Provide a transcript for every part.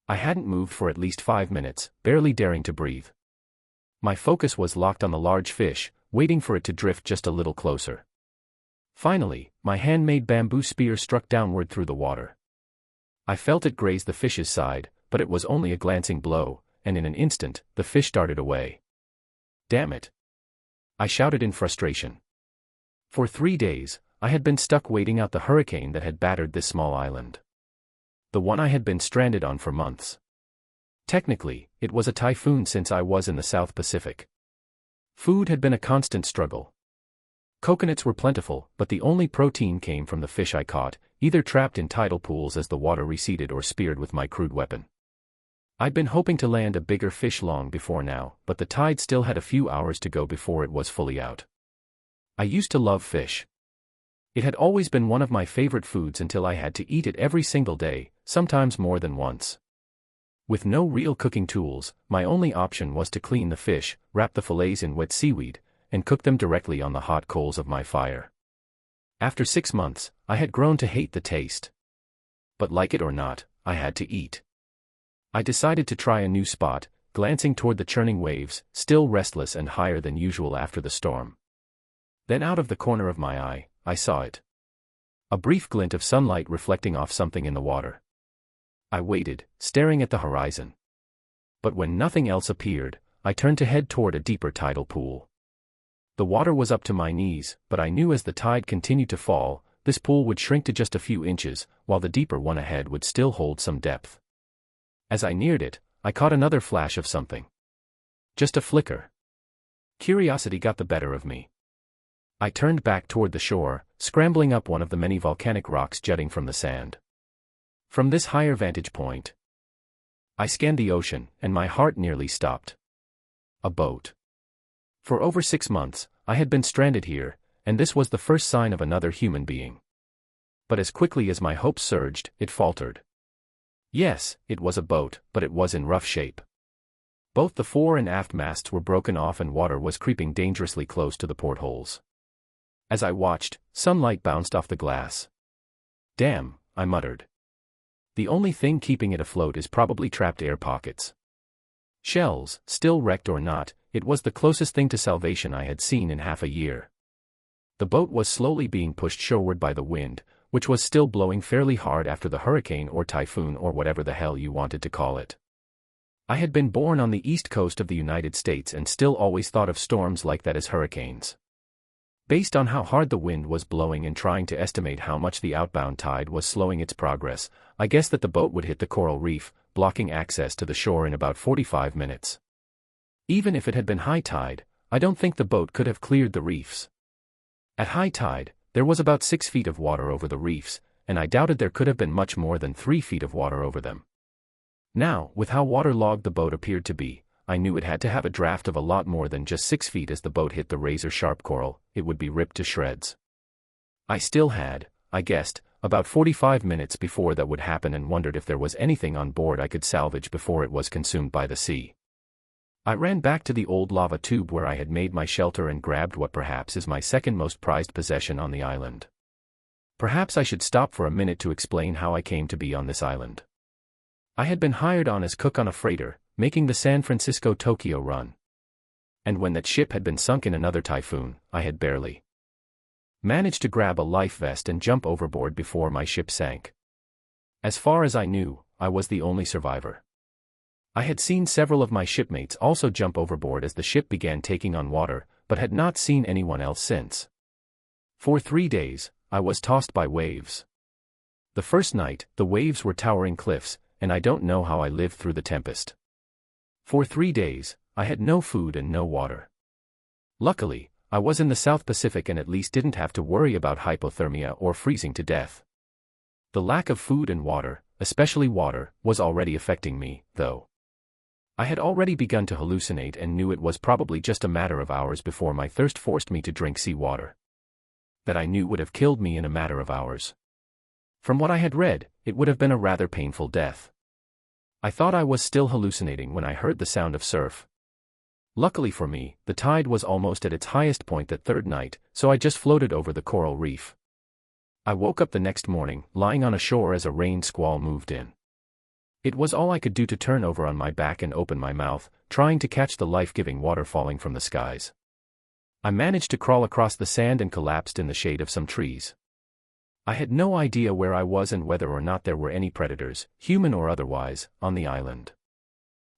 I hadn't moved for at least 5 minutes, barely daring to breathe. My focus was locked on the large fish, waiting for it to drift just a little closer. Finally, my handmade bamboo spear struck downward through the water. I felt it graze the fish's side, but it was only a glancing blow, and in an instant, the fish darted away. Damn it! I shouted in frustration. For 3 days, I had been stuck waiting out the hurricane that had battered this small island. The one I had been stranded on for months. Technically, it was a typhoon since I was in the South Pacific. Food had been a constant struggle. Coconuts were plentiful, but the only protein came from the fish I caught, either trapped in tidal pools as the water receded or speared with my crude weapon. I'd been hoping to land a bigger fish long before now, but the tide still had a few hours to go before it was fully out. I used to love fish. It had always been one of my favorite foods until I had to eat it every single day, sometimes more than once. With no real cooking tools, my only option was to clean the fish, wrap the fillets in wet seaweed, and cook them directly on the hot coals of my fire. After 6 months, I had grown to hate the taste. But like it or not, I had to eat. I decided to try a new spot, glancing toward the churning waves, still restless and higher than usual after the storm. Then out of the corner of my eye, I saw it. A brief glint of sunlight reflecting off something in the water. I waited, staring at the horizon. But when nothing else appeared, I turned to head toward a deeper tidal pool. The water was up to my knees, but I knew as the tide continued to fall, this pool would shrink to just a few inches, while the deeper one ahead would still hold some depth. As I neared it, I caught another flash of something. Just a flicker. Curiosity got the better of me. I turned back toward the shore, scrambling up one of the many volcanic rocks jutting from the sand. From this higher vantage point, I scanned the ocean, and my heart nearly stopped. A boat. For over 6 months, I had been stranded here, and this was the first sign of another human being. But as quickly as my hopes surged, it faltered. Yes, it was a boat, but it was in rough shape. Both the fore and aft masts were broken off and water was creeping dangerously close to the portholes. As I watched, sunlight bounced off the glass. Damn, I muttered. The only thing keeping it afloat is probably trapped air pockets. Shells, still wrecked or not, it was the closest thing to salvation I had seen in half a year. The boat was slowly being pushed shoreward by the wind, which was still blowing fairly hard after the hurricane or typhoon or whatever the hell you wanted to call it. I had been born on the east coast of the United States and still always thought of storms like that as hurricanes. Based on how hard the wind was blowing and trying to estimate how much the outbound tide was slowing its progress, I guessed that the boat would hit the coral reef, blocking access to the shore in about 45 minutes. Even if it had been high tide, I don't think the boat could have cleared the reefs. At high tide, there was about 6 feet of water over the reefs, and I doubted there could have been much more than 3 feet of water over them. Now, with how waterlogged the boat appeared to be, I knew it had to have a draft of a lot more than just 6 feet. As the boat hit the razor-sharp coral, it would be ripped to shreds. I still had, I guessed, about 45 minutes before that would happen and wondered if there was anything on board I could salvage before it was consumed by the sea. I ran back to the old lava tube where I had made my shelter and grabbed what perhaps is my second most prized possession on the island. Perhaps I should stop for a minute to explain how I came to be on this island. I had been hired on as cook on a freighter, making the San Francisco-Tokyo run. And when that ship had been sunk in another typhoon, I had barely managed to grab a life vest and jump overboard before my ship sank. As far as I knew, I was the only survivor. I had seen several of my shipmates also jump overboard as the ship began taking on water, but had not seen anyone else since. For 3 days, I was tossed by waves. The first night, the waves were towering cliffs, and I don't know how I lived through the tempest. For 3 days, I had no food and no water. Luckily, I was in the South Pacific and at least didn't have to worry about hypothermia or freezing to death. The lack of food and water, especially water, was already affecting me, though. I had already begun to hallucinate and knew it was probably just a matter of hours before my thirst forced me to drink seawater. That I knew would have killed me in a matter of hours. From what I had read, it would have been a rather painful death. I thought I was still hallucinating when I heard the sound of surf. Luckily for me, the tide was almost at its highest point that third night, so I just floated over the coral reef. I woke up the next morning, lying on a shore as a rain squall moved in. It was all I could do to turn over on my back and open my mouth, trying to catch the life-giving water falling from the skies. I managed to crawl across the sand and collapsed in the shade of some trees. I had no idea where I was and whether or not there were any predators, human or otherwise, on the island.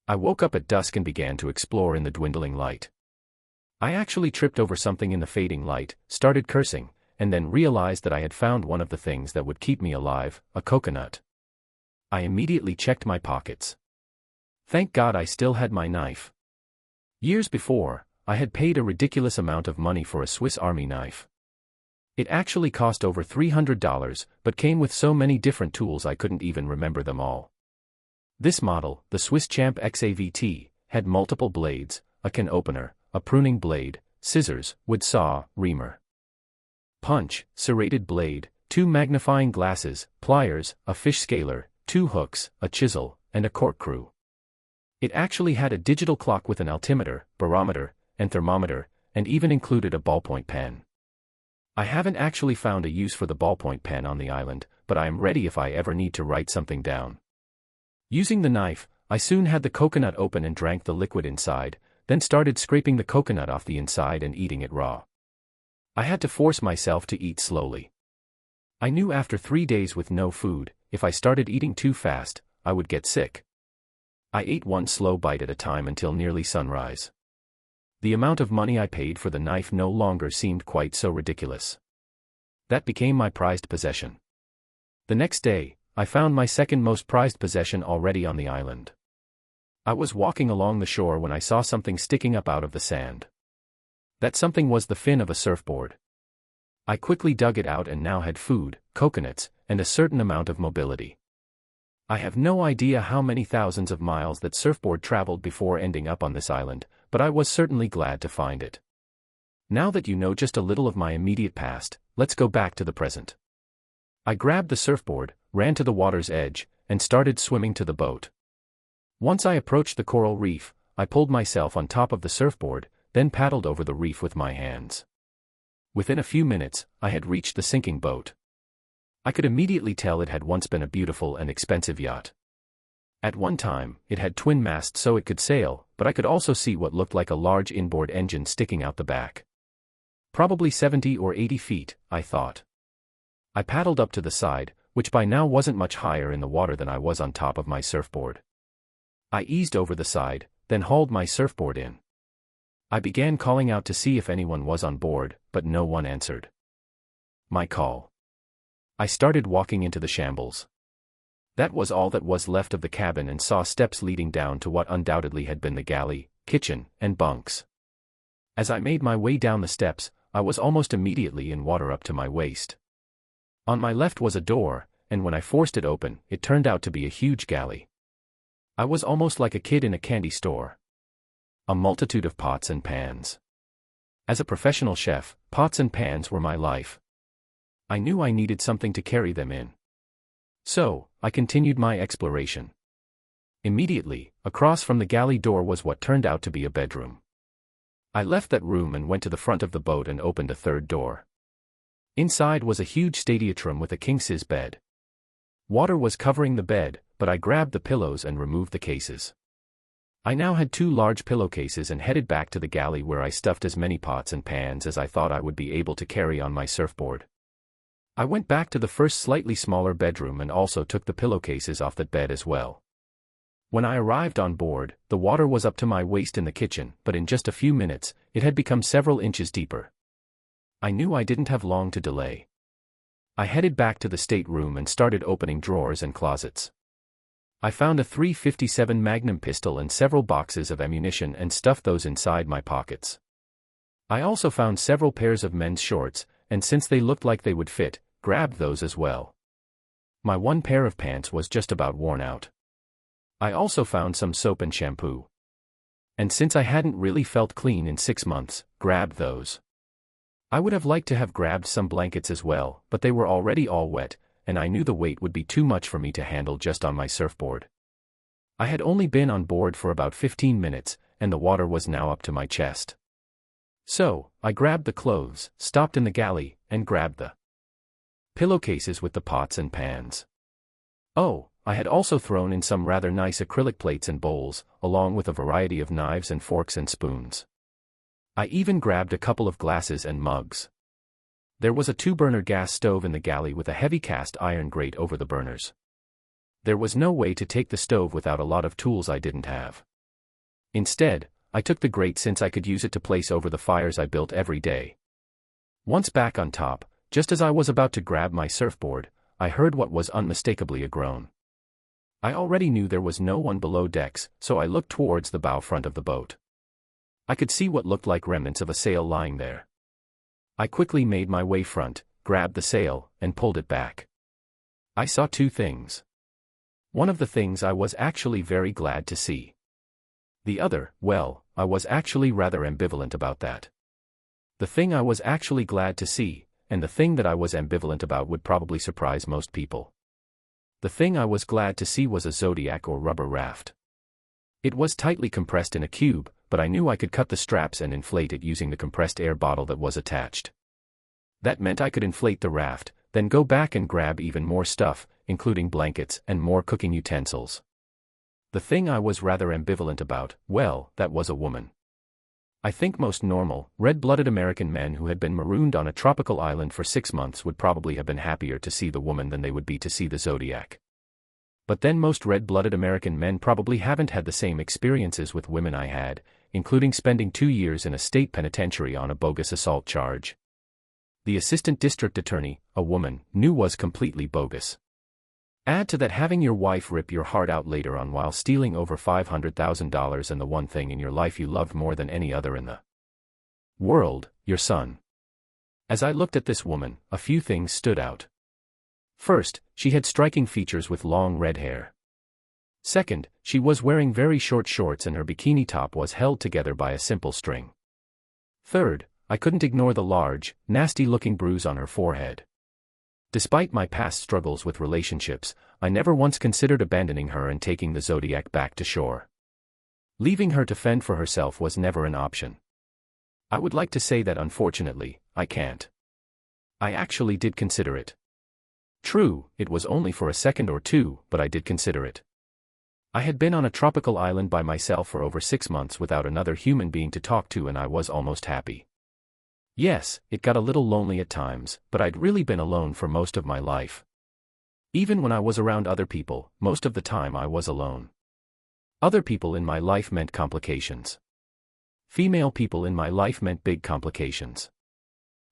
I woke up at dusk and began to explore in the dwindling light. I actually tripped over something in the fading light, started cursing, and then realized that I had found one of the things that would keep me alive, a coconut. I immediately checked my pockets. Thank God I still had my knife. Years before, I had paid a ridiculous amount of money for a Swiss Army knife. It actually cost over $300, but came with so many different tools I couldn't even remember them all. This model, the Swiss Champ XAVT, had multiple blades, a can opener, a pruning blade, scissors, wood saw, reamer, punch, serrated blade, 2 magnifying glasses, pliers, a fish scaler, 2 hooks, a chisel, and a corkscrew. It actually had a digital clock with an altimeter, barometer, and thermometer, and even included a ballpoint pen. I haven't actually found a use for the ballpoint pen on the island, but I am ready if I ever need to write something down. Using the knife, I soon had the coconut open and drank the liquid inside, then started scraping the coconut off the inside and eating it raw. I had to force myself to eat slowly. I knew after 3 days with no food, if I started eating too fast, I would get sick. I ate one slow bite at a time until nearly sunrise. The amount of money I paid for the knife no longer seemed quite so ridiculous. That became my prized possession. The next day, I found my second most prized possession already on the island. I was walking along the shore when I saw something sticking up out of the sand. That something was the fin of a surfboard. I quickly dug it out and now had food, coconuts, and a certain amount of mobility. I have no idea how many thousands of miles that surfboard traveled before ending up on this island, but I was certainly glad to find it. Now that you know just a little of my immediate past, let's go back to the present. I grabbed the surfboard, ran to the water's edge, and started swimming to the boat. Once I approached the coral reef, I pulled myself on top of the surfboard, then paddled over the reef with my hands. Within a few minutes, I had reached the sinking boat. I could immediately tell it had once been a beautiful and expensive yacht. At one time, it had twin masts so it could sail, but I could also see what looked like a large inboard engine sticking out the back. Probably 70 or 80 feet, I thought. I paddled up to the side, which by now wasn't much higher in the water than I was on top of my surfboard. I eased over the side, then hauled my surfboard in. I began calling out to see if anyone was on board, but no one answered my call. I started walking into the shambles. That was all that was left of the cabin and saw steps leading down to what undoubtedly had been the galley, kitchen, and bunks. As I made my way down the steps, I was almost immediately in water up to my waist. On my left was a door, and when I forced it open, it turned out to be a huge galley. I was almost like a kid in a candy store. A multitude of pots and pans. As a professional chef, pots and pans were my life. I knew I needed something to carry them in. So, I continued my exploration. Immediately, across from the galley door was what turned out to be a bedroom. I left that room and went to the front of the boat and opened a third door. Inside was a huge stadiatrum with a king-size bed. Water was covering the bed, but I grabbed the pillows and removed the cases. I now had 2 large pillowcases and headed back to the galley where I stuffed as many pots and pans as I thought I would be able to carry on my surfboard. I went back to the first slightly smaller bedroom and also took the pillowcases off that bed as well. When I arrived on board, the water was up to my waist in the kitchen, but in just a few minutes, it had become several inches deeper. I knew I didn't have long to delay. I headed back to the stateroom and started opening drawers and closets. I found a .357 Magnum pistol and several boxes of ammunition and stuffed those inside my pockets. I also found several pairs of men's shorts, and since they looked like they would fit, grabbed those as well. My one pair of pants was just about worn out. I also found some soap and shampoo. And since I hadn't really felt clean in 6 months, grabbed those. I would have liked to have grabbed some blankets as well, but they were already all wet, and I knew the weight would be too much for me to handle just on my surfboard. I had only been on board for about 15 minutes, and the water was now up to my chest. So, I grabbed the clothes, stopped in the galley, and grabbed the pillowcases with the pots and pans. Oh, I had also thrown in some rather nice acrylic plates and bowls, along with a variety of knives and forks and spoons. I even grabbed a couple of glasses and mugs. There was a 2-burner gas stove in the galley with a heavy cast iron grate over the burners. There was no way to take the stove without a lot of tools I didn't have. Instead, I took the grate since I could use it to place over the fires I built every day. Once back on top, just as I was about to grab my surfboard, I heard what was unmistakably a groan. I already knew there was no one below decks, so I looked towards the bow front of the boat. I could see what looked like remnants of a sail lying there. I quickly made my way front, grabbed the sail, and pulled it back. I saw 2 things. One of the things I was actually very glad to see. The other, well, I was actually rather ambivalent about that. The thing I was actually glad to see, and the thing that I was ambivalent about would probably surprise most people. The thing I was glad to see was a Zodiac or rubber raft. It was tightly compressed in a cube, but I knew I could cut the straps and inflate it using the compressed air bottle that was attached. That meant I could inflate the raft, then go back and grab even more stuff, including blankets and more cooking utensils. The thing I was rather ambivalent about, well, that was a woman. I think most normal, red-blooded American men who had been marooned on a tropical island for 6 months would probably have been happier to see the woman than they would be to see the Zodiac. But then most red-blooded American men probably haven't had the same experiences with women I had, including spending 2 years in a state penitentiary on a bogus assault charge. The assistant district attorney, a woman, knew was completely bogus. Add to that having your wife rip your heart out later on while stealing over $500,000 and the one thing in your life you loved more than any other in the world, your son. As I looked at this woman, a few things stood out. First, she had striking features with long red hair. Second, she was wearing very short shorts and her bikini top was held together by a simple string. Third, I couldn't ignore the large, nasty-looking bruise on her forehead. Despite my past struggles with relationships, I never once considered abandoning her and taking the Zodiac back to shore. Leaving her to fend for herself was never an option. I would like to say that unfortunately, I can't. I actually did consider it. True, it was only for a second or two, but I did consider it. I had been on a tropical island by myself for over 6 months without another human being to talk to and I was almost happy. Yes, it got a little lonely at times, but I'd really been alone for most of my life. Even when I was around other people, most of the time I was alone. Other people in my life meant complications. Female people in my life meant big complications.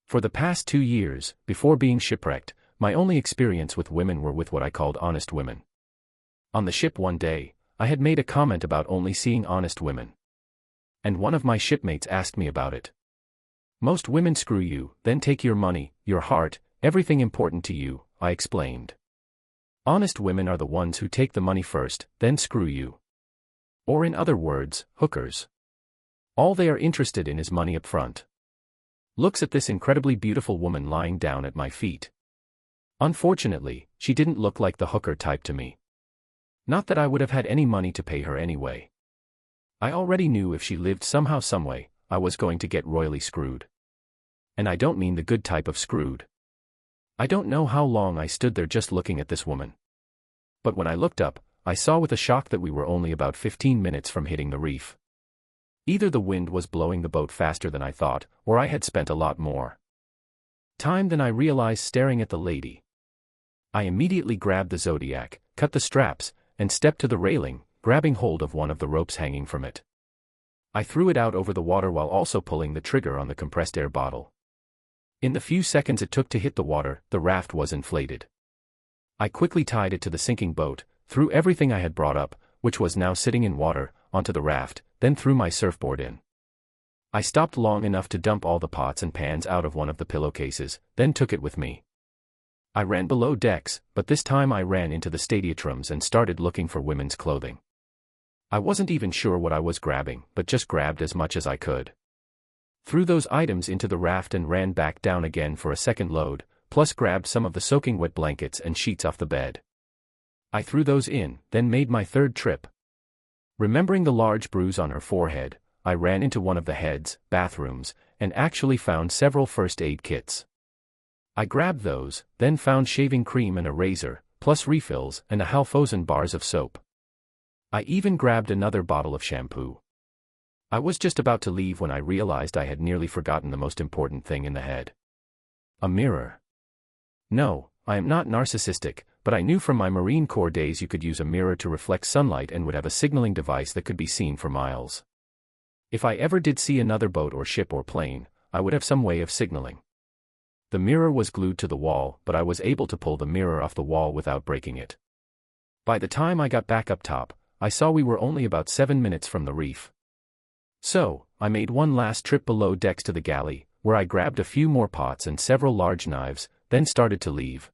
For the past 2 years, before being shipwrecked, my only experience with women were with what I called honest women. On the ship one day, I had made a comment about only seeing honest women. And one of my shipmates asked me about it. Most women screw you, then take your money, your heart, everything important to you, I explained. Honest women are the ones who take the money first, then screw you. Or in other words, hookers. All they are interested in is money up front. Looks at this incredibly beautiful woman lying down at my feet. Unfortunately, she didn't look like the hooker type to me. Not that I would have had any money to pay her anyway. I already knew if she lived somehow someway, I was going to get royally screwed. And I don't mean the good type of screwed. I don't know how long I stood there just looking at this woman. But when I looked up, I saw with a shock that we were only about 15 minutes from hitting the reef. Either the wind was blowing the boat faster than I thought, or I had spent a lot more time than I realized staring at the lady. I immediately grabbed the Zodiac, cut the straps, and stepped to the railing, grabbing hold of one of the ropes hanging from it. I threw it out over the water while also pulling the trigger on the compressed air bottle. In the few seconds it took to hit the water, the raft was inflated. I quickly tied it to the sinking boat, threw everything I had brought up, which was now sitting in water, onto the raft, then threw my surfboard in. I stopped long enough to dump all the pots and pans out of one of the pillowcases, then took it with me. I ran below decks, but this time I ran into the stadiatrums and started looking for women's clothing. I wasn't even sure what I was grabbing, but just grabbed as much as I could. Threw those items into the raft and ran back down again for a second load, plus grabbed some of the soaking wet blankets and sheets off the bed. I threw those in, then made my third trip. Remembering the large bruise on her forehead, I ran into one of the heads, bathrooms, and actually found several first aid kits. I grabbed those, then found shaving cream and a razor, plus refills and a half-dozen bars of soap. I even grabbed another bottle of shampoo. I was just about to leave when I realized I had nearly forgotten the most important thing in the head. A mirror. No, I am not narcissistic, but I knew from my Marine Corps days you could use a mirror to reflect sunlight and would have a signaling device that could be seen for miles. If I ever did see another boat or ship or plane, I would have some way of signaling. The mirror was glued to the wall, but I was able to pull the mirror off the wall without breaking it. By the time I got back up top, I saw we were only about 7 minutes from the reef. So, I made one last trip below decks to the galley, where I grabbed a few more pots and several large knives, then started to leave.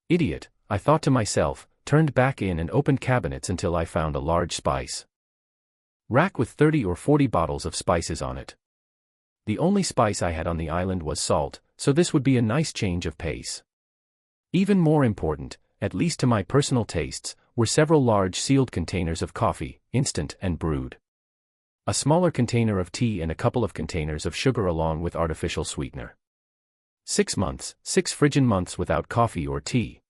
Idiot, I thought to myself, turned back in and opened cabinets until I found a large spice rack with 30 or 40 bottles of spices on it. The only spice I had on the island was salt, so this would be a nice change of pace. Even more important, at least to my personal tastes, were several large sealed containers of coffee, instant and brewed. A smaller container of tea and a couple of containers of sugar along with artificial sweetener. 6 months, 6 friggin' months without coffee or tea.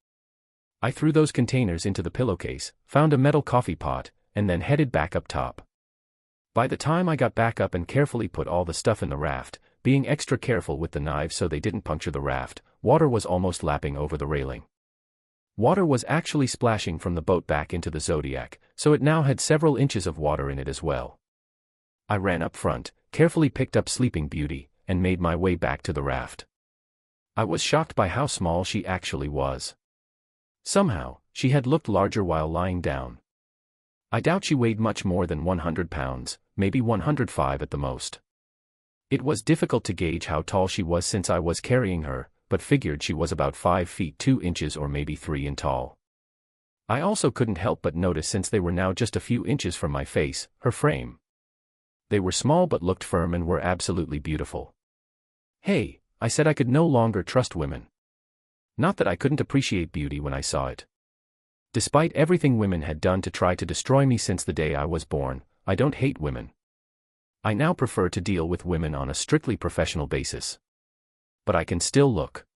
I threw those containers into the pillowcase, found a metal coffee pot, and then headed back up top. By the time I got back up and carefully put all the stuff in the raft, being extra careful with the knives so they didn't puncture the raft, water was almost lapping over the railing. Water was actually splashing from the boat back into the Zodiac, so it now had several inches of water in it as well. I ran up front, carefully picked up Sleeping Beauty, and made my way back to the raft. I was shocked by how small she actually was. Somehow, she had looked larger while lying down. I doubt she weighed much more than 100 pounds, maybe 105 at the most. It was difficult to gauge how tall she was since I was carrying her, but figured she was about 5 feet 2 inches or maybe 3 in tall. I also couldn't help but notice, since they were now just a few inches from my face, her frame. They were small but looked firm and were absolutely beautiful. Hey, I said I could no longer trust women. Not that I couldn't appreciate beauty when I saw it. Despite everything women had done to try to destroy me since the day I was born, I don't hate women. I now prefer to deal with women on a strictly professional basis. But I can still look.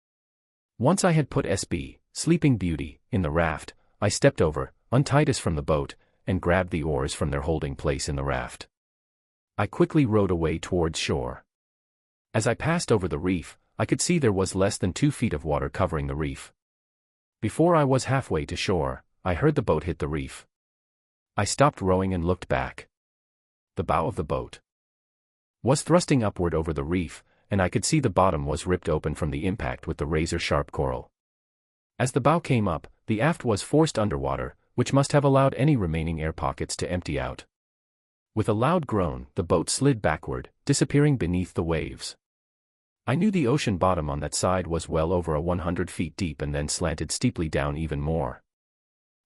Once I had put SB, Sleeping Beauty, in the raft, I stepped over, untied us from the boat, and grabbed the oars from their holding place in the raft. I quickly rowed away towards shore. As I passed over the reef, I could see there was less than 2 feet of water covering the reef. Before I was halfway to shore, I heard the boat hit the reef. I stopped rowing and looked back. The bow of the boat was thrusting upward over the reef, and I could see the bottom was ripped open from the impact with the razor-sharp coral. As the bow came up, the aft was forced underwater, which must have allowed any remaining air pockets to empty out. With a loud groan, the boat slid backward, disappearing beneath the waves. I knew the ocean bottom on that side was well over 100 feet deep and then slanted steeply down even more.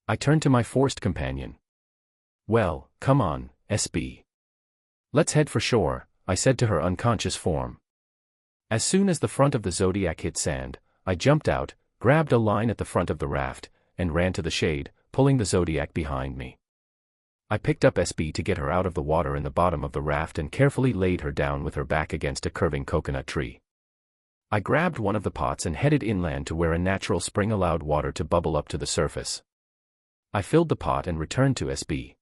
I turned to my forced companion. "Well, come on, SB. Let's head for shore," I said to her unconscious form. As soon as the front of the Zodiac hit sand, I jumped out, grabbed a line at the front of the raft, and ran to the shade, pulling the Zodiac behind me. I picked up SB to get her out of the water in the bottom of the raft and carefully laid her down with her back against a curving coconut tree. I grabbed one of the pots and headed inland to where a natural spring allowed water to bubble up to the surface. I filled the pot and returned to SB.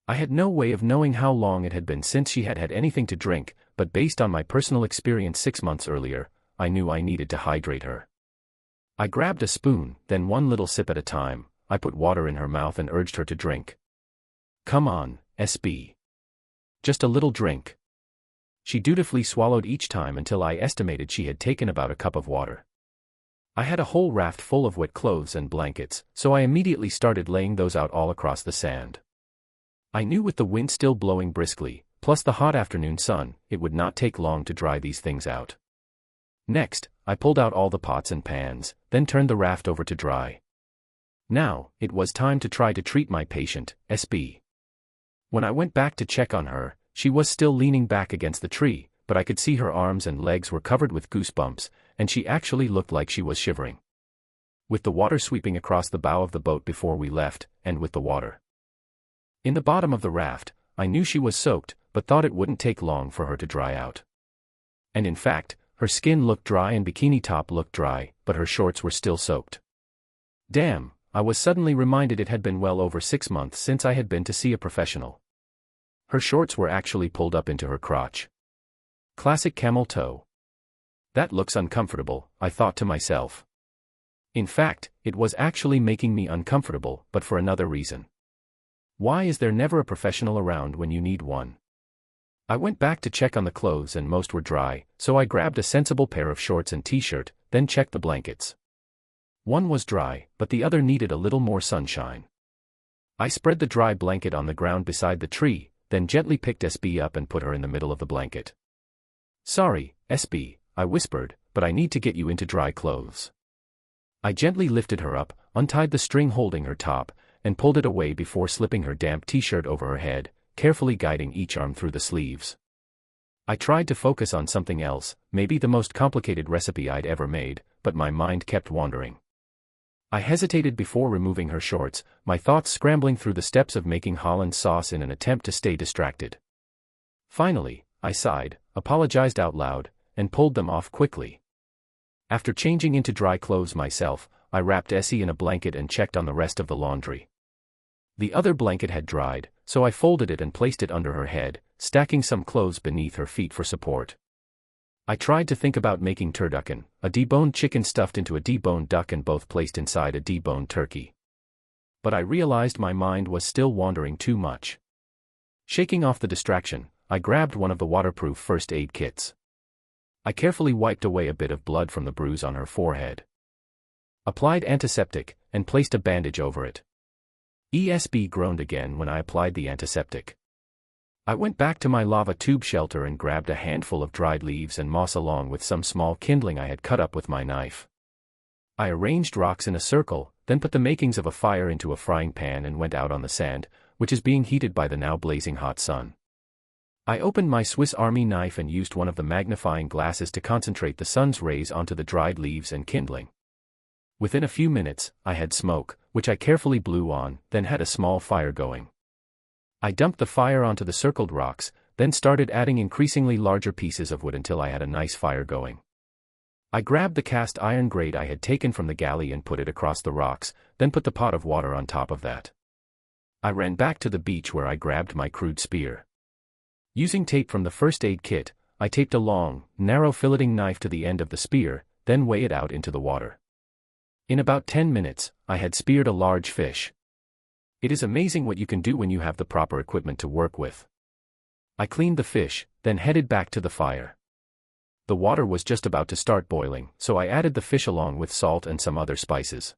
I had no way of knowing how long it had been since she had had anything to drink, but based on my personal experience 6 months earlier, I knew I needed to hydrate her. I grabbed a spoon, then one little sip at a time, I put water in her mouth and urged her to drink. "Come on, SB. Just a little drink." She dutifully swallowed each time until I estimated she had taken about a cup of water. I had a whole raft full of wet clothes and blankets, so I immediately started laying those out all across the sand. I knew with the wind still blowing briskly, plus the hot afternoon sun, it would not take long to dry these things out. Next, I pulled out all the pots and pans, then turned the raft over to dry. Now, it was time to try to treat my patient, SB. When I went back to check on her, she was still leaning back against the tree, but I could see her arms and legs were covered with goosebumps, and she actually looked like she was shivering. With the water sweeping across the bow of the boat before we left, and with the water in the bottom of the raft, I knew she was soaked, but thought it wouldn't take long for her to dry out. And in fact, her skin looked dry and bikini top looked dry, but her shorts were still soaked. Damn, I was suddenly reminded it had been well over 6 months since I had been to see a professional. Her shorts were actually pulled up into her crotch. Classic camel toe. That looks uncomfortable, I thought to myself. In fact, it was actually making me uncomfortable, but for another reason. Why is there never a professional around when you need one? I went back to check on the clothes and most were dry, so I grabbed a sensible pair of shorts and t-shirt, then checked the blankets. One was dry, but the other needed a little more sunshine. I spread the dry blanket on the ground beside the tree, then gently picked SB up and put her in the middle of the blanket. "Sorry, SB," I whispered, "but I need to get you into dry clothes." I gently lifted her up, untied the string holding her top, and pulled it away before slipping her damp t-shirt over her head, carefully guiding each arm through the sleeves. I tried to focus on something else, maybe the most complicated recipe I'd ever made, but my mind kept wandering. I hesitated before removing her shorts, my thoughts scrambling through the steps of making Hollandaise sauce in an attempt to stay distracted. Finally, I sighed, apologized out loud, and pulled them off quickly. After changing into dry clothes myself, I wrapped Essie in a blanket and checked on the rest of the laundry. The other blanket had dried, so I folded it and placed it under her head, stacking some clothes beneath her feet for support. I tried to think about making turducken, a deboned chicken stuffed into a deboned duck and both placed inside a deboned turkey. But I realized my mind was still wandering too much. Shaking off the distraction, I grabbed one of the waterproof first aid kits. I carefully wiped away a bit of blood from the bruise on her forehead. Applied antiseptic, and placed a bandage over it. ESB groaned again when I applied the antiseptic. I went back to my lava tube shelter and grabbed a handful of dried leaves and moss along with some small kindling I had cut up with my knife. I arranged rocks in a circle, then put the makings of a fire into a frying pan and went out on the sand, which is being heated by the now blazing hot sun. I opened my Swiss Army knife and used one of the magnifying glasses to concentrate the sun's rays onto the dried leaves and kindling. Within a few minutes, I had smoke, which I carefully blew on, then had a small fire going. I dumped the fire onto the circled rocks, then started adding increasingly larger pieces of wood until I had a nice fire going. I grabbed the cast iron grate I had taken from the galley and put it across the rocks, then put the pot of water on top of that. I ran back to the beach where I grabbed my crude spear. Using tape from the first aid kit, I taped a long, narrow filleting knife to the end of the spear, then weighed it out into the water. In about 10 minutes, I had speared a large fish. It is amazing what you can do when you have the proper equipment to work with. I cleaned the fish, then headed back to the fire. The water was just about to start boiling, so I added the fish along with salt and some other spices.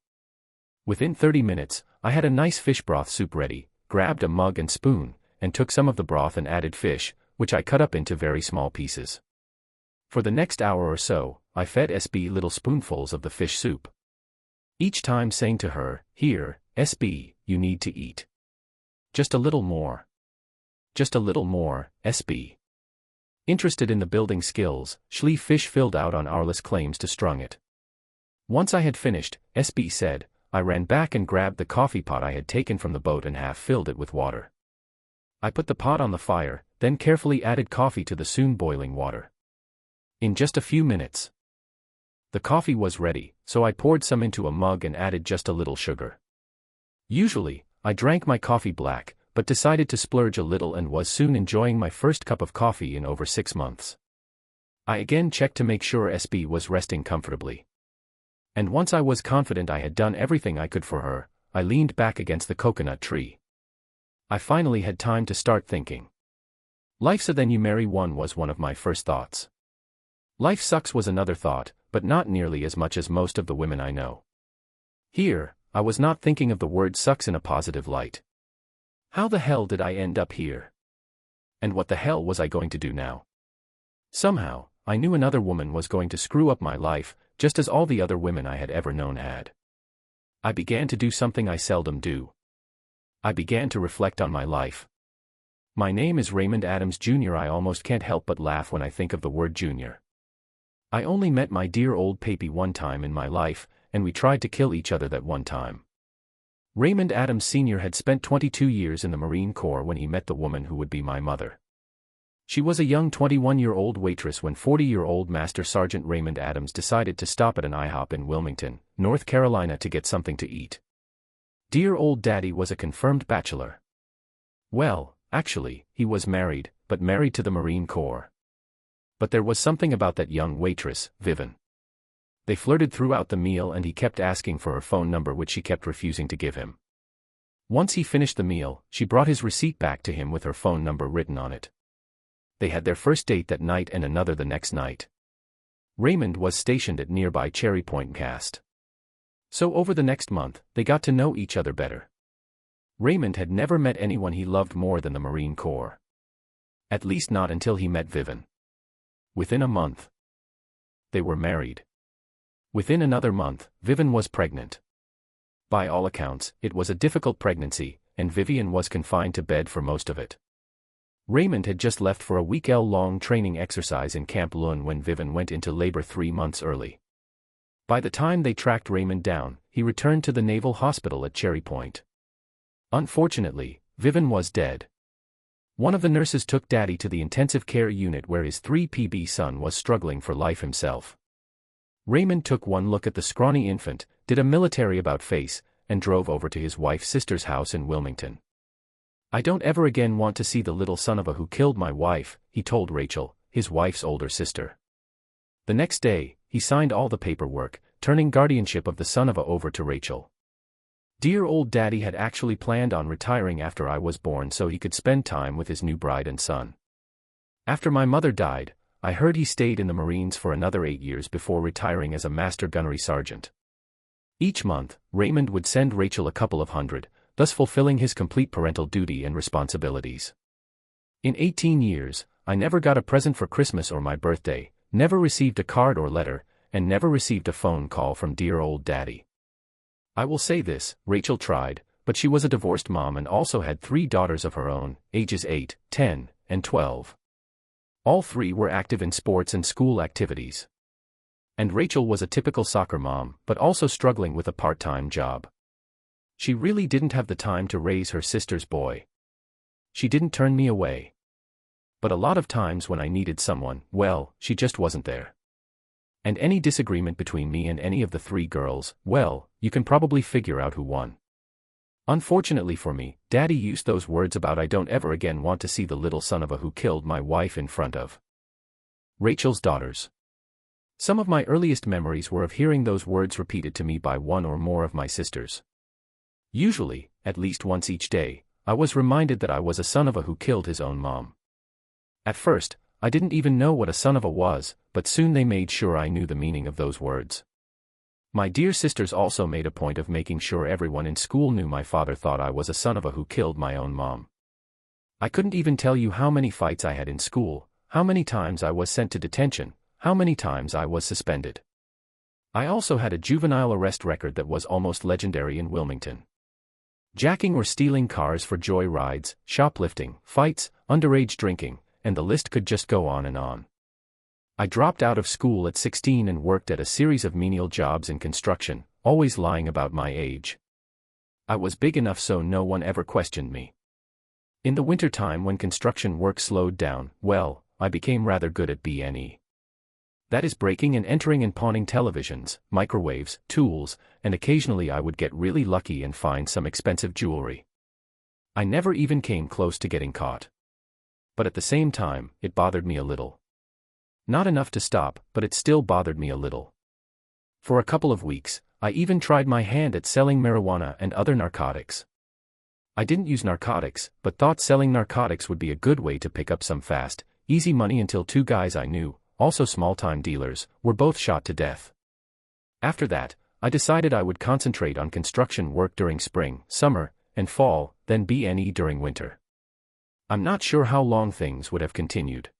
Within 30 minutes, I had a nice fish broth soup ready, grabbed a mug and spoon, and took some of the broth and added fish, which I cut up into very small pieces. For the next hour or so, I fed SB little spoonfuls of the fish soup. Each time saying to her, "Here, SB, you need to eat. Just a little more. Just a little more, SB." Interested in the building skills, Schlee Fish filled out on Arliss claims to strung it. Once I had finished, SB said, I ran back and grabbed the coffee pot I had taken from the boat and half filled it with water. I put the pot on the fire, then carefully added coffee to the soon boiling water. In just a few minutes, the coffee was ready, so I poured some into a mug and added just a little sugar. Usually, I drank my coffee black, but decided to splurge a little and was soon enjoying my first cup of coffee in over 6 months. I again checked to make sure SB was resting comfortably. And once I was confident I had done everything I could for her, I leaned back against the coconut tree. I finally had time to start thinking. Life's a then you marry one was one of my first thoughts. Life sucks was another thought, but not nearly as much as most of the women I know. Here, I was not thinking of the word sucks in a positive light. How the hell did I end up here? And what the hell was I going to do now? Somehow, I knew another woman was going to screw up my life, just as all the other women I had ever known had. I began to do something I seldom do. I began to reflect on my life. My name is Raymond Adams Jr. I almost can't help but laugh when I think of the word junior. I only met my dear old papy one time in my life, and we tried to kill each other that one time. Raymond Adams Sr. had spent 22 years in the Marine Corps when he met the woman who would be my mother. She was a young 21-year-old waitress when 40-year-old Master Sergeant Raymond Adams decided to stop at an IHOP in Wilmington, North Carolina to get something to eat. Dear old daddy was a confirmed bachelor. Well, actually, he was married, but married to the Marine Corps. But there was something about that young waitress, Vivian. They flirted throughout the meal and he kept asking for her phone number, which she kept refusing to give him. Once he finished the meal, she brought his receipt back to him with her phone number written on it. They had their first date that night and another the next night. Raymond was stationed at nearby Cherry Point Cast. So over the next month, they got to know each other better. Raymond had never met anyone he loved more than the Marine Corps. At least not until he met Vivian. Within a month, they were married. Within another month, Vivian was pregnant. By all accounts, it was a difficult pregnancy, and Vivian was confined to bed for most of it. Raymond had just left for a week-long training exercise in Camp Lejeune when Vivian went into labor 3 months early. By the time they tracked Raymond down, he returned to the Naval Hospital at Cherry Point. Unfortunately, Vivian was dead. One of the nurses took Daddy to the intensive care unit where his 3PB son was struggling for life himself. Raymond took one look at the scrawny infant, did a military about-face, and drove over to his wife's sister's house in Wilmington. "I don't ever again want to see the little son of a who killed my wife," he told Rachel, his wife's older sister. The next day, he signed all the paperwork, turning guardianship of the son of a over to Rachel. Dear old daddy had actually planned on retiring after I was born so he could spend time with his new bride and son. After my mother died, I heard he stayed in the Marines for another 8 years before retiring as a master gunnery sergeant. Each month, Raymond would send Rachel a couple of hundred, thus fulfilling his complete parental duty and responsibilities. In 18 years, I never got a present for Christmas or my birthday, never received a card or letter, and never received a phone call from dear old daddy. I will say this, Rachel tried, but she was a divorced mom and also had 3 daughters of her own, ages 8, 10, and 12. All 3 were active in sports and school activities. And Rachel was a typical soccer mom, but also struggling with a part-time job. She really didn't have the time to raise her sister's boy. She didn't turn me away. But a lot of times when I needed someone, well, she just wasn't there. And any disagreement between me and any of the 3 girls, well, you can probably figure out who won. Unfortunately for me, Daddy used those words about "I don't ever again want to see the little son of a who killed my wife" in front of Rachel's daughters. Some of my earliest memories were of hearing those words repeated to me by one or more of my sisters. Usually, at least once each day, I was reminded that I was a son of a who killed his own mom. At first, I didn't even know what a son of a was, but soon they made sure I knew the meaning of those words. My dear sisters also made a point of making sure everyone in school knew my father thought I was a son of a who killed my own mom. I couldn't even tell you how many fights I had in school, how many times I was sent to detention, how many times I was suspended. I also had a juvenile arrest record that was almost legendary in Wilmington. Jacking or stealing cars for joy rides, shoplifting, fights, underage drinking, and the list could just go on and on. I dropped out of school at 16 and worked at a series of menial jobs in construction, always lying about my age. I was big enough so no one ever questioned me. In the wintertime when construction work slowed down, well, I became rather good at B&E. That is breaking and entering and pawning televisions, microwaves, tools, and occasionally I would get really lucky and find some expensive jewelry. I never even came close to getting caught. But at the same time, it bothered me a little. Not enough to stop, but it still bothered me a little. For a couple of weeks, I even tried my hand at selling marijuana and other narcotics. I didn't use narcotics, but thought selling narcotics would be a good way to pick up some fast, easy money until 2 guys I knew, also small-time dealers, were both shot to death. After that, I decided I would concentrate on construction work during spring, summer, and fall, then B&E during winter. I'm not sure how long things would have continued.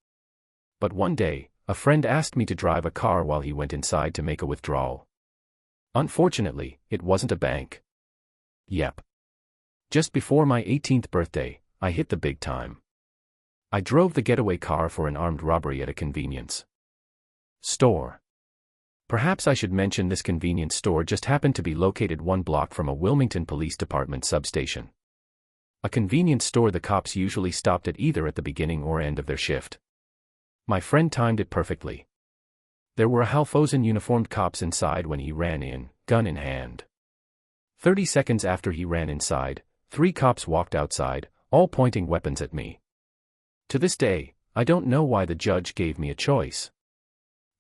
But one day, a friend asked me to drive a car while he went inside to make a withdrawal. Unfortunately, it wasn't a bank. Yep. Just before my 18th birthday, I hit the big time. I drove the getaway car for an armed robbery at a convenience store. Perhaps I should mention this convenience store just happened to be located 1 block from a Wilmington Police Department substation. A convenience store the cops usually stopped at either at the beginning or end of their shift. My friend timed it perfectly. There were a half-dozen uniformed cops inside when he ran in, gun in hand. 30 seconds after he ran inside, 3 cops walked outside, all pointing weapons at me. To this day, I don't know why the judge gave me a choice.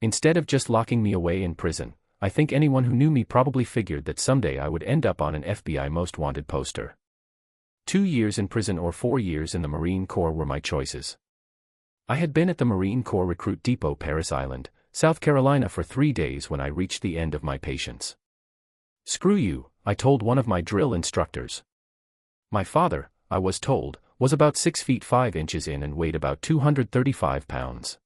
Instead of just locking me away in prison, I think anyone who knew me probably figured that someday I would end up on an FBI Most Wanted poster. 2 years in prison or 4 years in the Marine Corps were my choices. I had been at the Marine Corps Recruit Depot, Parris Island, South Carolina for 3 days when I reached the end of my patience. "Screw you," I told one of my drill instructors. My father, I was told, was about 6 feet 5 inches in and weighed about 235 pounds.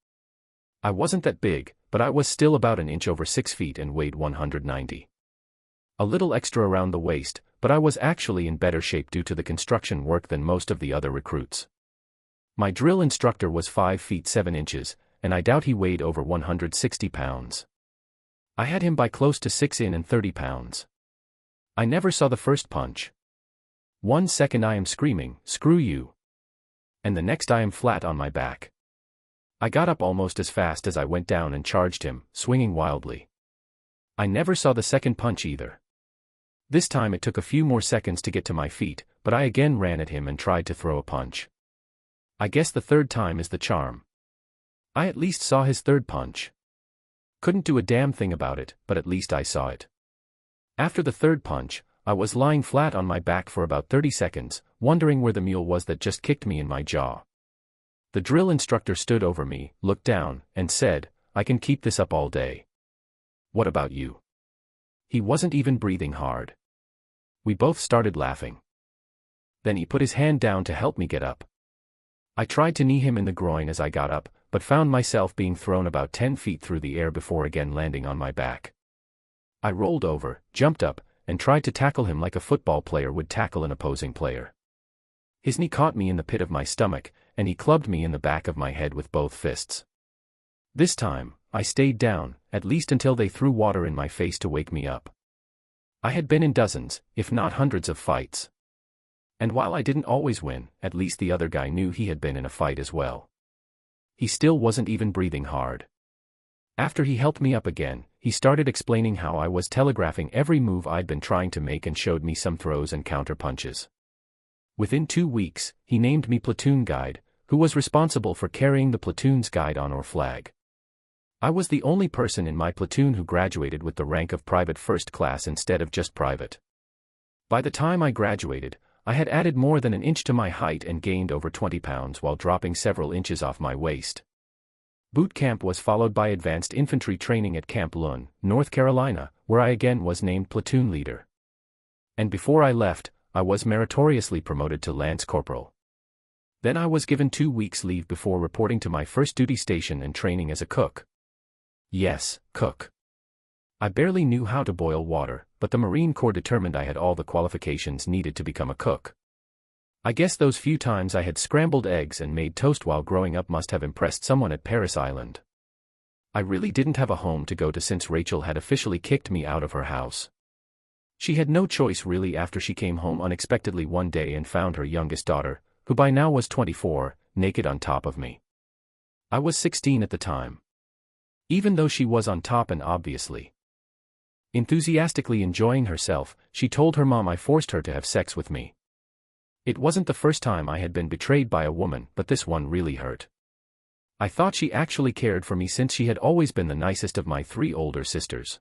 I wasn't that big, but I was still about an inch over 6 feet and weighed 190. A little extra around the waist, but I was actually in better shape due to the construction work than most of the other recruits. My drill instructor was 5 feet 7 inches, and I doubt he weighed over 160 pounds. I had him by close to 6 in and 30 pounds. I never saw the first punch. 1 second I am screaming, "Screw you!" And the next I am flat on my back. I got up almost as fast as I went down and charged him, swinging wildly. I never saw the second punch either. This time it took a few more seconds to get to my feet, but I again ran at him and tried to throw a punch. I guess the third time is the charm. I at least saw his third punch. Couldn't do a damn thing about it, but at least I saw it. After the third punch, I was lying flat on my back for about 30 seconds, wondering where the mule was that just kicked me in my jaw. The drill instructor stood over me, looked down, and said, "I can keep this up all day. What about you?" He wasn't even breathing hard. We both started laughing. Then he put his hand down to help me get up. I tried to knee him in the groin as I got up, but found myself being thrown about 10 feet through the air before again landing on my back. I rolled over, jumped up, and tried to tackle him like a football player would tackle an opposing player. His knee caught me in the pit of my stomach, and he clubbed me in the back of my head with both fists. This time, I stayed down, at least until they threw water in my face to wake me up. I had been in dozens, if not hundreds of fights. And while I didn't always win, at least the other guy knew he had been in a fight as well. He still wasn't even breathing hard. After he helped me up again, he started explaining how I was telegraphing every move I'd been trying to make and showed me some throws and counter punches. Within 2 weeks, he named me platoon guide, who was responsible for carrying the platoon's guide honor flag. I was the only person in my platoon who graduated with the rank of private first class instead of just private. By the time I graduated, I had added more than an inch to my height and gained over 20 pounds while dropping several inches off my waist. Boot camp was followed by advanced infantry training at Camp Lund, North Carolina, where I again was named platoon leader. And before I left, I was meritoriously promoted to Lance Corporal. Then I was given 2 weeks leave before reporting to my first duty station and training as a cook. Yes, cook. I barely knew how to boil water, but the Marine Corps determined I had all the qualifications needed to become a cook. I guess those few times I had scrambled eggs and made toast while growing up must have impressed someone at Parris Island. I really didn't have a home to go to since Rachel had officially kicked me out of her house. She had no choice really after she came home unexpectedly one day and found her youngest daughter, who by now was 24, naked on top of me. I was 16 at the time. Even though she was on top and obviously enthusiastically enjoying herself, she told her mom I forced her to have sex with me. It wasn't the first time I had been betrayed by a woman, but this one really hurt. I thought she actually cared for me since she had always been the nicest of my 3 older sisters.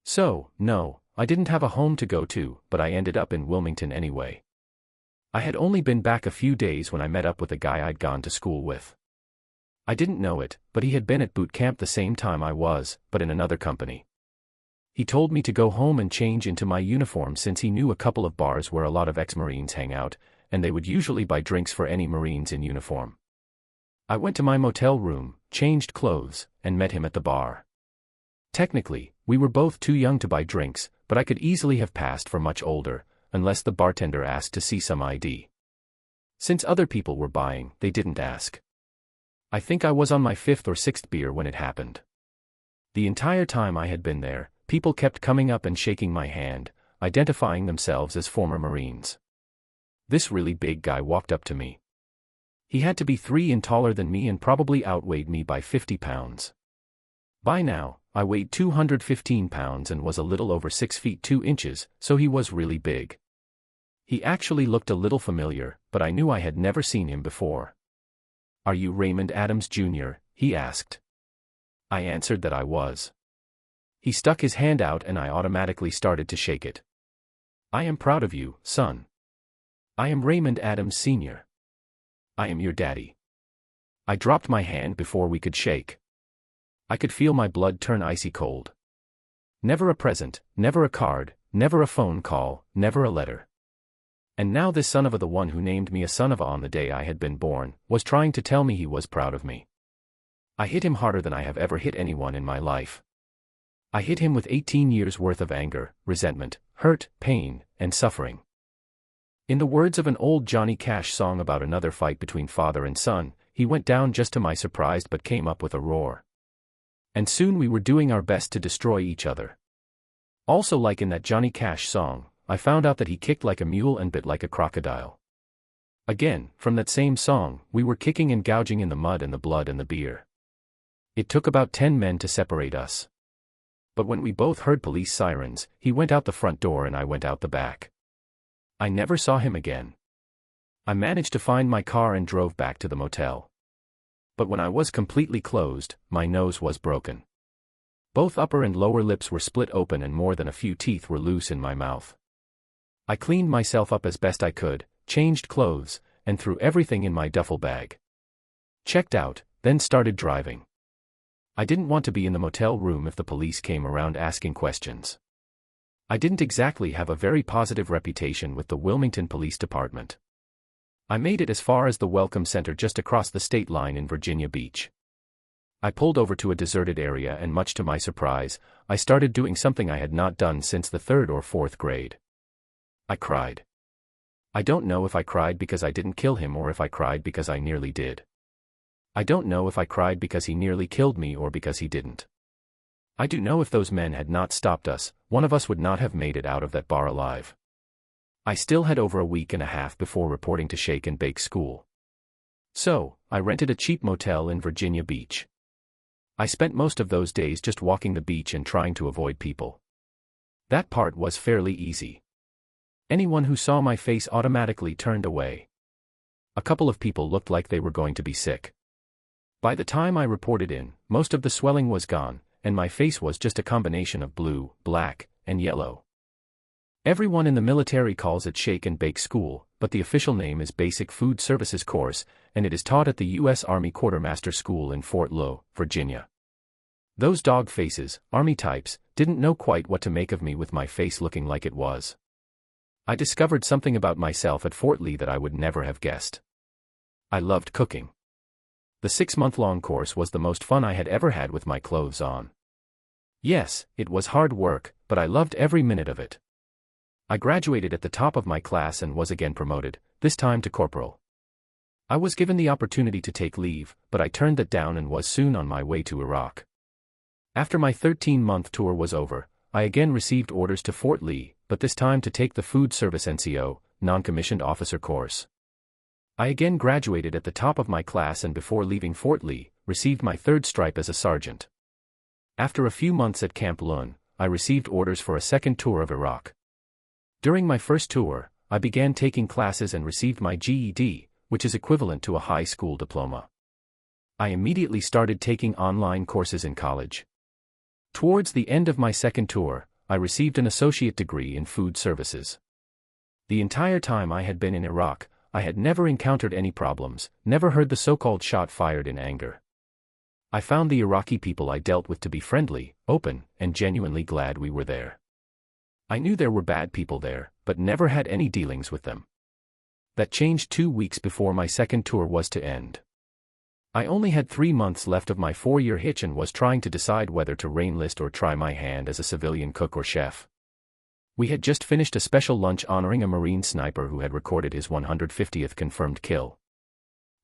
So, no, I didn't have a home to go to, but I ended up in Wilmington anyway. I had only been back a few days when I met up with a guy I'd gone to school with. I didn't know it, but he had been at boot camp the same time I was, but in another company. He told me to go home and change into my uniform since he knew a couple of bars where a lot of ex-Marines hang out, and they would usually buy drinks for any Marines in uniform. I went to my motel room, changed clothes, and met him at the bar. Technically, we were both too young to buy drinks, but I could easily have passed for much older, unless the bartender asked to see some ID. Since other people were buying, they didn't ask. I think I was on my 5th or 6th beer when it happened. The entire time I had been there, people kept coming up and shaking my hand, identifying themselves as former Marines. This really big guy walked up to me. He had to be 3 in taller than me and probably outweighed me by 50 pounds. By now, I weighed 215 pounds and was a little over 6 feet 2 inches, so he was really big. He actually looked a little familiar, but I knew I had never seen him before. "Are you Raymond Adams Jr.?" he asked. I answered that I was. He stuck his hand out and I automatically started to shake it. "I am proud of you, son. I am Raymond Adams Sr. I am your daddy." I dropped my hand before we could shake. I could feel my blood turn icy cold. Never a present, never a card, never a phone call, never a letter. And now this son of a, the one who named me a son of a on the day I had been born, was trying to tell me he was proud of me. I hit him harder than I have ever hit anyone in my life. I hit him with 18 years worth of anger, resentment, hurt, pain, and suffering. In the words of an old Johnny Cash song about another fight between father and son, he went down just to my surprise but came up with a roar. And soon we were doing our best to destroy each other. Also, like in that Johnny Cash song, I found out that he kicked like a mule and bit like a crocodile. Again, from that same song, we were kicking and gouging in the mud and the blood and the beer. It took about 10 men to separate us. But when we both heard police sirens, he went out the front door and I went out the back. I never saw him again. I managed to find my car and drove back to the motel. But when I was completely closed, my nose was broken. Both upper and lower lips were split open and more than a few teeth were loose in my mouth. I cleaned myself up as best I could, changed clothes, and threw everything in my duffel bag. Checked out, then started driving. I didn't want to be in the motel room if the police came around asking questions. I didn't exactly have a very positive reputation with the Wilmington Police Department. I made it as far as the Welcome Center just across the state line in Virginia Beach. I pulled over to a deserted area and much to my surprise, I started doing something I had not done since the 3rd or 4th grade. I cried. I don't know if I cried because I didn't kill him or if I cried because I nearly did. I don't know if I cried because he nearly killed me or because he didn't. I do know if those men had not stopped us, one of us would not have made it out of that bar alive. I still had over a week and a half before reporting to Shake and Bake School. So, I rented a cheap motel in Virginia Beach. I spent most of those days just walking the beach and trying to avoid people. That part was fairly easy. Anyone who saw my face automatically turned away. A couple of people looked like they were going to be sick. By the time I reported in, most of the swelling was gone, and my face was just a combination of blue, black, and yellow. Everyone in the military calls it Shake and Bake School, but the official name is Basic Food Services Course, and it is taught at the U.S. Army Quartermaster School in Fort Lowe, Virginia. Those dog faces, Army types, didn't know quite what to make of me with my face looking like it was. I discovered something about myself at Fort Lee that I would never have guessed. I loved cooking. The 6-month-long course was the most fun I had ever had with my clothes on. Yes, it was hard work, but I loved every minute of it. I graduated at the top of my class and was again promoted, this time to corporal. I was given the opportunity to take leave, but I turned that down and was soon on my way to Iraq. After my 13-month tour was over, I again received orders to Fort Lee, but this time to take the Food Service NCO, Non-Commissioned Officer course. I again graduated at the top of my class and before leaving Fort Lee, received my 3rd stripe as a sergeant. After a few months at Camp Lun, I received orders for a 2nd tour of Iraq. During my first tour, I began taking classes and received my GED, which is equivalent to a high school diploma. I immediately started taking online courses in college. Towards the end of my 2nd tour, I received an associate degree in food services. The entire time I had been in Iraq, I had never encountered any problems, never heard the so-called shot fired in anger. I found the Iraqi people I dealt with to be friendly, open, and genuinely glad we were there. I knew there were bad people there, but never had any dealings with them. That changed 2 weeks before my 2nd tour was to end. I only had 3 months left of my 4-year hitch and was trying to decide whether to re-enlist or try my hand as a civilian cook or chef. We had just finished a special lunch honoring a Marine sniper who had recorded his 150th confirmed kill.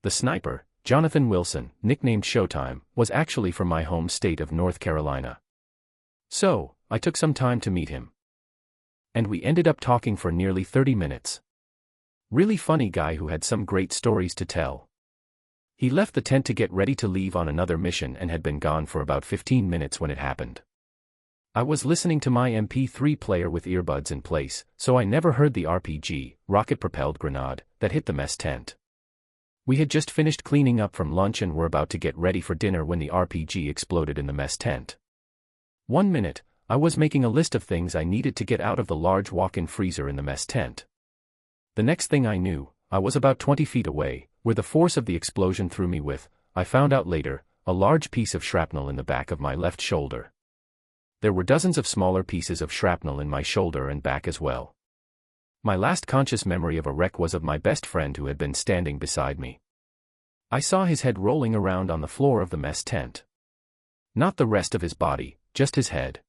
The sniper, Jonathan Wilson, nicknamed Showtime, was actually from my home state of North Carolina. So, I took some time to meet him. And we ended up talking for nearly 30 minutes. Really funny guy who had some great stories to tell. He left the tent to get ready to leave on another mission and had been gone for about 15 minutes when it happened. I was listening to my MP3 player with earbuds in place, so I never heard the RPG, rocket-propelled grenade, that hit the mess tent. We had just finished cleaning up from lunch and were about to get ready for dinner when the RPG exploded in the mess tent. 1 minute, I was making a list of things I needed to get out of the large walk-in freezer in the mess tent. The next thing I knew, I was about 20 feet away, where the force of the explosion threw me with, I found out later, a large piece of shrapnel in the back of my left shoulder. There were dozens of smaller pieces of shrapnel in my shoulder and back as well. My last conscious memory of a wreck was of my best friend who had been standing beside me. I saw his head rolling around on the floor of the mess tent. Not the rest of his body, just his head.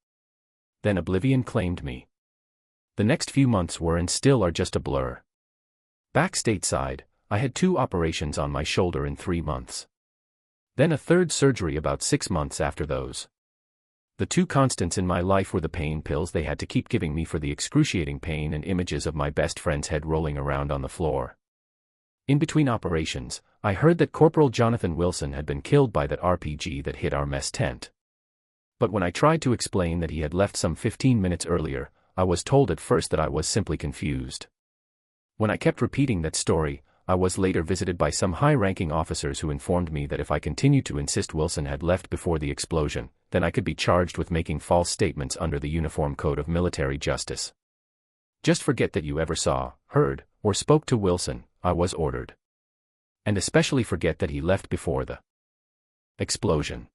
Then oblivion claimed me. The next few months were and still are just a blur. Back stateside, I had 2 operations on my shoulder in 3 months. Then a third surgery about 6 months after those. The 2 constants in my life were the pain pills they had to keep giving me for the excruciating pain and images of my best friend's head rolling around on the floor. In between operations, I heard that Corporal Jonathan Wilson had been killed by that RPG that hit our mess tent. But when I tried to explain that he had left some 15 minutes earlier, I was told at first that I was simply confused. When I kept repeating that story, I was later visited by some high-ranking officers who informed me that if I continued to insist Wilson had left before the explosion, then I could be charged with making false statements under the Uniform Code of Military Justice. Just forget that you ever saw, heard, or spoke to Wilson, I was ordered. And especially forget that he left before the explosion.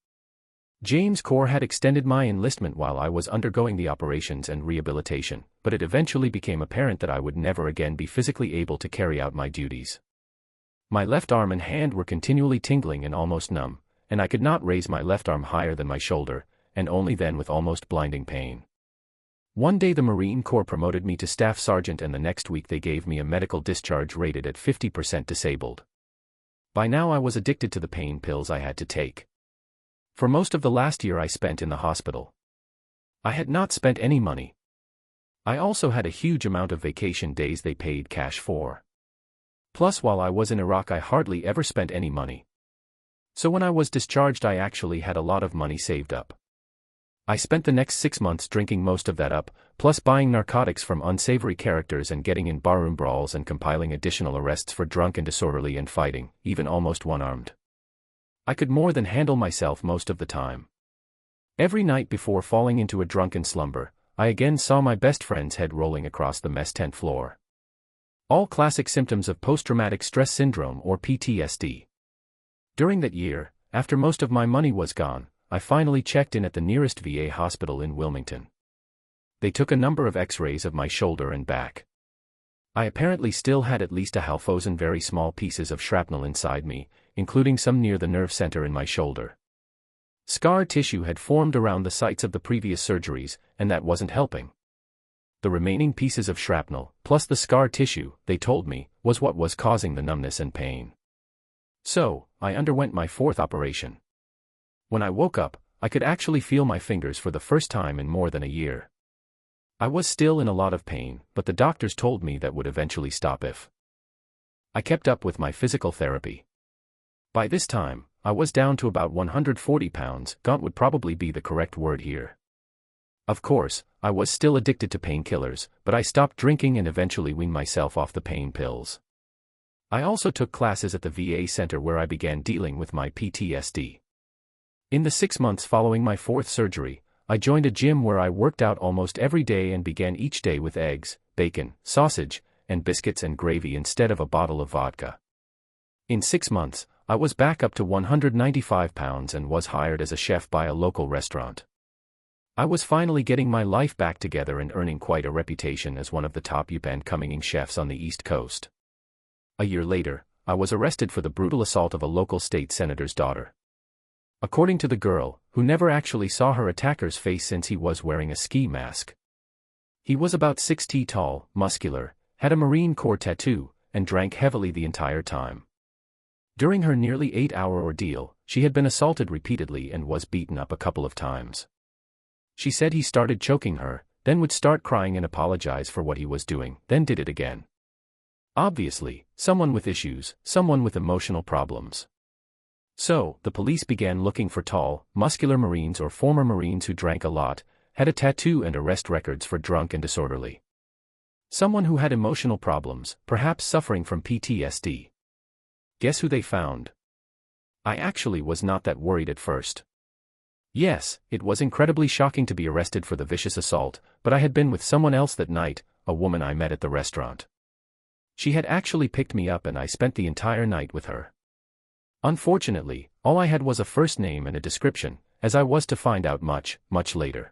James Corps had extended my enlistment while I was undergoing the operations and rehabilitation, but it eventually became apparent that I would never again be physically able to carry out my duties. My left arm and hand were continually tingling and almost numb, and I could not raise my left arm higher than my shoulder, and only then with almost blinding pain. One day the Marine Corps promoted me to staff sergeant and the next week they gave me a medical discharge rated at 50% disabled. By now I was addicted to the pain pills I had to take. For most of the last year I spent in the hospital. I had not spent any money. I also had a huge amount of vacation days they paid cash for. Plus while I was in Iraq I hardly ever spent any money. So when I was discharged I actually had a lot of money saved up. I spent the next 6 months drinking most of that up, plus buying narcotics from unsavory characters and getting in barroom brawls and compiling additional arrests for drunk and disorderly and fighting, even almost one-armed. I could more than handle myself most of the time. Every night before falling into a drunken slumber, I again saw my best friend's head rolling across the mess tent floor. All classic symptoms of post-traumatic stress syndrome or PTSD. During that year, after most of my money was gone, I finally checked in at the nearest VA hospital in Wilmington. They took a number of x-rays of my shoulder and back. I apparently still had at least a half-dozen very small pieces of shrapnel inside me, including some near the nerve center in my shoulder. Scar tissue had formed around the sites of the previous surgeries, and that wasn't helping. The remaining pieces of shrapnel, plus the scar tissue, they told me, was what was causing the numbness and pain. So, I underwent my 4th operation. When I woke up, I could actually feel my fingers for the first time in more than a year. I was still in a lot of pain, but the doctors told me that would eventually stop if I kept up with my physical therapy. By this time, I was down to about 140 pounds, gaunt would probably be the correct word here. Of course, I was still addicted to painkillers, but I stopped drinking and eventually weaned myself off the pain pills. I also took classes at the VA center where I began dealing with my PTSD. In the 6 months following my 4th surgery, I joined a gym where I worked out almost every day and began each day with eggs, bacon, sausage, and biscuits and gravy instead of a bottle of vodka. In 6 months, I was back up to 195 pounds and was hired as a chef by a local restaurant. I was finally getting my life back together and earning quite a reputation as one of the top up-and-coming chefs on the East Coast. A year later, I was arrested for the brutal assault of a local state senator's daughter. According to the girl, who never actually saw her attacker's face since he was wearing a ski mask. He was about 6 feet tall, muscular, had a Marine Corps tattoo, and drank heavily the entire time. During her nearly 8-hour ordeal, she had been assaulted repeatedly and was beaten up a couple of times. She said he started choking her, then would start crying and apologize for what he was doing, then did it again. Obviously, someone with issues, someone with emotional problems. So, the police began looking for tall, muscular Marines or former Marines who drank a lot, had a tattoo and arrest records for drunk and disorderly. Someone who had emotional problems, perhaps suffering from PTSD. Guess who they found? I actually was not that worried at first. Yes, it was incredibly shocking to be arrested for the vicious assault, but I had been with someone else that night, a woman I met at the restaurant. She had actually picked me up and I spent the entire night with her. Unfortunately, all I had was a first name and a description, as I was to find out much later.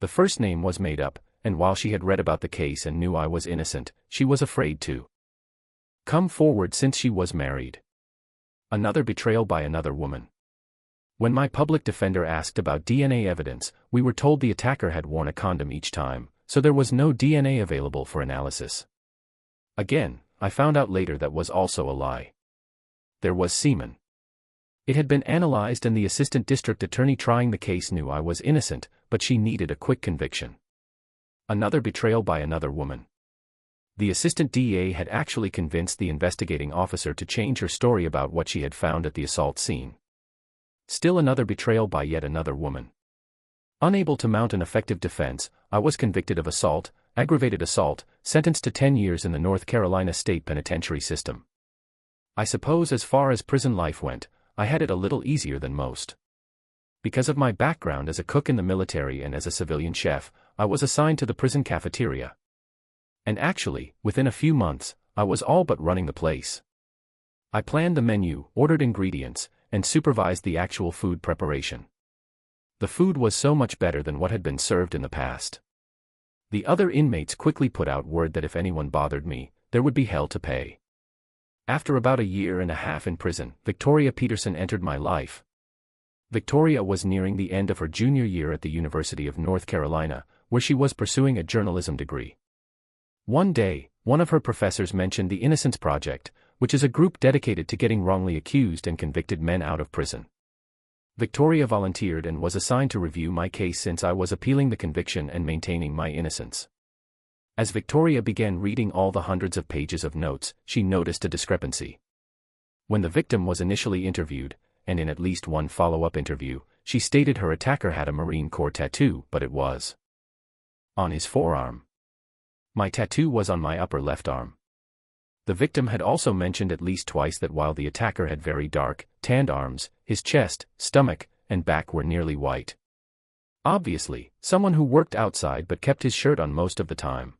The first name was made up, and while she had read about the case and knew I was innocent, she was afraid to come forward since she was married. Another betrayal by another woman. When my public defender asked about DNA evidence, we were told the attacker had worn a condom each time, so there was no DNA available for analysis. Again, I found out later that was also a lie. There was semen. It had been analyzed and the assistant district attorney trying the case knew I was innocent, but she needed a quick conviction. Another betrayal by another woman. The assistant DA had actually convinced the investigating officer to change her story about what she had found at the assault scene. Still another betrayal by yet another woman. Unable to mount an effective defense, I was convicted of assault, aggravated assault, sentenced to 10 years in the North Carolina State Penitentiary system. I suppose as far as prison life went, I had it a little easier than most. Because of my background as a cook in the military and as a civilian chef, I was assigned to the prison cafeteria. And actually, within a few months, I was all but running the place. I planned the menu, ordered ingredients, and supervised the actual food preparation. The food was so much better than what had been served in the past. The other inmates quickly put out word that if anyone bothered me, there would be hell to pay. After about a year and a half in prison, Victoria Peterson entered my life. Victoria was nearing the end of her junior year at the University of North Carolina, where she was pursuing a journalism degree. One day, one of her professors mentioned the Innocence Project, which is a group dedicated to getting wrongly accused and convicted men out of prison. Victoria volunteered and was assigned to review my case since I was appealing the conviction and maintaining my innocence. As Victoria began reading all the hundreds of pages of notes, she noticed a discrepancy. When the victim was initially interviewed, and in at least one follow-up interview, she stated her attacker had a Marine Corps tattoo, but it was on his forearm. My tattoo was on my upper left arm. The victim had also mentioned at least twice that while the attacker had very dark, tanned arms, his chest, stomach, and back were nearly white. Obviously, someone who worked outside but kept his shirt on most of the time.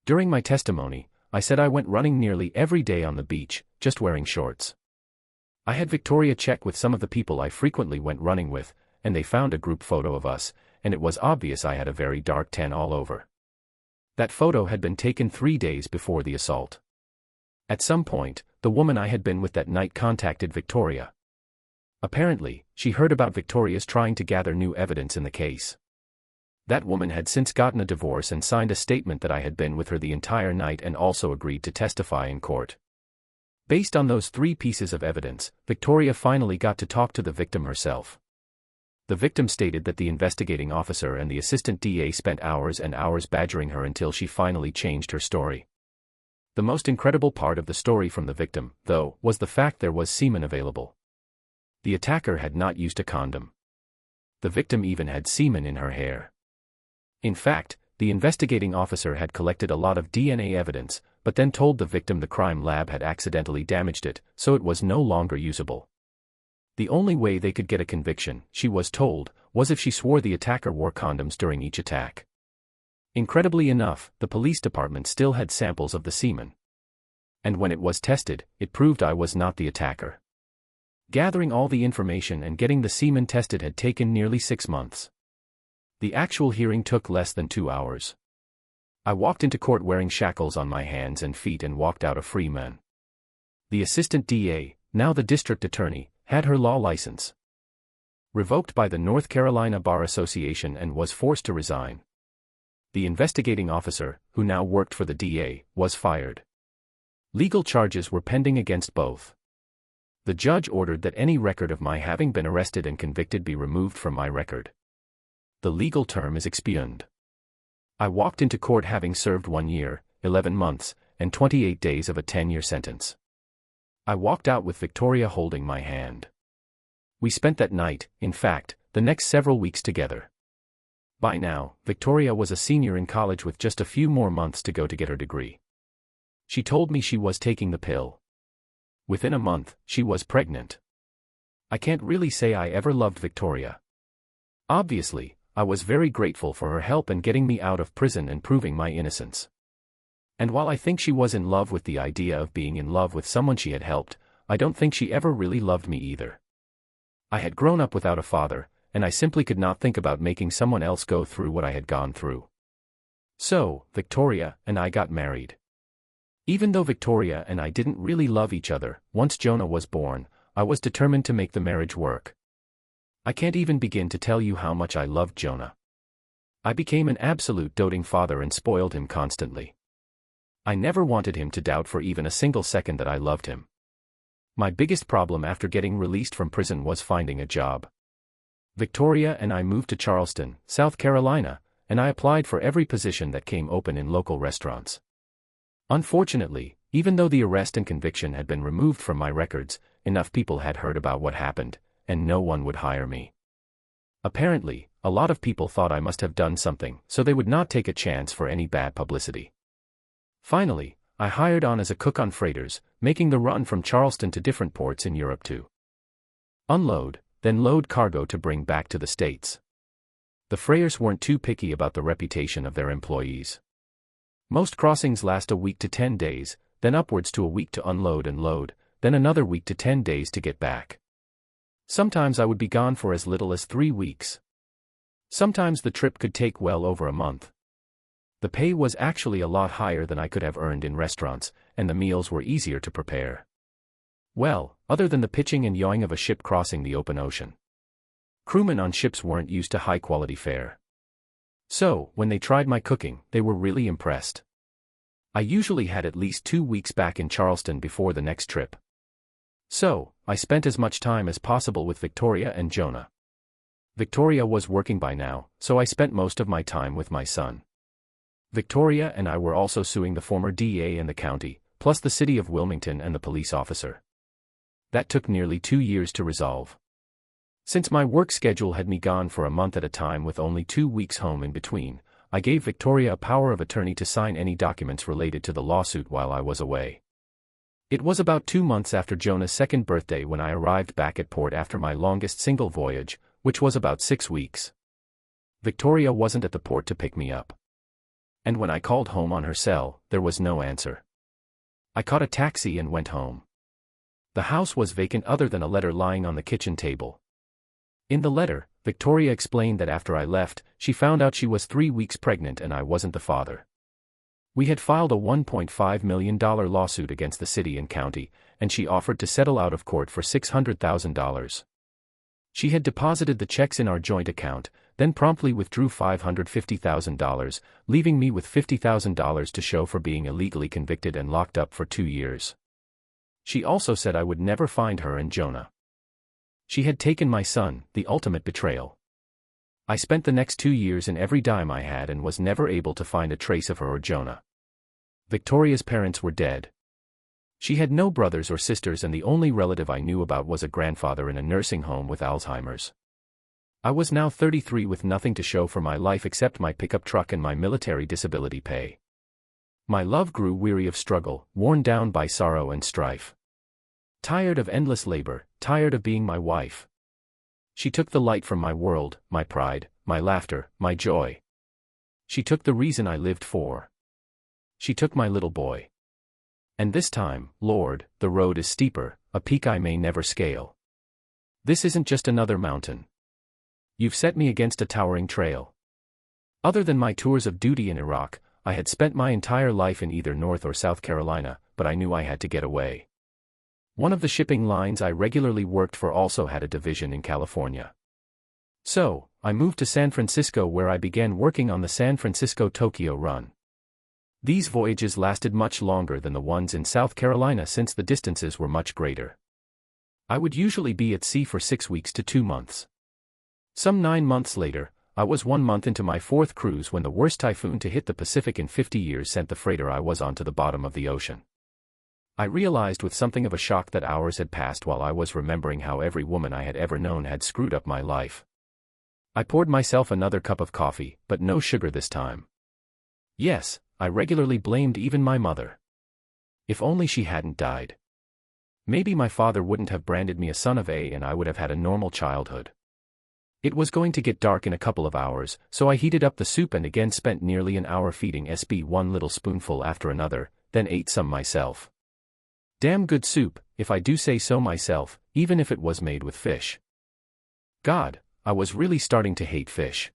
During my testimony, I said I went running nearly every day on the beach, just wearing shorts. I had Victoria check with some of the people I frequently went running with, and they found a group photo of us, and it was obvious I had a very dark tan all over. That photo had been taken 3 days before the assault. At some point, the woman I had been with that night contacted Victoria. Apparently, she heard about Victoria's trying to gather new evidence in the case. That woman had since gotten a divorce and signed a statement that I had been with her the entire night and also agreed to testify in court. Based on those 3 pieces of evidence, Victoria finally got to talk to the victim herself. The victim stated that the investigating officer and the assistant DA spent hours and hours badgering her until she finally changed her story. The most incredible part of the story from the victim, though, was the fact there was semen available. The attacker had not used a condom. The victim even had semen in her hair. In fact, the investigating officer had collected a lot of DNA evidence, but then told the victim the crime lab had accidentally damaged it, so it was no longer usable. The only way they could get a conviction, she was told, was if she swore the attacker wore condoms during each attack. Incredibly enough, the police department still had samples of the semen. And when it was tested, it proved I was not the attacker. Gathering all the information and getting the semen tested had taken nearly 6 months. The actual hearing took less than 2 hours. I walked into court wearing shackles on my hands and feet and walked out a free man. The assistant DA, now the district attorney, had her law license revoked by the North Carolina Bar Association and was forced to resign. The investigating officer, who now worked for the DA, was fired. Legal charges were pending against both. The judge ordered that any record of my having been arrested and convicted be removed from my record. The legal term is expunged. I walked into court having served 1 year, 11 months, and 28 days of a 10-year sentence. I walked out with Victoria holding my hand. We spent that night, in fact, the next several weeks together. By now, Victoria was a senior in college with just a few more months to go to get her degree. She told me she was taking the pill. Within a month, she was pregnant. I can't really say I ever loved Victoria. Obviously, I was very grateful for her help in getting me out of prison and proving my innocence. And while I think she was in love with the idea of being in love with someone she had helped, I don't think she ever really loved me either. I had grown up without a father, and I simply could not think about making someone else go through what I had gone through. So, Victoria and I got married. Even though Victoria and I didn't really love each other, once Jonah was born, I was determined to make the marriage work. I can't even begin to tell you how much I loved Jonah. I became an absolute doting father and spoiled him constantly. I never wanted him to doubt for even a single second that I loved him. My biggest problem after getting released from prison was finding a job. Victoria and I moved to Charleston, South Carolina, and I applied for every position that came open in local restaurants. Unfortunately, even though the arrest and conviction had been removed from my records, enough people had heard about what happened, and no one would hire me. Apparently, a lot of people thought I must have done something, so they would not take a chance for any bad publicity. Finally, I hired on as a cook on freighters, making the run from Charleston to different ports in Europe to unload, then load cargo to bring back to the States. The freighters weren't too picky about the reputation of their employees. Most crossings last a week to 10 days, then upwards to a week to unload and load, then another week to 10 days to get back. Sometimes I would be gone for as little as 3 weeks. Sometimes the trip could take well over a month. The pay was actually a lot higher than I could have earned in restaurants, and the meals were easier to prepare. Well, other than the pitching and yawing of a ship crossing the open ocean. Crewmen on ships weren't used to high-quality fare. So, when they tried my cooking, they were really impressed. I usually had at least 2 weeks back in Charleston before the next trip. So, I spent as much time as possible with Victoria and Jonah. Victoria was working by now, so I spent most of my time with my son. Victoria and I were also suing the former DA and the county, plus the city of Wilmington and the police officer. That took nearly 2 years to resolve. Since my work schedule had me gone for a month at a time with only 2 weeks home in between, I gave Victoria a power of attorney to sign any documents related to the lawsuit while I was away. It was about 2 months after Jonah's second birthday when I arrived back at port after my longest single voyage, which was about 6 weeks. Victoria wasn't at the port to pick me up. And when I called home on her cell, there was no answer. I caught a taxi and went home. The house was vacant other than a letter lying on the kitchen table. In the letter, Victoria explained that after I left, she found out she was 3 weeks pregnant and I wasn't the father. We had filed a $1.5 million lawsuit against the city and county, and she offered to settle out of court for $600,000. She had deposited the checks in our joint account, then promptly withdrew $550,000, leaving me with $50,000 to show for being illegally convicted and locked up for 2 years. She also said I would never find her and Jonah. She had taken my son, the ultimate betrayal. I spent the next 2 years in every dime I had and was never able to find a trace of her or Jonah. Victoria's parents were dead. She had no brothers or sisters and the only relative I knew about was a grandfather in a nursing home with Alzheimer's. I was now 33 with nothing to show for my life except my pickup truck and my military disability pay. My love grew weary of struggle, worn down by sorrow and strife. Tired of endless labor, tired of being my wife. She took the light from my world, my pride, my laughter, my joy. She took the reason I lived for. She took my little boy. And this time, Lord, the road is steeper, a peak I may never scale. This isn't just another mountain. You've set me against a towering trail. Other than my tours of duty in Iraq, I had spent my entire life in either North or South Carolina, but I knew I had to get away. One of the shipping lines I regularly worked for also had a division in California. So, I moved to San Francisco where I began working on the San Francisco-Tokyo run. These voyages lasted much longer than the ones in South Carolina since the distances were much greater. I would usually be at sea for 6 weeks to 2 months. Some 9 months later, I was 1 month into my 4th cruise when the worst typhoon to hit the Pacific in 50 years sent the freighter I was on to the bottom of the ocean. I realized with something of a shock that hours had passed while I was remembering how every woman I had ever known had screwed up my life. I poured myself another cup of coffee, but no sugar this time. Yes, I regularly blamed even my mother. If only she hadn't died. Maybe my father wouldn't have branded me a son of A and I would have had a normal childhood. It was going to get dark in a couple of hours, so I heated up the soup and again spent nearly an hour feeding SB one little spoonful after another, then ate some myself. Damn good soup, if I do say so myself, even if it was made with fish. God, I was really starting to hate fish.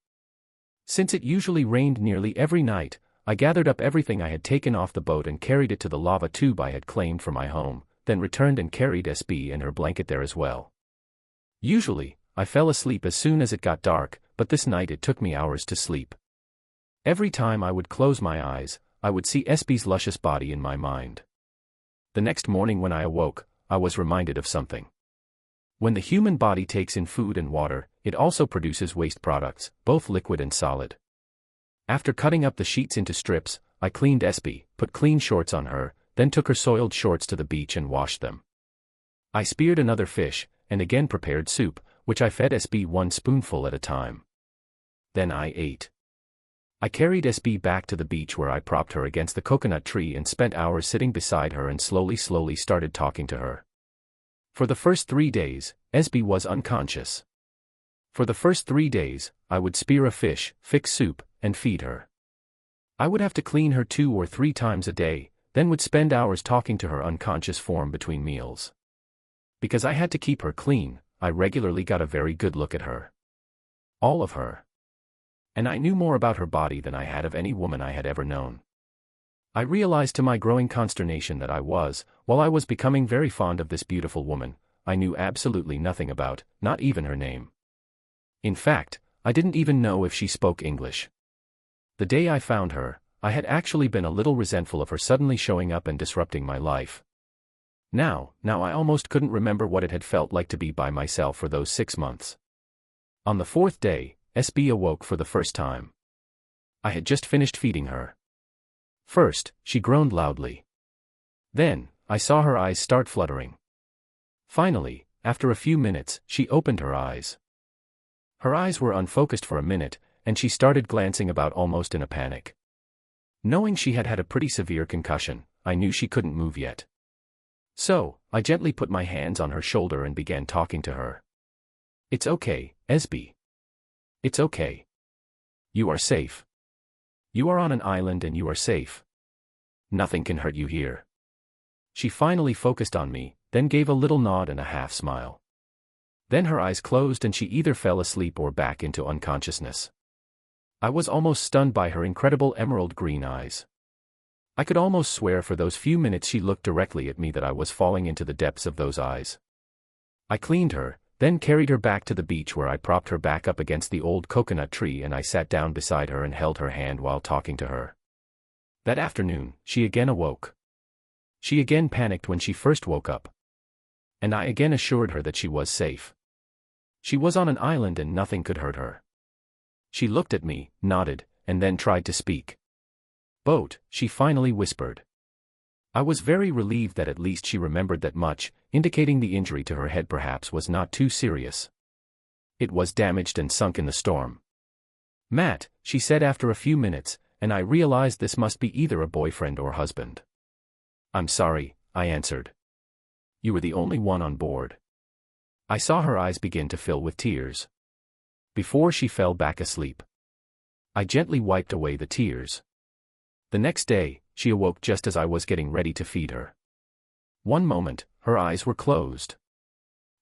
Since it usually rained nearly every night, I gathered up everything I had taken off the boat and carried it to the lava tube I had claimed for my home, then returned and carried SB and her blanket there as well. Usually, I fell asleep as soon as it got dark, but this night it took me hours to sleep. Every time I would close my eyes, I would see SB's luscious body in my mind. The next morning when I awoke, I was reminded of something. When the human body takes in food and water, it also produces waste products, both liquid and solid. After cutting up the sheets into strips, I cleaned SB, put clean shorts on her, then took her soiled shorts to the beach and washed them. I speared another fish, and again prepared soup, which I fed SB one spoonful at a time. Then I ate. I carried SB back to the beach where I propped her against the coconut tree and spent hours sitting beside her and slowly started talking to her. For the first 3 days, SB was unconscious. For the first 3 days, I would spear a fish, fix soup, and feed her. I would have to clean her 2 or 3 times a day, then would spend hours talking to her unconscious form between meals. Because I had to keep her clean, I regularly got a very good look at her. All of her. And I knew more about her body than I had of any woman I had ever known. I realized to my growing consternation that while I was becoming very fond of this beautiful woman, I knew absolutely nothing about, not even her name. In fact, I didn't even know if she spoke English. The day I found her, I had actually been a little resentful of her suddenly showing up and disrupting my life. Now I almost couldn't remember what it had felt like to be by myself for those 6 months. On the 4th day, SB awoke for the first time. I had just finished feeding her. First, she groaned loudly. Then, I saw her eyes start fluttering. Finally, after a few minutes, she opened her eyes. Her eyes were unfocused for a minute, and she started glancing about almost in a panic. Knowing she had had a pretty severe concussion, I knew she couldn't move yet. So, I gently put my hands on her shoulder and began talking to her. "It's okay, SB. It's okay. You are safe. You are on an island and you are safe. Nothing can hurt you here." She finally focused on me, then gave a little nod and a half smile. Then her eyes closed and she either fell asleep or back into unconsciousness. I was almost stunned by her incredible emerald green eyes. I could almost swear for those few minutes she looked directly at me that I was falling into the depths of those eyes. I cleaned her, then carried her back to the beach where I propped her back up against the old coconut tree and I sat down beside her and held her hand while talking to her. That afternoon, she again awoke. She again panicked when she first woke up. And I again assured her that she was safe. She was on an island and nothing could hurt her. She looked at me, nodded, and then tried to speak. "Boat," she finally whispered. I was very relieved that at least she remembered that much, indicating the injury to her head perhaps was not too serious. It was damaged and sunk in the storm. "Matt," she said after a few minutes, and I realized this must be either a boyfriend or husband. "I'm sorry," I answered. "You were the only one on board." I saw her eyes begin to fill with tears. Before she fell back asleep, I gently wiped away the tears. The next day, she awoke just as I was getting ready to feed her. One moment, her eyes were closed.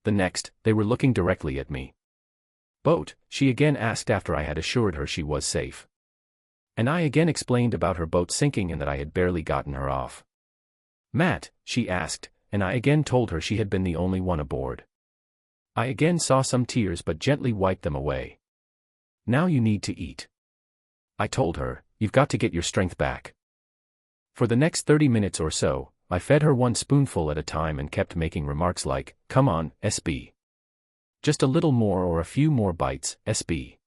The next, they were looking directly at me. "Boat," she again asked after I had assured her she was safe. And I again explained about her boat sinking and that I had barely gotten her off. "Matt," she asked, and I again told her she had been the only one aboard. I again saw some tears but gently wiped them away. "Now you need to eat," I told her. "You've got to get your strength back." For the next 30 minutes or so, I fed her one spoonful at a time and kept making remarks like, "Come on, SB. Just a little more or a few more bites, SB."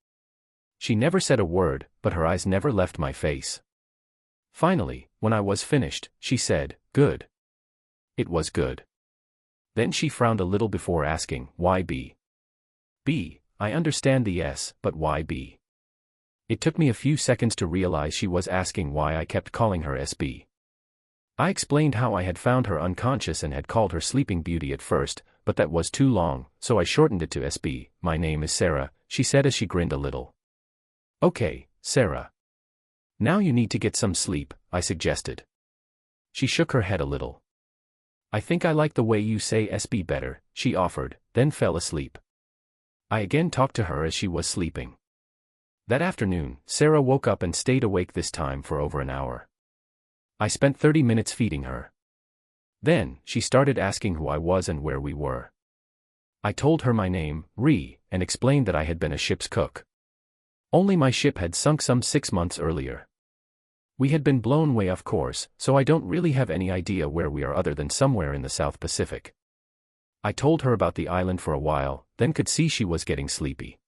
She never said a word, but her eyes never left my face. Finally, when I was finished, she said, "Good." It was good. Then she frowned a little before asking, "Why B?" "B, I understand the S, but why B?" It took me a few seconds to realize she was asking why I kept calling her SB. I explained how I had found her unconscious and had called her Sleeping Beauty at first, but that was too long, so I shortened it to SB. "My name is Sarah," she said as she grinned a little. "Okay, Sarah. Now you need to get some sleep," I suggested. She shook her head a little. "I think I like the way you say SB better," she offered, then fell asleep. I again talked to her as she was sleeping. That afternoon, Sarah woke up and stayed awake this time for over an hour. I spent 30 minutes feeding her. Then, she started asking who I was and where we were. I told her my name, Ree, and explained that I had been a ship's cook. Only my ship had sunk some 6 months earlier. We had been blown way off course, so I don't really have any idea where we are other than somewhere in the South Pacific. I told her about the island for a while, then could see she was getting sleepy.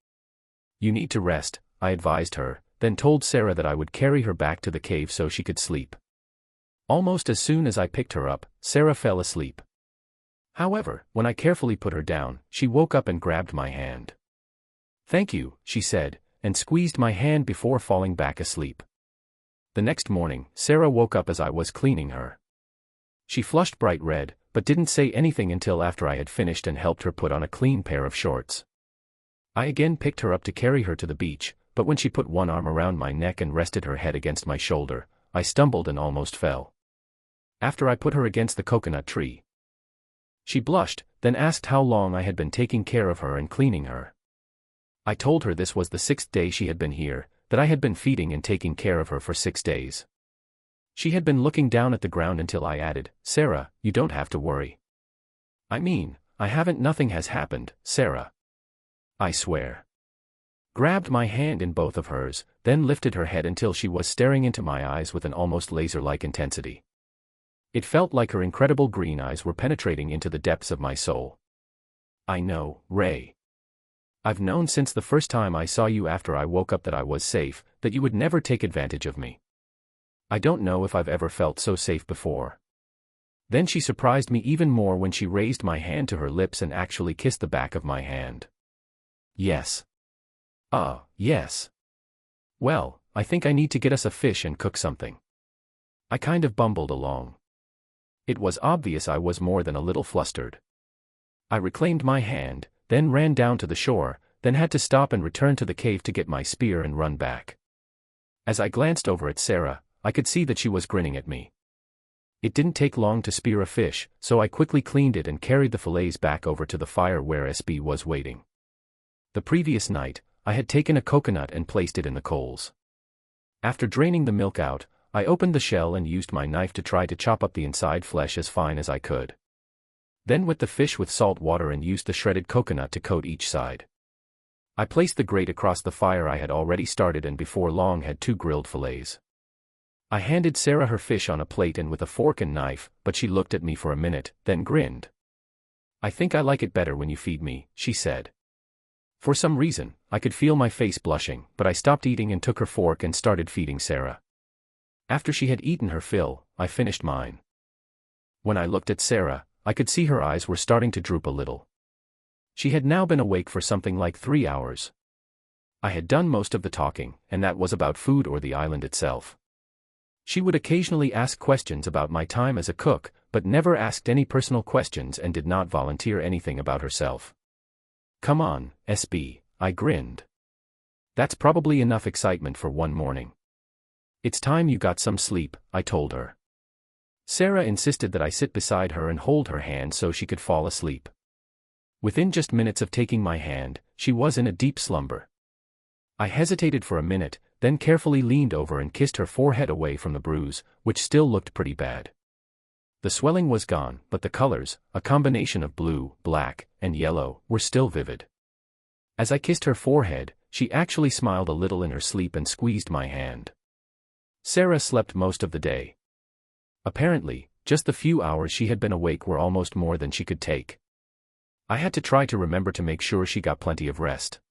"You need to rest," I advised her, then told Sarah that I would carry her back to the cave so she could sleep. Almost as soon as I picked her up, Sarah fell asleep. However, when I carefully put her down, she woke up and grabbed my hand. "Thank you," she said, and squeezed my hand before falling back asleep. The next morning, Sarah woke up as I was cleaning her. She flushed bright red, but didn't say anything until after I had finished and helped her put on a clean pair of shorts. I again picked her up to carry her to the beach, but when she put one arm around my neck and rested her head against my shoulder, I stumbled and almost fell. After I put her against the coconut tree, she blushed, then asked how long I had been taking care of her and cleaning her. I told her this was the 6th day she had been here, that I had been feeding and taking care of her for 6 days. She had been looking down at the ground until I added, "Sarah, you don't have to worry." "I mean, I haven't. Nothing has happened, Sarah. I swear." Grabbed my hand in both of hers, then lifted her head until she was staring into my eyes with an almost laser-like intensity. It felt like her incredible green eyes were penetrating into the depths of my soul. "I know, Ray. I've known since the first time I saw you after I woke up that I was safe, that you would never take advantage of me. I don't know if I've ever felt so safe before." Then she surprised me even more when she raised my hand to her lips and actually kissed the back of my hand. "Yes. Yes. Well, I think I need to get us a fish and cook something." I kind of bumbled along. It was obvious I was more than a little flustered. I reclaimed my hand, then ran down to the shore, then had to stop and return to the cave to get my spear and run back. As I glanced over at Sarah, I could see that she was grinning at me. It didn't take long to spear a fish, so I quickly cleaned it and carried the fillets back over to the fire where SB was waiting. The previous night, I had taken a coconut and placed it in the coals. After draining the milk out, I opened the shell and used my knife to try to chop up the inside flesh as fine as I could. Then wet the fish with salt water and used the shredded coconut to coat each side. I placed the grate across the fire I had already started and before long had 2 grilled fillets. I handed Sarah her fish on a plate and with a fork and knife, but she looked at me for a minute, then grinned. "I think I like it better when you feed me," she said. For some reason, I could feel my face blushing, but I stopped eating and took her fork and started feeding Sarah. After she had eaten her fill, I finished mine. When I looked at Sarah, I could see her eyes were starting to droop a little. She had now been awake for something like 3 hours. I had done most of the talking, and that was about food or the island itself. She would occasionally ask questions about my time as a cook, but never asked any personal questions and did not volunteer anything about herself. "Come on, SB, I grinned. "That's probably enough excitement for one morning. It's time you got some sleep," I told her. Sarah insisted that I sit beside her and hold her hand so she could fall asleep. Within just minutes of taking my hand, she was in a deep slumber. I hesitated for a minute, then carefully leaned over and kissed her forehead away from the bruise, which still looked pretty bad. The swelling was gone, but the colors, a combination of blue, black, and yellow, were still vivid. As I kissed her forehead, she actually smiled a little in her sleep and squeezed my hand. Sarah slept most of the day. Apparently, just the few hours she had been awake were almost more than she could take. I had to try to remember to make sure she got plenty of rest.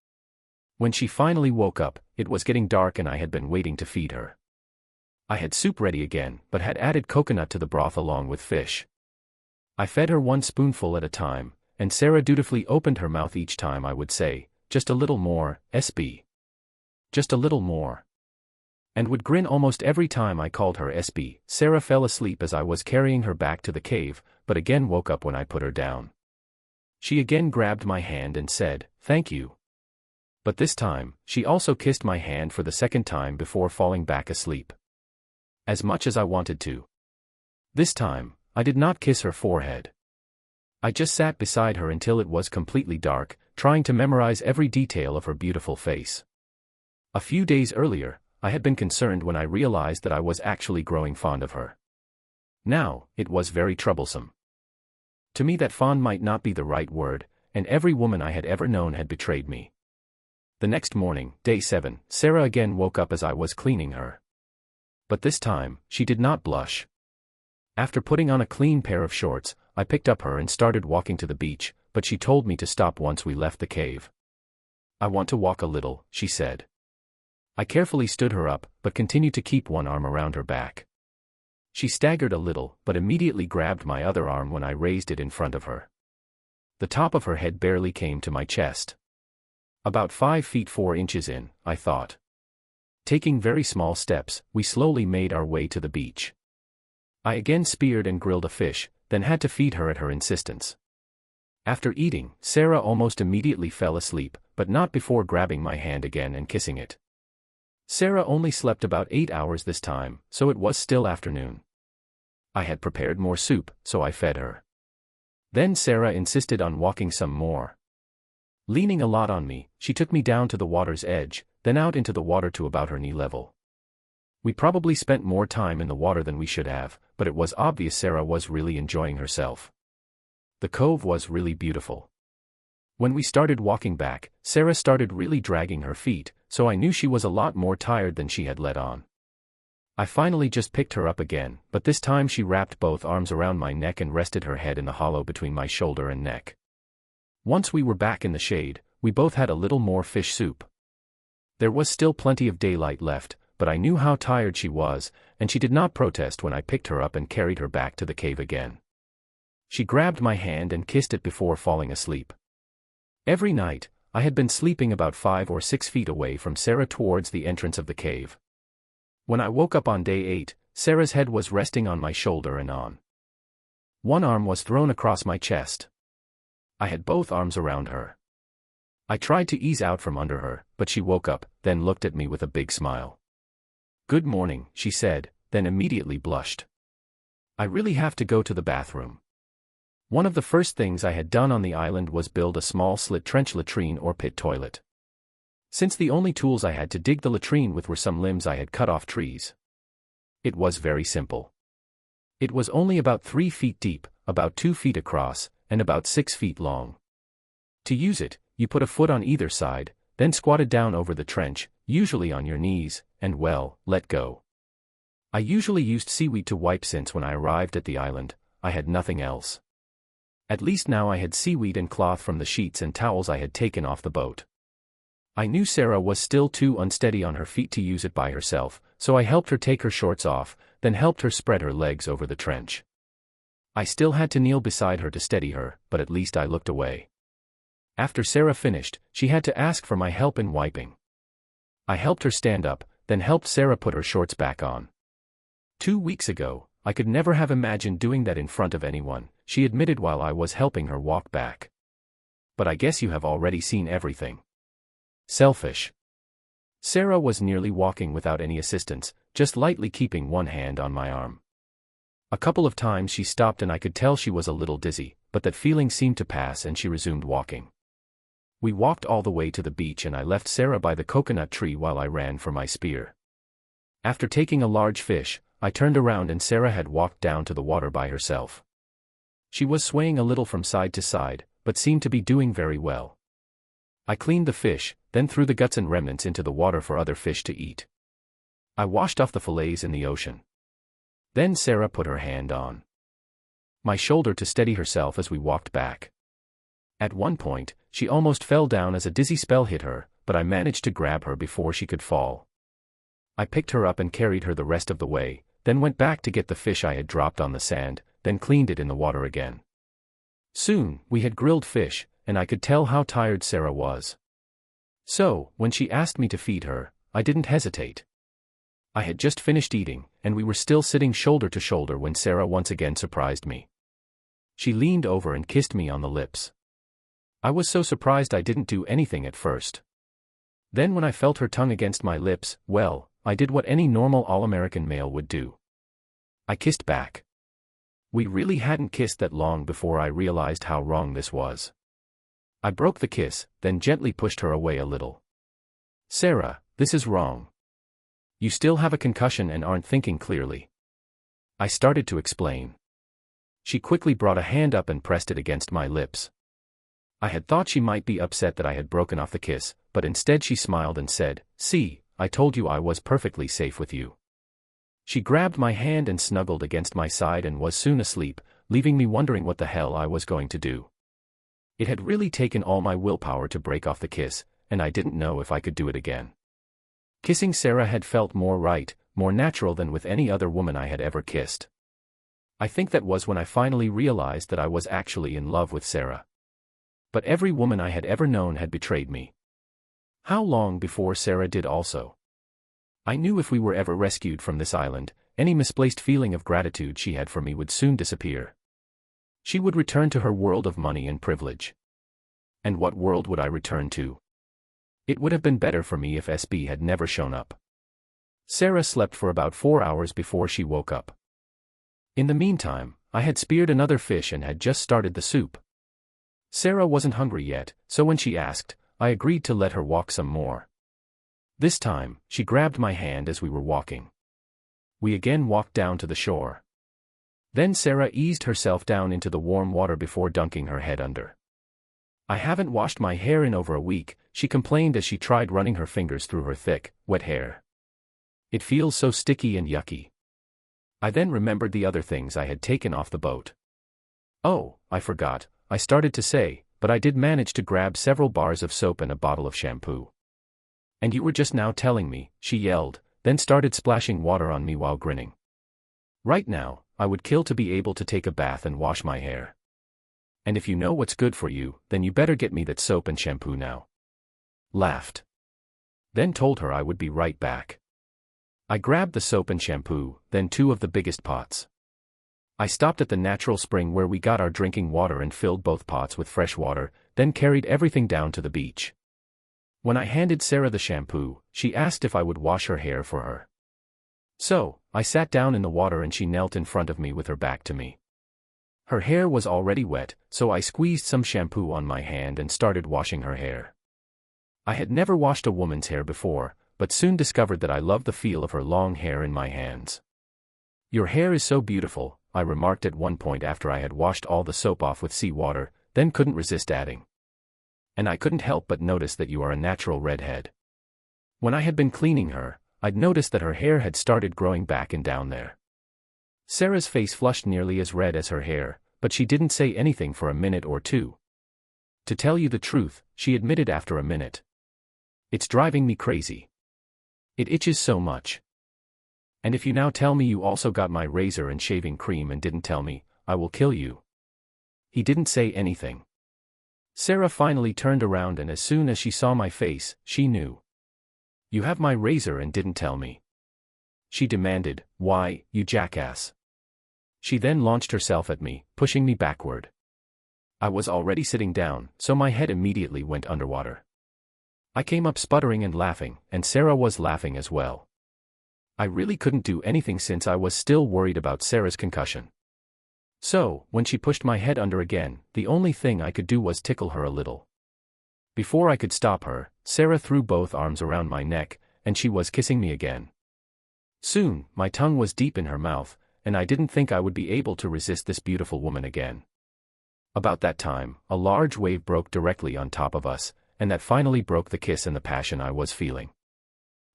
When she finally woke up, it was getting dark and I had been waiting to feed her. I had soup ready again, but had added coconut to the broth along with fish. I fed her one spoonful at a time, and Sarah dutifully opened her mouth each time I would say, "Just a little more, SB. Just a little more." And would grin almost every time I called her SB. Sarah fell asleep as I was carrying her back to the cave, but again woke up when I put her down. She again grabbed my hand and said, "Thank you." But this time, she also kissed my hand for the second time before falling back asleep. As much as I wanted to. This time, I did not kiss her forehead. I just sat beside her until it was completely dark, trying to memorize every detail of her beautiful face. A few days earlier, I had been concerned when I realized that I was actually growing fond of her. Now, it was very troublesome. To me that fond might not be the right word, and every woman I had ever known had betrayed me. The next morning, day 7, Sarah again woke up as I was cleaning her. But this time, she did not blush. After putting on a clean pair of shorts, I picked up her and started walking to the beach, but she told me to stop once we left the cave. "I want to walk a little," she said. I carefully stood her up, but continued to keep one arm around her back. She staggered a little, but immediately grabbed my other arm when I raised it in front of her. The top of her head barely came to my chest. About 5 feet 4 inches in, I thought. Taking very small steps, we slowly made our way to the beach. I again speared and grilled a fish, then had to feed her at her insistence. After eating, Sarah almost immediately fell asleep, but not before grabbing my hand again and kissing it. Sarah only slept about 8 hours this time, so it was still afternoon. I had prepared more soup, so I fed her. Then Sarah insisted on walking some more. Leaning a lot on me, she took me down to the water's edge, then out into the water to about her knee level. We probably spent more time in the water than we should have, but it was obvious Sarah was really enjoying herself. The cove was really beautiful. When we started walking back, Sarah started really dragging her feet, so I knew she was a lot more tired than she had let on. I finally just picked her up again, but this time she wrapped both arms around my neck and rested her head in the hollow between my shoulder and neck. Once we were back in the shade, we both had a little more fish soup. There was still plenty of daylight left, but I knew how tired she was, and she did not protest when I picked her up and carried her back to the cave again. She grabbed my hand and kissed it before falling asleep. Every night, I had been sleeping about 5 or 6 feet away from Sarah towards the entrance of the cave. When I woke up on day 8, Sarah's head was resting on my shoulder and on. One arm was thrown across my chest. I had both arms around her. I tried to ease out from under her, but she woke up, then looked at me with a big smile. "Good morning," she said, then immediately blushed. "I really have to go to the bathroom." One of the first things I had done on the island was build a small slit trench latrine or pit toilet. Since the only tools I had to dig the latrine with were some limbs I had cut off trees. It was very simple. It was only about 3 feet deep, about 2 feet across, and about 6 feet long. To use it, you put a foot on either side, then squatted down over the trench, usually on your knees, and well, let go. I usually used seaweed to wipe since when I arrived at the island, I had nothing else. At least now I had seaweed and cloth from the sheets and towels I had taken off the boat. I knew Sarah was still too unsteady on her feet to use it by herself, so I helped her take her shorts off, then helped her spread her legs over the trench. I still had to kneel beside her to steady her, but at least I looked away. After Sarah finished, she had to ask for my help in wiping. I helped her stand up, then helped Sarah put her shorts back on. 2 weeks ago, I could never have imagined doing that in front of anyone, she admitted while I was helping her walk back. But I guess you have already seen everything. Selfish. Sarah was nearly walking without any assistance, just lightly keeping one hand on my arm. A couple of times she stopped and I could tell she was a little dizzy, but that feeling seemed to pass and she resumed walking. We walked all the way to the beach and I left Sarah by the coconut tree while I ran for my spear. After taking a large fish, I turned around and Sarah had walked down to the water by herself. She was swaying a little from side to side, but seemed to be doing very well. I cleaned the fish, then threw the guts and remnants into the water for other fish to eat. I washed off the fillets in the ocean. Then Sarah put her hand on my shoulder to steady herself as we walked back. At one point, she almost fell down as a dizzy spell hit her, but I managed to grab her before she could fall. I picked her up and carried her the rest of the way, then went back to get the fish I had dropped on the sand, then cleaned it in the water again. Soon, we had grilled fish, and I could tell how tired Sarah was. So, when she asked me to feed her, I didn't hesitate. I had just finished eating, and we were still sitting shoulder to shoulder when Sarah once again surprised me. She leaned over and kissed me on the lips. I was so surprised I didn't do anything at first. Then when I felt her tongue against my lips, well, I did what any normal all-American male would do. I kissed back. We really hadn't kissed that long before I realized how wrong this was. I broke the kiss, then gently pushed her away a little. Sarah, this is wrong. You still have a concussion and aren't thinking clearly. I started to explain. She quickly brought a hand up and pressed it against my lips. I had thought she might be upset that I had broken off the kiss, but instead she smiled and said, "See, I told you I was perfectly safe with you." She grabbed my hand and snuggled against my side and was soon asleep, leaving me wondering what the hell I was going to do. It had really taken all my willpower to break off the kiss, and I didn't know if I could do it again. Kissing Sarah had felt more right, more natural than with any other woman I had ever kissed. I think that was when I finally realized that I was actually in love with Sarah. But every woman I had ever known had betrayed me. How long before Sarah did also? I knew if we were ever rescued from this island, any misplaced feeling of gratitude she had for me would soon disappear. She would return to her world of money and privilege. And what world would I return to? It would have been better for me if SB had never shown up. Sarah slept for about 4 hours before she woke up. In the meantime, I had speared another fish and had just started the soup. Sarah wasn't hungry yet, so when she asked, I agreed to let her walk some more. This time, she grabbed my hand as we were walking. We again walked down to the shore. Then Sarah eased herself down into the warm water before dunking her head under. I haven't washed my hair in over a week, she complained as she tried running her fingers through her thick, wet hair. It feels so sticky and yucky. I then remembered the other things I had taken off the boat. Oh, I forgot, I started to say, but I did manage to grab several bars of soap and a bottle of shampoo. And you were just now telling me, she yelled, then started splashing water on me while grinning. Right now, I would kill to be able to take a bath and wash my hair. And if you know what's good for you, then you better get me that soap and shampoo now. Laughed. Then told her I would be right back. I grabbed the soap and shampoo, then 2 of the biggest pots. I stopped at the natural spring where we got our drinking water and filled both pots with fresh water, then carried everything down to the beach. When I handed Sarah the shampoo, she asked if I would wash her hair for her. So, I sat down in the water and she knelt in front of me with her back to me. Her hair was already wet, so I squeezed some shampoo on my hand and started washing her hair. I had never washed a woman's hair before, but soon discovered that I loved the feel of her long hair in my hands. "Your hair is so beautiful," I remarked at one point after I had washed all the soap off with seawater, then couldn't resist adding. "And I couldn't help but notice that you are a natural redhead." When I had been cleaning her, I'd noticed that her hair had started growing back and down there. Sarah's face flushed nearly as red as her hair, but she didn't say anything for a minute or two. To tell you the truth, she admitted after a minute. "It's driving me crazy. It itches so much. And if you now tell me you also got my razor and shaving cream and didn't tell me, I will kill you." He didn't say anything. Sarah finally turned around and as soon as she saw my face, she knew. "You have my razor and didn't tell me?" she demanded. "Why, you jackass." She then launched herself at me, pushing me backward. I was already sitting down, so my head immediately went underwater. I came up sputtering and laughing, and Sarah was laughing as well. I really couldn't do anything since I was still worried about Sarah's concussion. So, when she pushed my head under again, the only thing I could do was tickle her a little. Before I could stop her, Sarah threw both arms around my neck, and she was kissing me again. Soon, my tongue was deep in her mouth, and I didn't think I would be able to resist this beautiful woman again. About that time, a large wave broke directly on top of us, and that finally broke the kiss and the passion I was feeling.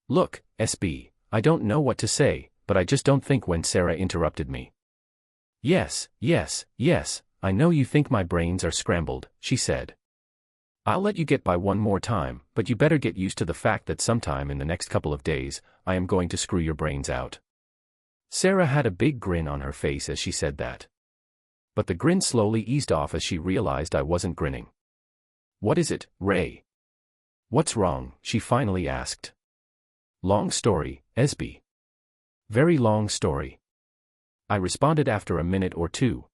"Look, SB, I don't know what to say, but I just don't think," when Sarah interrupted me. Yes, I know you think my brains are scrambled," she said. I'll let you get by one more time, but you better get used to the fact that sometime in the next couple of days, I am going to screw your brains out. Sarah had a big grin on her face as she said that. But the grin slowly eased off as she realized I wasn't grinning. What is it, Ray? What's wrong? She finally asked. Long story, Esby. Very long story. I responded after a minute or two.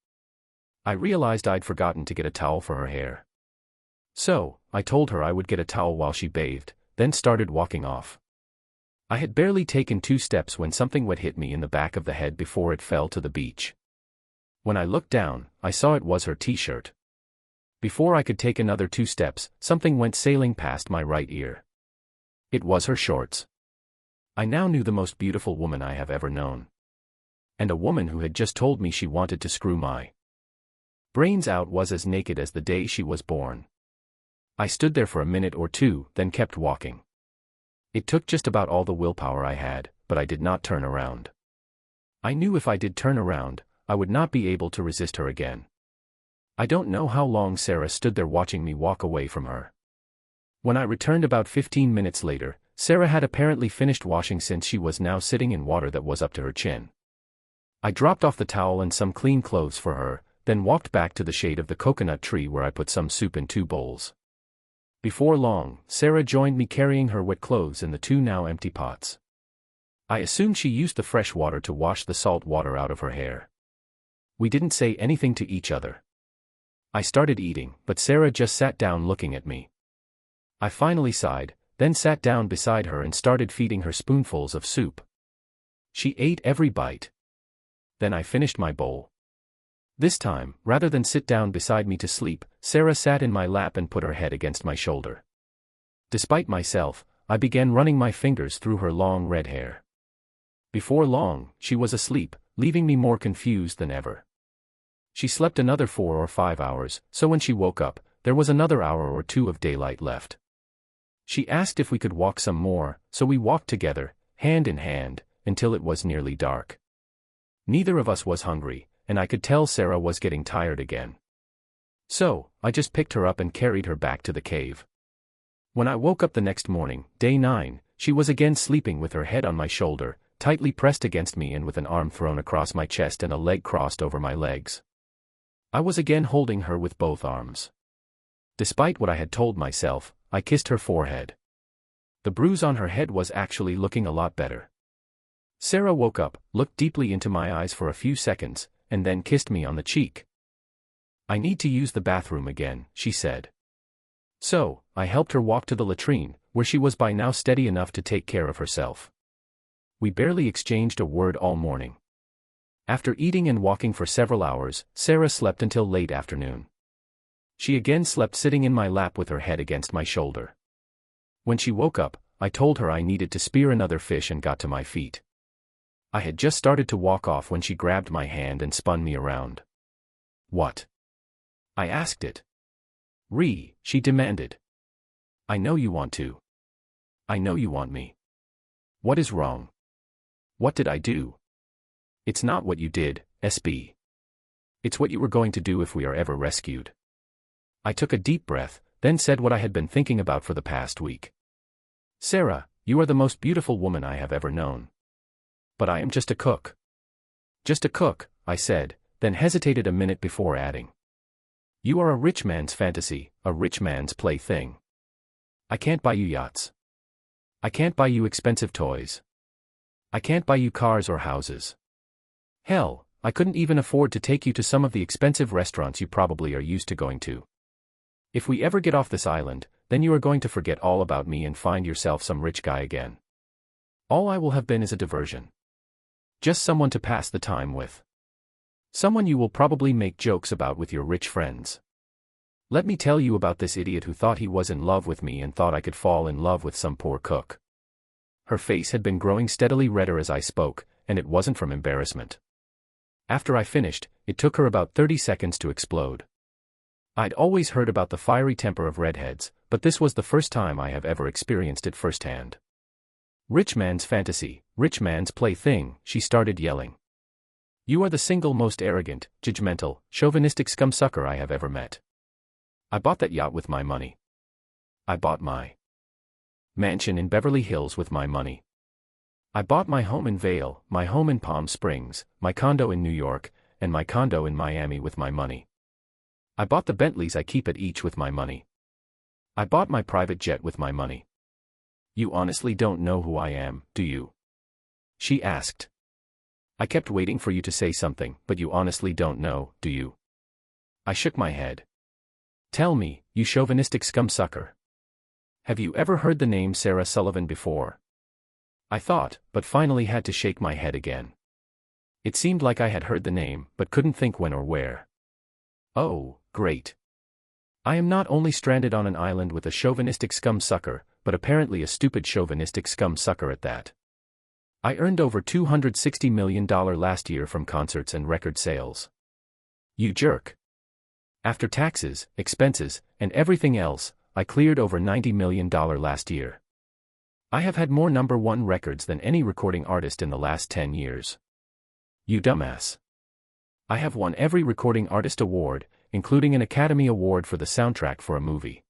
I realized I'd forgotten to get a towel for her hair. So, I told her I would get a towel while she bathed, then started walking off. I had barely taken 2 steps when something wet hit me in the back of the head before it fell to the beach. When I looked down, I saw it was her t-shirt. Before I could take another 2 steps, something went sailing past my right ear. It was her shorts. I now knew the most beautiful woman I have ever known. And a woman who had just told me she wanted to screw my brains out was as naked as the day she was born. I stood there for a minute or two, then kept walking. It took just about all the willpower I had, but I did not turn around. I knew if I did turn around, I would not be able to resist her again. I don't know how long Sarah stood there watching me walk away from her. When I returned about 15 minutes later, Sarah had apparently finished washing since she was now sitting in water that was up to her chin. I dropped off the towel and some clean clothes for her, then walked back to the shade of the coconut tree where I put some soup in 2 bowls. Before long, Sarah joined me carrying her wet clothes in the 2 now empty pots. I assumed she used the fresh water to wash the salt water out of her hair. We didn't say anything to each other. I started eating, but Sarah just sat down looking at me. I finally sighed, then sat down beside her and started feeding her spoonfuls of soup. She ate every bite. Then I finished my bowl. This time, rather than sit down beside me to sleep, Sarah sat in my lap and put her head against my shoulder. Despite myself, I began running my fingers through her long red hair. Before long, she was asleep, leaving me more confused than ever. She slept another 4 or 5 hours, so when she woke up, there was another hour or 2 of daylight left. She asked if we could walk some more, so we walked together, hand in hand, until it was nearly dark. Neither of us was hungry, and I could tell Sarah was getting tired again. So, I just picked her up and carried her back to the cave. When I woke up the next morning, day 9, she was again sleeping with her head on my shoulder, tightly pressed against me and with an arm thrown across my chest and a leg crossed over my legs. I was again holding her with both arms. Despite what I had told myself, I kissed her forehead. The bruise on her head was actually looking a lot better. Sarah woke up, looked deeply into my eyes for a few seconds, and then kissed me on the cheek. I need to use the bathroom again, she said. So, I helped her walk to the latrine, where she was by now steady enough to take care of herself. We barely exchanged a word all morning. After eating and walking for several hours, Sarah slept until late afternoon. She again slept sitting in my lap with her head against my shoulder. When she woke up, I told her I needed to spear another fish and got to my feet. I had just started to walk off when she grabbed my hand and spun me around. What? I asked it. She demanded. I know you want to. I know you want me. What is wrong? What did I do? It's not what you did, SB. It's what you were going to do if we are ever rescued. I took a deep breath, then said what I had been thinking about for the past week. Sarah, you are the most beautiful woman I have ever known. But I am just a cook. Just a cook, I said, then hesitated a minute before adding. You are a rich man's fantasy, a rich man's plaything. I can't buy you yachts. I can't buy you expensive toys. I can't buy you cars or houses. Hell, I couldn't even afford to take you to some of the expensive restaurants you probably are used to going to. If we ever get off this island, then you are going to forget all about me and find yourself some rich guy again. All I will have been is a diversion. Just someone to pass the time with. Someone you will probably make jokes about with your rich friends. Let me tell you about this idiot who thought he was in love with me and thought I could fall in love with some poor cook. Her face had been growing steadily redder as I spoke, and it wasn't from embarrassment. After I finished, it took her about 30 seconds to explode. I'd always heard about the fiery temper of redheads, but this was the first time I have ever experienced it firsthand. Rich man's fantasy, rich man's plaything, she started yelling. You are the single most arrogant, judgmental, chauvinistic scumsucker I have ever met. I bought that yacht with my money. I bought my mansion in Beverly Hills with my money. I bought my home in Vail, my home in Palm Springs, my condo in New York, and my condo in Miami with my money. I bought the Bentleys I keep at each with my money. I bought my private jet with my money. You honestly don't know who I am, do you? She asked. I kept waiting for you to say something, but you honestly don't know, do you? I shook my head. Tell me, you chauvinistic scumsucker. Have you ever heard the name Sarah Sullivan before? I thought, but finally had to shake my head again. It seemed like I had heard the name, but couldn't think when or where. Oh, great. I am not only stranded on an island with a chauvinistic scumsucker, but apparently a stupid chauvinistic scumsucker at that. I earned over $260 million last year from concerts and record sales. You jerk. After taxes, expenses, and everything else, I cleared over $90 million last year. I have had more #1 records than any recording artist in the last 10 years. You dumbass. I have won every recording artist award, including an Academy Award for the soundtrack for a movie.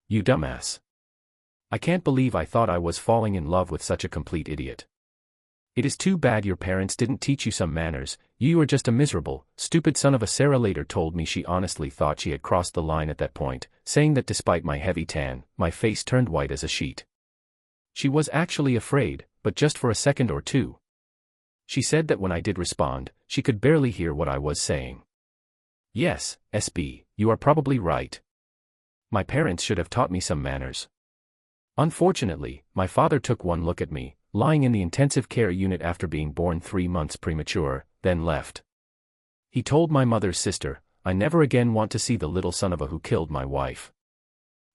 You dumbass. I can't believe I thought I was falling in love with such a complete idiot. It is too bad your parents didn't teach you some manners. You are just a miserable, stupid son of a. Sarah later told me she honestly thought she had crossed the line at that point, saying that despite my heavy tan, my face turned white as a sheet. She was actually afraid, but just for a second or two. She said that when I did respond, she could barely hear what I was saying. Yes, SB, you are probably right. My parents should have taught me some manners. Unfortunately, my father took one look at me, lying in the intensive care unit after being born 3 months premature, then left. He told my mother's sister, I never again want to see the little son of a who killed my wife.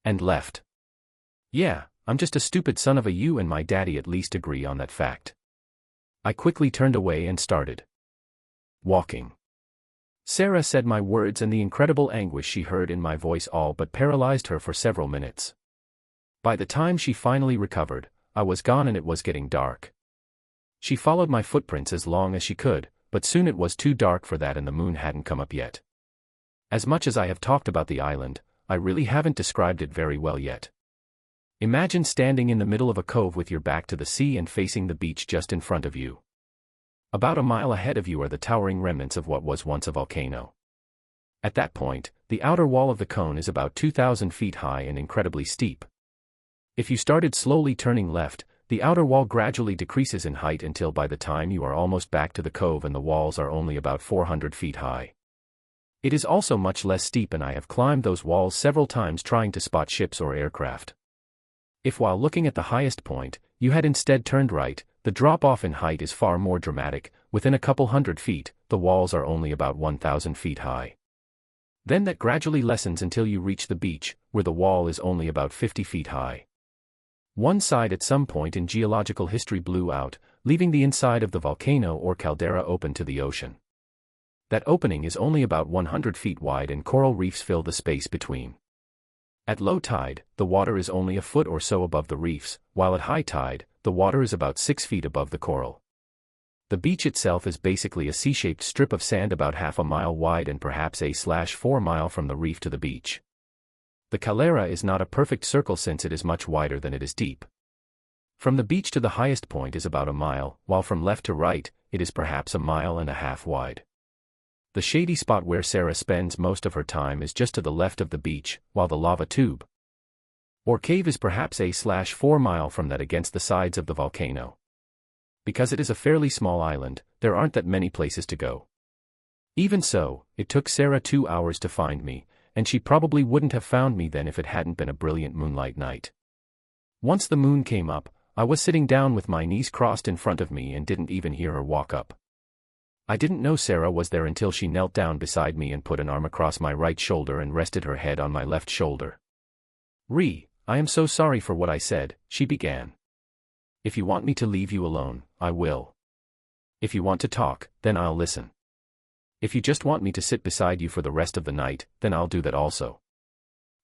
And left. Yeah, I'm just a stupid son of a. You and my daddy at least agree on that fact. I quickly turned away and started walking. Sarah said my words and the incredible anguish she heard in my voice all but paralyzed her for several minutes. By the time she finally recovered, I was gone and it was getting dark. She followed my footprints as long as she could, but soon it was too dark for that and the moon hadn't come up yet. As much as I have talked about the island, I really haven't described it very well yet. Imagine standing in the middle of a cove with your back to the sea and facing the beach just in front of you. About a mile ahead of you are the towering remnants of what was once a volcano. At that point, the outer wall of the cone is about 2,000 feet high and incredibly steep. If you started slowly turning left, the outer wall gradually decreases in height until by the time you are almost back to the cove and the walls are only about 400 feet high. It is also much less steep and I have climbed those walls several times trying to spot ships or aircraft. If while looking at the highest point, you had instead turned right, the drop-off in height is far more dramatic. Within a couple hundred feet, the walls are only about 1,000 feet high. Then that gradually lessens until you reach the beach, where the wall is only about 50 feet high. One side at some point in geological history blew out, leaving the inside of the volcano or caldera open to the ocean. That opening is only about 100 feet wide and coral reefs fill the space between. At low tide, the water is only a foot or so above the reefs, while at high tide, the water is about 6 feet above the coral. The beach itself is basically a C-shaped strip of sand about half a mile wide and perhaps a/4 mile from the reef to the beach. The caldera is not a perfect circle since it is much wider than it is deep. From the beach to the highest point is about a mile, while from left to right, it is perhaps a mile and a half wide. The shady spot where Sarah spends most of her time is just to the left of the beach, while the lava tube or cave is perhaps a/4 mile from that against the sides of the volcano. Because it is a fairly small island, there aren't that many places to go. Even so, it took Sarah 2 hours to find me, and she probably wouldn't have found me then if it hadn't been a brilliant moonlight night. Once the moon came up, I was sitting down with my knees crossed in front of me and didn't even hear her walk up. I didn't know Sarah was there until she knelt down beside me and put an arm across my right shoulder and rested her head on my left shoulder. I am so sorry for what I said," she began. "If you want me to leave you alone, I will. If you want to talk, then I'll listen. If you just want me to sit beside you for the rest of the night, then I'll do that also.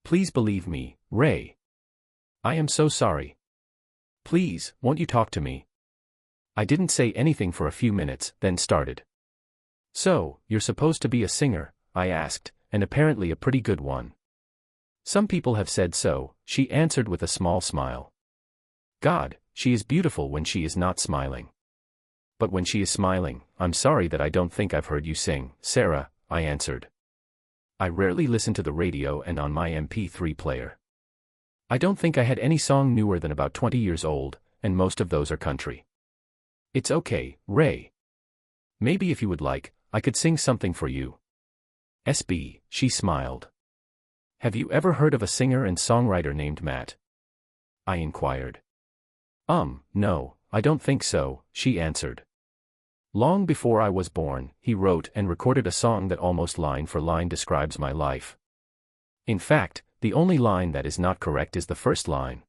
Please believe me, Ray. I am so sorry. Please, won't you talk to me?" I didn't say anything for a few minutes, then started. "So, you're supposed to be a singer?" I asked, "and apparently a pretty good one." Some people have said so, she answered with a small smile. God, she is beautiful when she is not smiling. But when she is smiling, I'm sorry that I don't think I've heard you sing, Sarah, I answered. I rarely listen to the radio and on my MP3 player. I don't think I had any song newer than about 20 years old, and most of those are country. It's okay, Ray. Maybe if you would like, I could sing something for you. SB, she smiled. Have you ever heard of a singer and songwriter named Matt? I inquired. No, I don't think so, she answered. Long before I was born, he wrote and recorded a song that almost line for line describes my life. In fact, the only line that is not correct is the first line.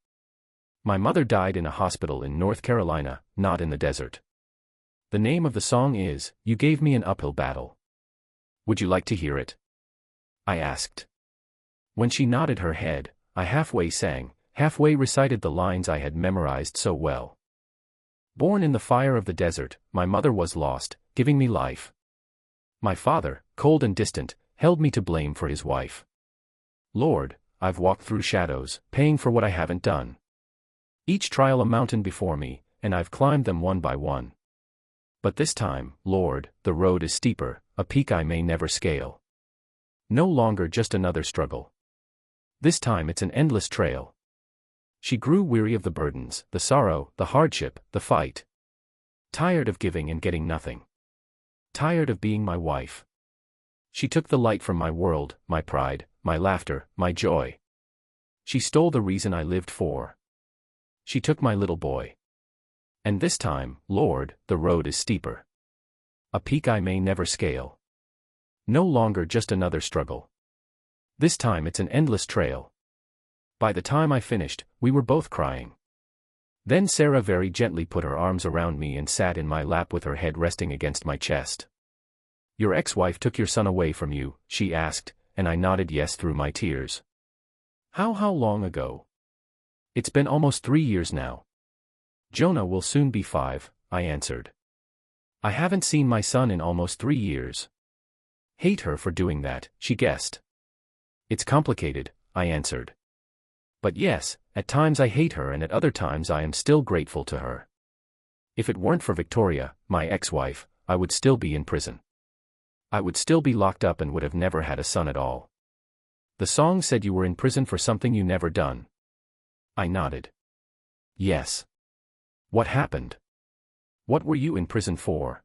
My mother died in a hospital in North Carolina, not in the desert. The name of the song is, You Gave Me an Uphill Battle. Would you like to hear it? I asked. When she nodded her head, I halfway sang, halfway recited the lines I had memorized so well. Born in the fire of the desert, my mother was lost, giving me life. My father, cold and distant, held me to blame for his wife. Lord, I've walked through shadows, paying for what I haven't done. Each trial a mountain before me, and I've climbed them one by one. But this time, Lord, the road is steeper, a peak I may never scale. No longer just another struggle. This time it's an endless trail. She grew weary of the burdens, the sorrow, the hardship, the fight. Tired of giving and getting nothing. Tired of being my wife. She took the light from my world, my pride, my laughter, my joy. She stole the reason I lived for. She took my little boy. And this time, Lord, the road is steeper. A peak I may never scale. No longer just another struggle. This time it's an endless trail. By the time I finished, we were both crying. Then Sarah very gently put her arms around me and sat in my lap with her head resting against my chest. Your ex-wife took your son away from you, she asked, and I nodded yes through my tears. How long ago? It's been almost 3 years now. Jonah will soon be 5, I answered. I haven't seen my son in almost 3 years. Hate her for doing that, she guessed. It's complicated, I answered. But yes, at times I hate her and at other times I am still grateful to her. If it weren't for Victoria, my ex-wife, I would still be in prison. I would still be locked up and would have never had a son at all. The song said you were in prison for something you never done. I nodded. Yes. What happened? What were you in prison for?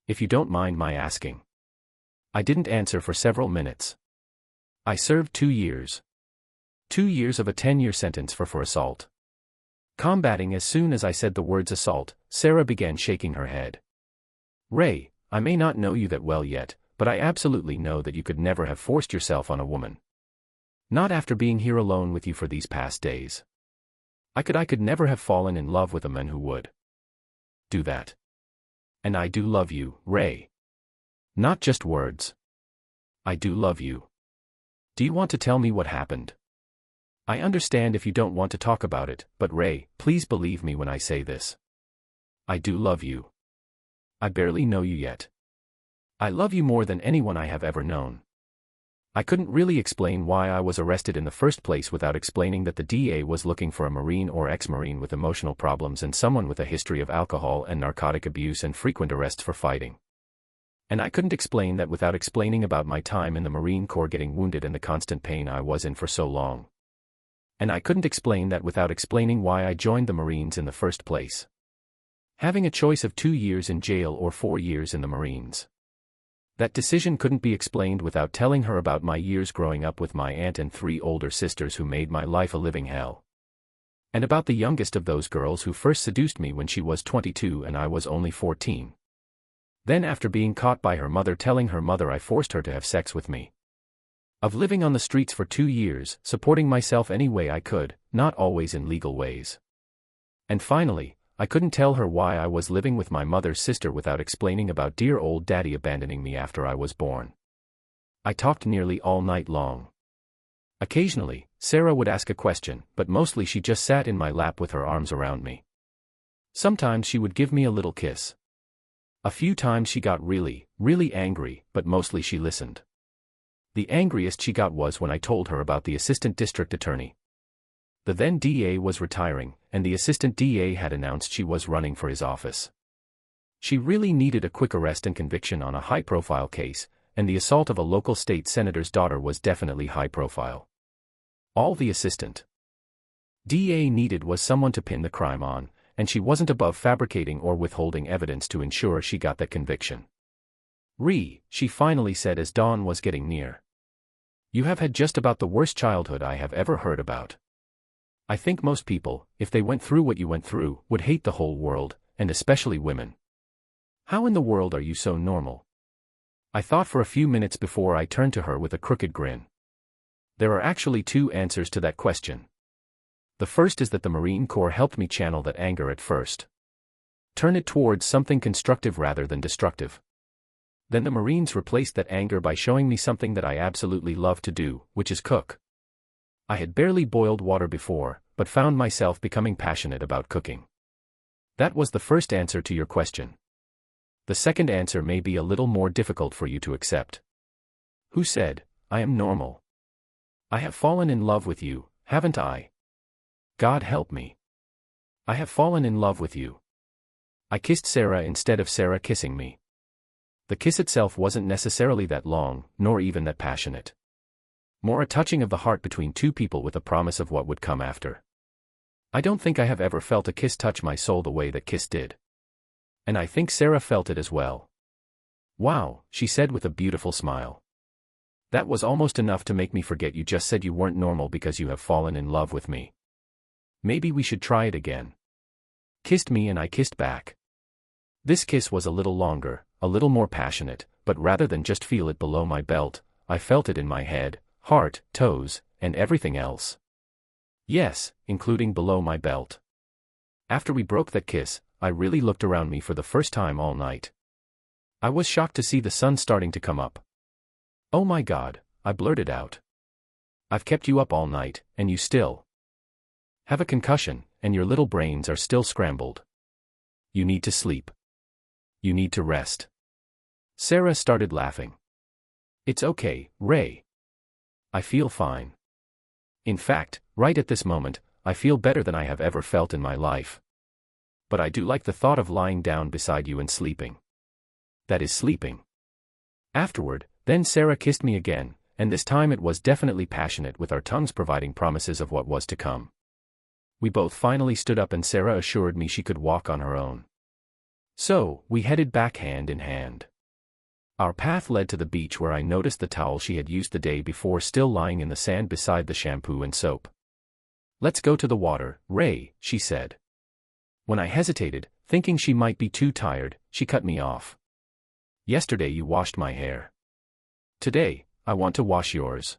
If you don't mind my asking. I didn't answer for several minutes. I served 2 years. 2 years of a 10-year sentence for assault. Combating as soon as I said the words assault, Sarah began shaking her head. Ray, I may not know you that well yet, but I absolutely know that you could never have forced yourself on a woman. Not after being here alone with you for these past days. I could never have fallen in love with a man who would do that. And I do love you, Ray. Not just words. I do love you. Do you want to tell me what happened? I understand if you don't want to talk about it, but Ray, please believe me when I say this. I do love you. I barely know you yet. I love you more than anyone I have ever known. I couldn't really explain why I was arrested in the first place without explaining that the DA was looking for a Marine or ex-Marine with emotional problems and someone with a history of alcohol and narcotic abuse and frequent arrests for fighting. And I couldn't explain that without explaining about my time in the Marine Corps getting wounded and the constant pain I was in for so long. And I couldn't explain that without explaining why I joined the Marines in the first place. Having a choice of 2 years in jail or 4 years in the Marines. That decision couldn't be explained without telling her about my years growing up with my aunt and 3 older sisters who made my life a living hell. And about the youngest of those girls who first seduced me when she was 22 and I was only 14. Then after being caught by her mother telling her mother I forced her to have sex with me. Of living on the streets for 2 years, supporting myself any way I could, not always in legal ways. And finally, I couldn't tell her why I was living with my mother's sister without explaining about dear old daddy abandoning me after I was born. I talked nearly all night long. Occasionally, Sarah would ask a question, but mostly she just sat in my lap with her arms around me. Sometimes she would give me a little kiss. A few times she got really angry, but mostly she listened. The angriest she got was when I told her about the assistant district attorney. The then DA was retiring, and the assistant DA had announced she was running for his office. She really needed a quick arrest and conviction on a high-profile case, and the assault of a local state senator's daughter was definitely high-profile. All the assistant DA needed was someone to pin the crime on, and she wasn't above fabricating or withholding evidence to ensure she got that conviction. She finally said as dawn was getting near. You have had just about the worst childhood I have ever heard about. I think most people, if they went through what you went through, would hate the whole world, and especially women. How in the world are you so normal? I thought for a few minutes before I turned to her with a crooked grin. There are actually two answers to that question. The first is that the Marine Corps helped me channel that anger at first. Turn it towards something constructive rather than destructive. Then the Marines replaced that anger by showing me something that I absolutely love to do, which is cook. I had barely boiled water before, but found myself becoming passionate about cooking. That was the first answer to your question. The second answer may be a little more difficult for you to accept. Who said, I am normal? I have fallen in love with you, haven't I? God help me. I have fallen in love with you. I kissed Sarah instead of Sarah kissing me. The kiss itself wasn't necessarily that long, nor even that passionate. More a touching of the heart between two people with a promise of what would come after. I don't think I have ever felt a kiss touch my soul the way that kiss did. And I think Sarah felt it as well. Wow, she said with a beautiful smile. That was almost enough to make me forget you just said you weren't normal because you have fallen in love with me. Maybe we should try it again. Kissed me and I kissed back. This kiss was a little longer, a little more passionate, but rather than just feel it below my belt, I felt it in my head, heart, toes, and everything else. Yes, including below my belt. After we broke that kiss, I really looked around me for the first time all night. I was shocked to see the sun starting to come up. Oh my God, I blurted out. I've kept you up all night, and you still have a concussion, and your little brains are still scrambled. You need to sleep. You need to rest. Sarah started laughing. It's okay, Ray. I feel fine. In fact, right at this moment, I feel better than I have ever felt in my life. But I do like the thought of lying down beside you and sleeping. That is sleeping. Afterward, then Sarah kissed me again, and this time it was definitely passionate with our tongues providing promises of what was to come. We both finally stood up and Sarah assured me she could walk on her own. So, we headed back hand in hand. Our path led to the beach where I noticed the towel she had used the day before still lying in the sand beside the shampoo and soap. Let's go to the water, Ray, she said. When I hesitated, thinking she might be too tired, she cut me off. Yesterday you washed my hair. Today, I want to wash yours.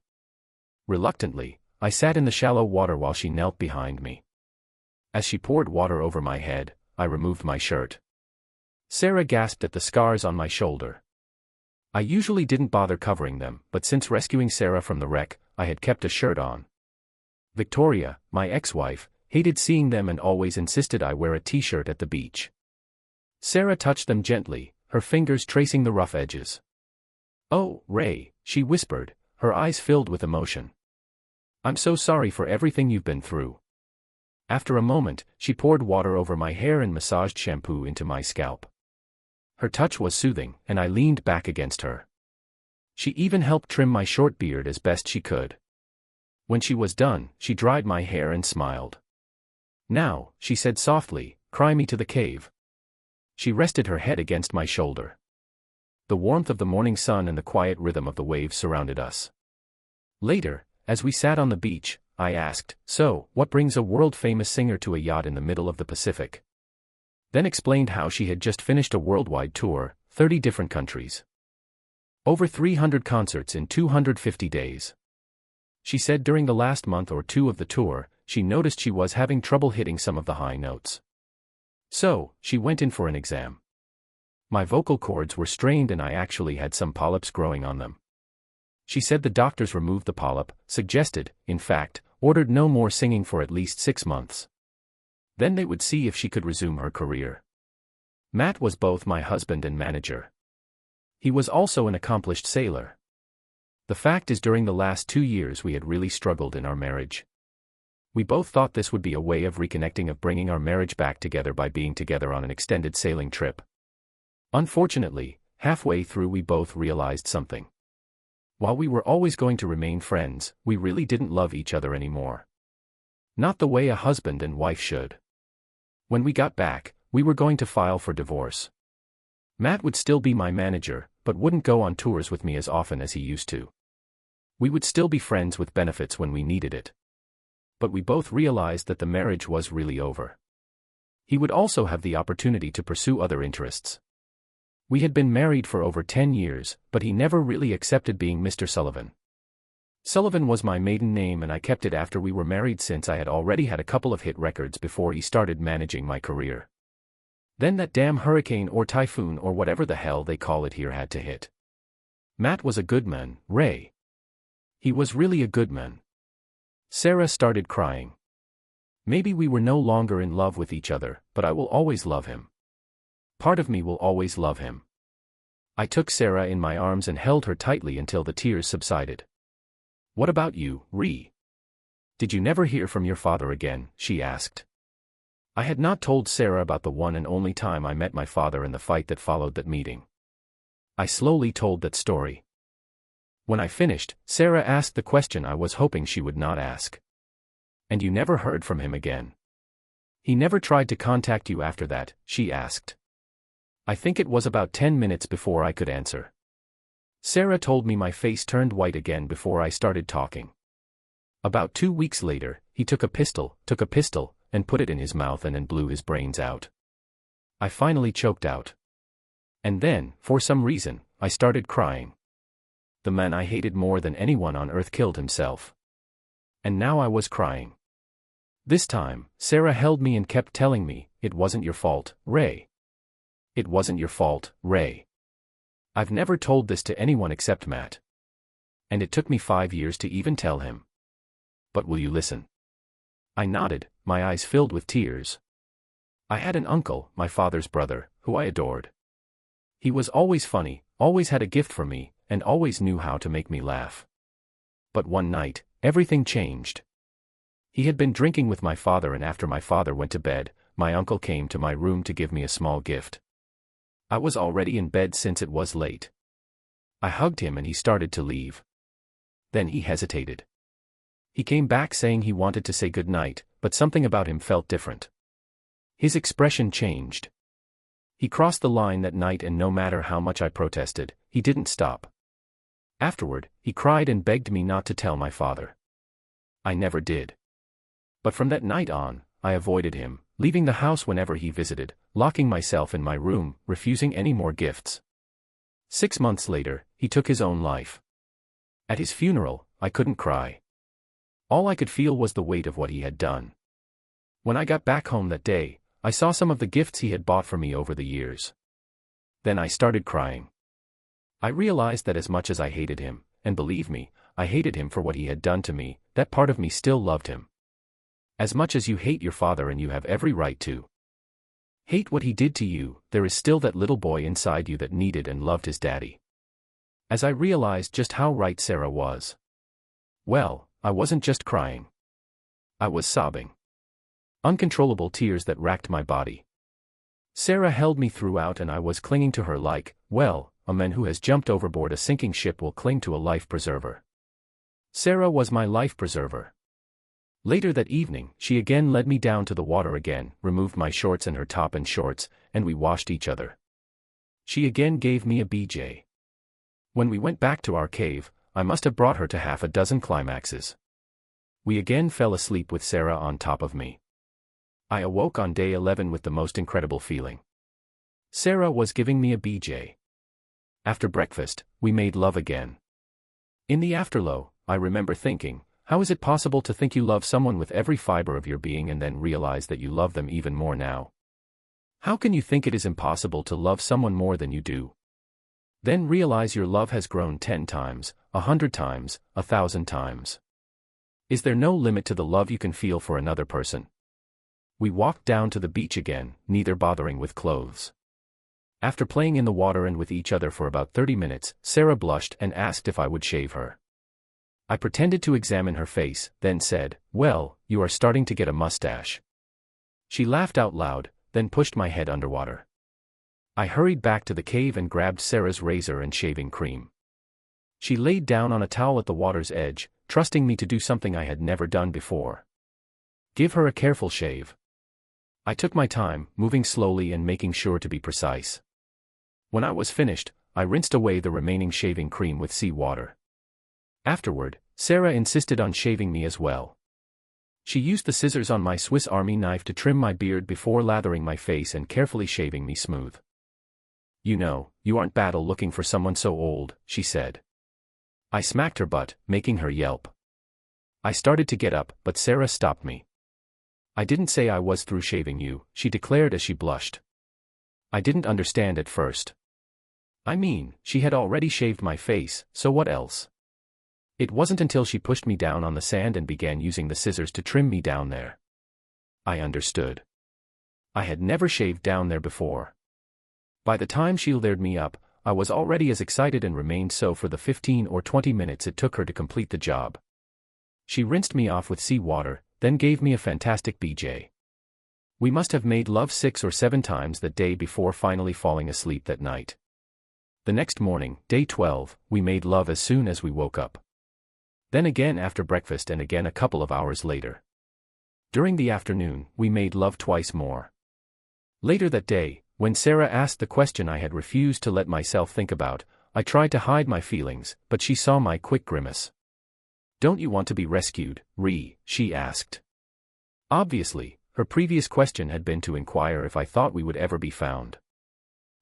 Reluctantly, I sat in the shallow water while she knelt behind me. As she poured water over my head, I removed my shirt. Sarah gasped at the scars on my shoulder. I usually didn't bother covering them, but since rescuing Sarah from the wreck, I had kept a shirt on. Victoria, my ex-wife, hated seeing them and always insisted I wear a t-shirt at the beach. Sarah touched them gently, her fingers tracing the rough edges. Oh, Ray, she whispered, her eyes filled with emotion. I'm so sorry for everything you've been through. After a moment, she poured water over my hair and massaged shampoo into my scalp. Her touch was soothing, and I leaned back against her. She even helped trim my short beard as best she could. When she was done, she dried my hair and smiled. Now, she said softly, cry me to the cave. She rested her head against my shoulder. The warmth of the morning sun and the quiet rhythm of the waves surrounded us. Later, as we sat on the beach, I asked, so, what brings a world-famous singer to a yacht in the middle of the Pacific? Then explained how she had just finished a worldwide tour, 30 different countries. Over 300 concerts in 250 days. She said during the last month or two of the tour, she noticed she was having trouble hitting some of the high notes. So, she went in for an exam. My vocal cords were strained and I actually had some polyps growing on them. She said the doctors removed the polyp, suggested, in fact, ordered no more singing for at least 6 months. Then they would see if she could resume her career. Matt was both my husband and manager. He was also an accomplished sailor. The fact is, during the last 2 years we had really struggled in our marriage. We both thought this would be a way of reconnecting, of bringing our marriage back together by being together on an extended sailing trip. Unfortunately, halfway through we both realized something. While we were always going to remain friends, we really didn't love each other anymore. Not the way a husband and wife should. When we got back, we were going to file for divorce. Matt would still be my manager, but wouldn't go on tours with me as often as he used to. We would still be friends with benefits when we needed it. But we both realized that the marriage was really over. He would also have the opportunity to pursue other interests. We had been married for over 10 years, but he never really accepted being Mr. Sullivan. Sullivan was my maiden name, and I kept it after we were married, since I had already had a couple of hit records before he started managing my career. Then that damn hurricane or typhoon or whatever the hell they call it here had to hit. Matt was a good man, Ray. He was really a good man. Sarah started crying. Maybe we were no longer in love with each other, but I will always love him. Part of me will always love him. I took Sarah in my arms and held her tightly until the tears subsided. What about you, Ree? Did you never hear from your father again? She asked. I had not told Sarah about the one and only time I met my father and the fight that followed that meeting. I slowly told that story. When I finished, Sarah asked the question I was hoping she would not ask. And you never heard from him again? He never tried to contact you after that? She asked. I think it was about 10 minutes before I could answer. Sarah told me. My face turned white again before I started talking. About 2 weeks later, he took a pistol, and put it in his mouth and then blew his brains out. I finally choked out. And then, for some reason, I started crying. The man I hated more than anyone on earth killed himself. And now I was crying. This time, Sarah held me and kept telling me, "It wasn't your fault, Ray. It wasn't your fault, Ray. I've never told this to anyone except Matt. And it took me 5 years to even tell him. But will you listen?" I nodded, my eyes filled with tears. I had an uncle, my father's brother, who I adored. He was always funny, always had a gift for me, and always knew how to make me laugh. But one night, everything changed. He had been drinking with my father, and after my father went to bed, my uncle came to my room to give me a small gift. I was already in bed since it was late. I hugged him and he started to leave. Then he hesitated. He came back saying he wanted to say goodnight, but something about him felt different. His expression changed. He crossed the line that night, and no matter how much I protested, he didn't stop. Afterward, he cried and begged me not to tell my father. I never did. But from that night on, I avoided him, leaving the house whenever he visited, locking myself in my room, refusing any more gifts. 6 months later, he took his own life. At his funeral, I couldn't cry. All I could feel was the weight of what he had done. When I got back home that day, I saw some of the gifts he had bought for me over the years. Then I started crying. I realized that as much as I hated him, and believe me, I hated him for what he had done to me, that part of me still loved him. As much as you hate your father, and you have every right to hate what he did to you, there is still that little boy inside you that needed and loved his daddy. As I realized just how right Sarah was. Well, I wasn't just crying. I was sobbing. Uncontrollable tears that racked my body. Sarah held me throughout, and I was clinging to her like, well, a man who has jumped overboard a sinking ship will cling to a life preserver. Sarah was my life preserver. Later that evening, she again led me down to the water again, removed my shorts and her top and shorts, and we washed each other. She again gave me a BJ. When we went back to our cave, I must have brought her to half a dozen climaxes. We again fell asleep with Sarah on top of me. I awoke on day 11 with the most incredible feeling. Sarah was giving me a BJ. After breakfast, we made love again. In the afterglow, I remember thinking, how is it possible to think you love someone with every fiber of your being and then realize that you love them even more now? How can you think it is impossible to love someone more than you do? Then realize your love has grown 10 times, 100 times, 1,000 times. Is there no limit to the love you can feel for another person? We walked down to the beach again, neither bothering with clothes. After playing in the water and with each other for about 30 minutes, Sarah blushed and asked if I would shave her. I pretended to examine her face, then said, "Well, you are starting to get a mustache." She laughed out loud, then pushed my head underwater. I hurried back to the cave and grabbed Sarah's razor and shaving cream. She laid down on a towel at the water's edge, trusting me to do something I had never done before. Give her a careful shave. I took my time, moving slowly and making sure to be precise. When I was finished, I rinsed away the remaining shaving cream with seawater. Afterward, Sarah insisted on shaving me as well. She used the scissors on my Swiss Army knife to trim my beard before lathering my face and carefully shaving me smooth. "You know, you aren't bad looking for someone so old," she said. I smacked her butt, making her yelp. I started to get up, but Sarah stopped me. "I didn't say I was through shaving you," she declared as she blushed. I didn't understand at first. I mean, she had already shaved my face, so what else? It wasn't until she pushed me down on the sand and began using the scissors to trim me down there. I understood. I had never shaved down there before. By the time she lathered me up, I was already as excited and remained so for the 15 or 20 minutes it took her to complete the job. She rinsed me off with seawater, then gave me a fantastic BJ. We must have made love 6 or 7 times that day before finally falling asleep that night. The next morning, day 12, we made love as soon as we woke up. Then again after breakfast and again a couple of hours later. During the afternoon, we made love twice more. Later that day, when Sarah asked the question I had refused to let myself think about, I tried to hide my feelings, but she saw my quick grimace. "Don't you want to be rescued, Ree?" she asked. Obviously, her previous question had been to inquire if I thought we would ever be found.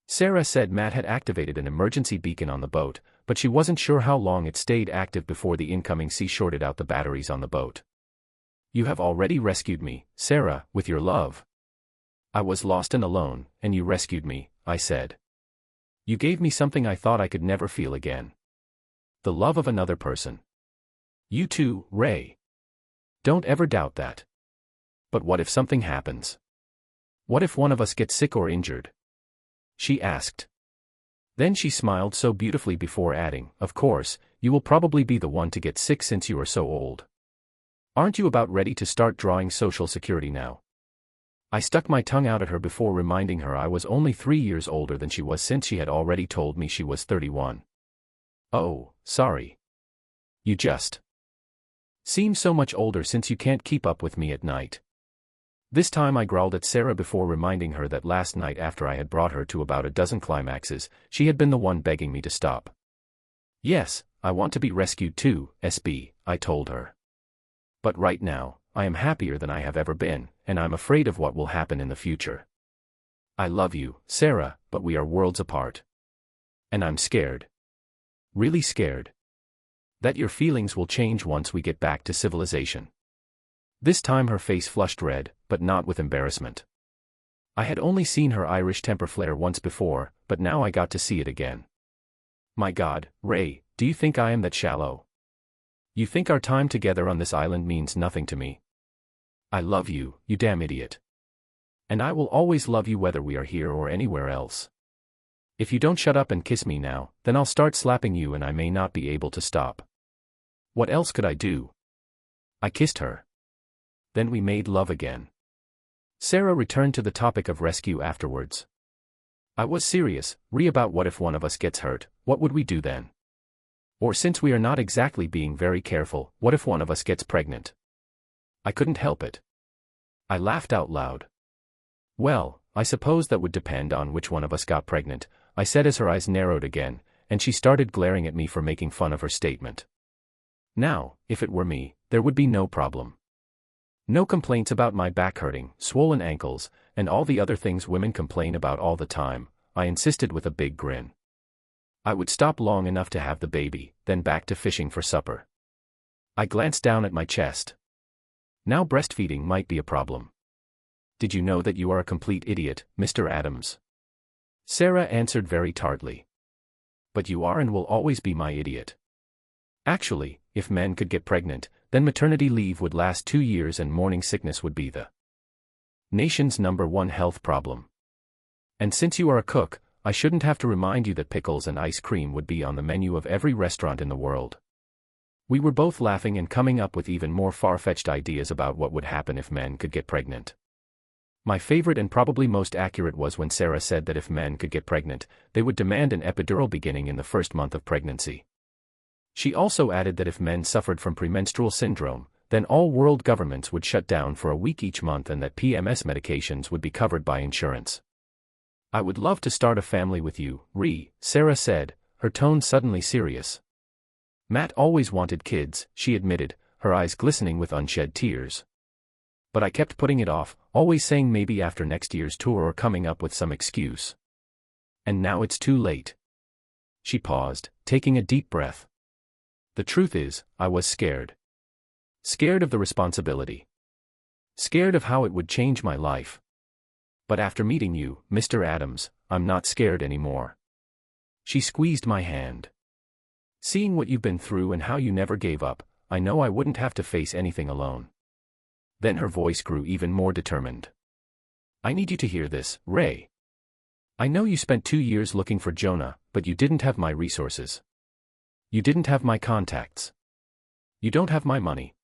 Sarah said Matt had activated an emergency beacon on the boat, but she wasn't sure how long it stayed active before the incoming sea shorted out the batteries on the boat. "You have already rescued me, Sarah, with your love. I was lost and alone, and you rescued me," I said. "You gave me something I thought I could never feel again. The love of another person. You too, Ray. Don't ever doubt that. But what if something happens? What if one of us gets sick or injured?" she asked. Then she smiled so beautifully before adding, "Of course, you will probably be the one to get sick since you are so old. Aren't you about ready to start drawing Social Security now?" I stuck my tongue out at her before reminding her I was only 3 years older than she was since she had already told me she was 31. "Oh, sorry. You just seem so much older since you can't keep up with me at night." This time I growled at Sarah before reminding her that last night after I had brought her to about a dozen climaxes, she had been the one begging me to stop. "Yes, I want to be rescued too, SB, I told her. But right now, I am happier than I have ever been, and I'm afraid of what will happen in the future. I love you, Sarah, but we are worlds apart. And I'm scared. Really scared. That your feelings will change once we get back to civilization." This time her face flushed red, but not with embarrassment. I had only seen her Irish temper flare once before, but now I got to see it again. "My God, Ray, do you think I am that shallow? You think our time together on this island means nothing to me? I love you, you damn idiot. And I will always love you whether we are here or anywhere else. If you don't shut up and kiss me now, then I'll start slapping you and I may not be able to stop. What else could I do?" I kissed her. Then we made love again. Sarah returned to the topic of rescue afterwards. I was serious, about what if one of us gets hurt, what would we do then? Or since we are not exactly being very careful, what if one of us gets pregnant? I couldn't help it. I laughed out loud. "Well, I suppose that would depend on which one of us got pregnant," I said as her eyes narrowed again, and she started glaring at me for making fun of her statement. Now, if it were me, there would be no problem. No complaints about my back hurting, swollen ankles, and all the other things women complain about all the time, I insisted with a big grin. I would stop long enough to have the baby, then back to fishing for supper. I glanced down at my chest. Now breastfeeding might be a problem. "Did you know that you are a complete idiot, Mr. Adams?" Sarah answered very tartly. "But you are and will always be my idiot. Actually, if men could get pregnant, then maternity leave would last 2 years and morning sickness would be the nation's #1 health problem. And since you are a cook, I shouldn't have to remind you that pickles and ice cream would be on the menu of every restaurant in the world." We were both laughing and coming up with even more far-fetched ideas about what would happen if men could get pregnant. My favorite and probably most accurate was when Sarah said that if men could get pregnant, they would demand an epidural beginning in the first month of pregnancy. She also added that if men suffered from premenstrual syndrome, then all world governments would shut down for a week each month and that PMS medications would be covered by insurance. I would love to start a family with you, Sarah said, her tone suddenly serious. Matt always wanted kids, she admitted, her eyes glistening with unshed tears. But I kept putting it off, always saying maybe after next year's tour or coming up with some excuse. And now it's too late. She paused, taking a deep breath. The truth is, I was scared. Scared of the responsibility. Scared of how it would change my life. But after meeting you, Mr. Adams, I'm not scared anymore. She squeezed my hand. Seeing what you've been through and how you never gave up, I know I wouldn't have to face anything alone. Then her voice grew even more determined. I need you to hear this, Ray. I know you spent 2 years looking for Jonah, but you didn't have my resources. You didn't have my contacts. You don't have my money.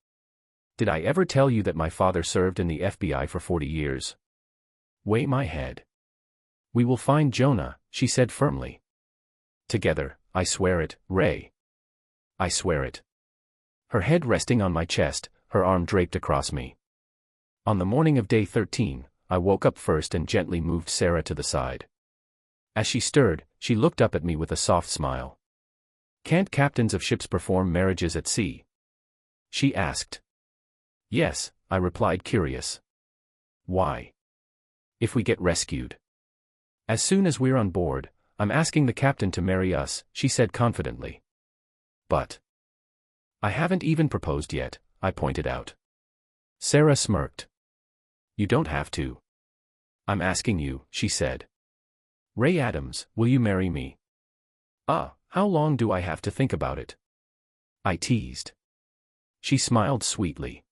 Did I ever tell you that my father served in the FBI for 40 years? Weigh my head. We will find Jonah, she said firmly. Together, I swear it, Ray. I swear it. Her head resting on my chest, her arm draped across me. On the morning of day 13, I woke up first and gently moved Sarah to the side. As she stirred, she looked up at me with a soft smile. Can't captains of ships perform marriages at sea? She asked. Yes, I replied, curious. Why? If we get rescued. As soon as we're on board, I'm asking the captain to marry us, she said confidently. But I haven't even proposed yet, I pointed out. Sarah smirked. You don't have to. I'm asking you, she said. Ray Adams, will you marry me? How long do I have to think about it? I teased. She smiled sweetly.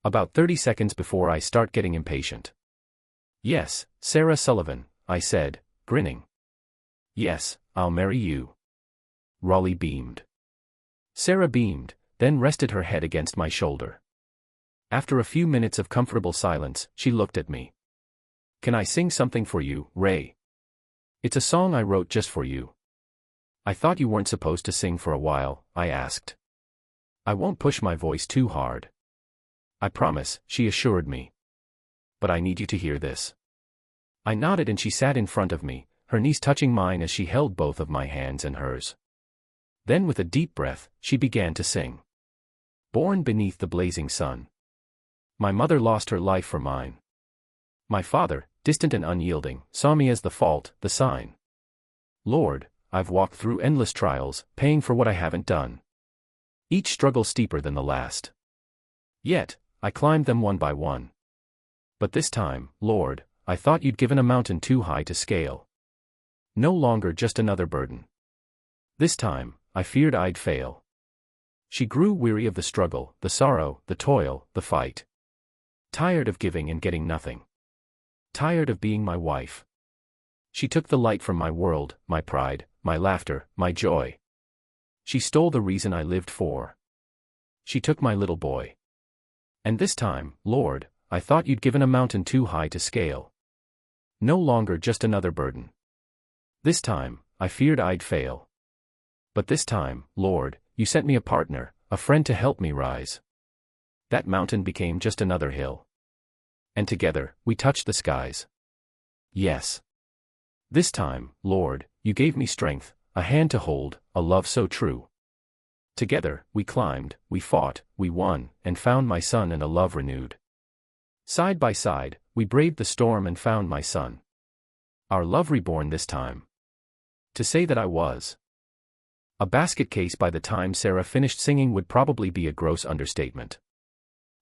About 30 seconds before I start getting impatient. Yes, Sarah Sullivan, I said, grinning. Yes, I'll marry you. Raleigh beamed. Sarah beamed, then rested her head against my shoulder. After a few minutes of comfortable silence, she looked at me. Can I sing something for you, Ray? It's a song I wrote just for you. I thought you weren't supposed to sing for a while, I asked. I won't push my voice too hard. I promise, she assured me. But I need you to hear this. I nodded and she sat in front of me, her knees touching mine as she held both of my hands in hers. Then with a deep breath, she began to sing. Born beneath the blazing sun. My mother lost her life for mine. My father, distant and unyielding, saw me as the fault, the sign. Lord, I've walked through endless trials, paying for what I haven't done. Each struggle steeper than the last. Yet, I climbed them one by one. But this time, Lord, I thought you'd given a mountain too high to scale. No longer just another burden. This time, I feared I'd fail. She grew weary of the struggle, the sorrow, the toil, the fight. Tired of giving and getting nothing. Tired of being my wife. She took the light from my world, my pride, my laughter, my joy. She stole the reason I lived for. She took my little boy. And this time, Lord, I thought you'd given a mountain too high to scale. No longer just another burden. This time, I feared I'd fail. But this time, Lord, you sent me a partner, a friend to help me rise. That mountain became just another hill. And together, we touched the skies. Yes. This time, Lord, you gave me strength, a hand to hold, a love so true. Together, we climbed, we fought, we won, and found my son and a love renewed. Side by side, we braved the storm and found my son. Our love reborn this time. To say that I was a basket case by the time Sarah finished singing would probably be a gross understatement.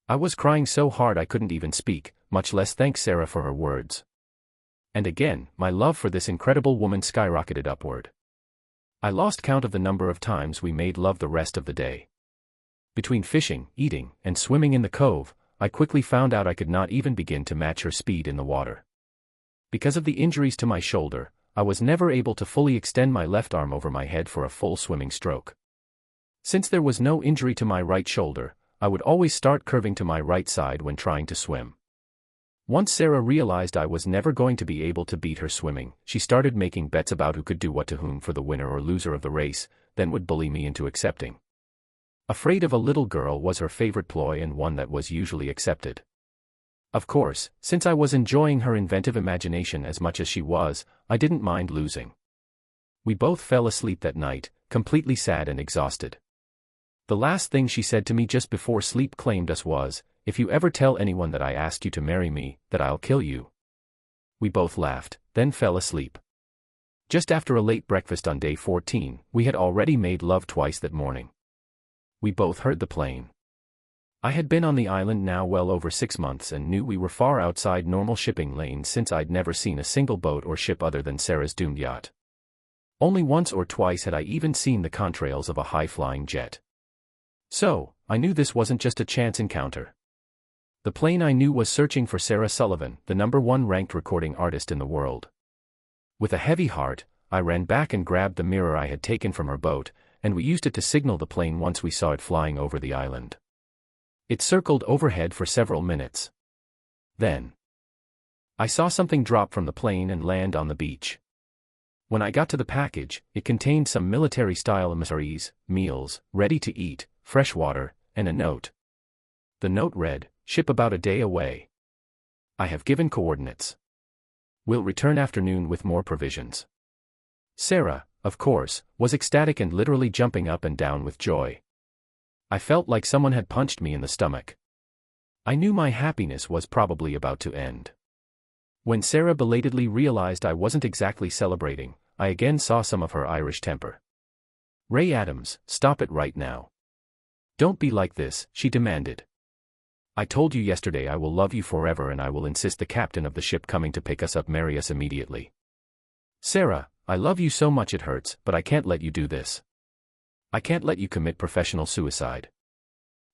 I was crying so hard I couldn't even speak, much less thank Sarah for her words. And again, my love for this incredible woman skyrocketed upward. I lost count of the number of times we made love the rest of the day. Between fishing, eating, and swimming in the cove, I quickly found out I could not even begin to match her speed in the water. Because of the injuries to my shoulder, I was never able to fully extend my left arm over my head for a full swimming stroke. Since there was no injury to my right shoulder, I would always start curving to my right side when trying to swim. Once Sarah realized I was never going to be able to beat her swimming, she started making bets about who could do what to whom for the winner or loser of the race, then would bully me into accepting. Afraid of a little girl was her favorite ploy and one that was usually accepted. Of course, since I was enjoying her inventive imagination as much as she was, I didn't mind losing. We both fell asleep that night, completely sad and exhausted. The last thing she said to me just before sleep claimed us was, "If you ever tell anyone that I asked you to marry me, that I'll kill you." We both laughed, then fell asleep. Just after a late breakfast on day 14, we had already made love twice that morning. We both heard the plane. I had been on the island now well over 6 months and knew we were far outside normal shipping lanes since I'd never seen a single boat or ship other than Sarah's doomed yacht. Only once or twice had I even seen the contrails of a high-flying jet. So, I knew this wasn't just a chance encounter. The plane I knew was searching for Sarah Sullivan, the #1 ranked recording artist in the world. With a heavy heart, I ran back and grabbed the mirror I had taken from her boat, and we used it to signal the plane once we saw it flying over the island. It circled overhead for several minutes. Then, I saw something drop from the plane and land on the beach. When I got to the package, it contained some military-style emissaries, meals, ready to eat, fresh water, and a note. The note read, "Ship about a day away. I have given coordinates. Will return afternoon with more provisions." Sarah, of course, was ecstatic and literally jumping up and down with joy. I felt like someone had punched me in the stomach. I knew my happiness was probably about to end. When Sarah belatedly realized I wasn't exactly celebrating, I again saw some of her Irish temper. "Ray Adams, stop it right now. Don't be like this," she demanded. "I told you yesterday I will love you forever and I will insist the captain of the ship coming to pick us up marry us immediately. Sarah, I love you so much it hurts, but I can't let you do this. I can't let you commit professional suicide."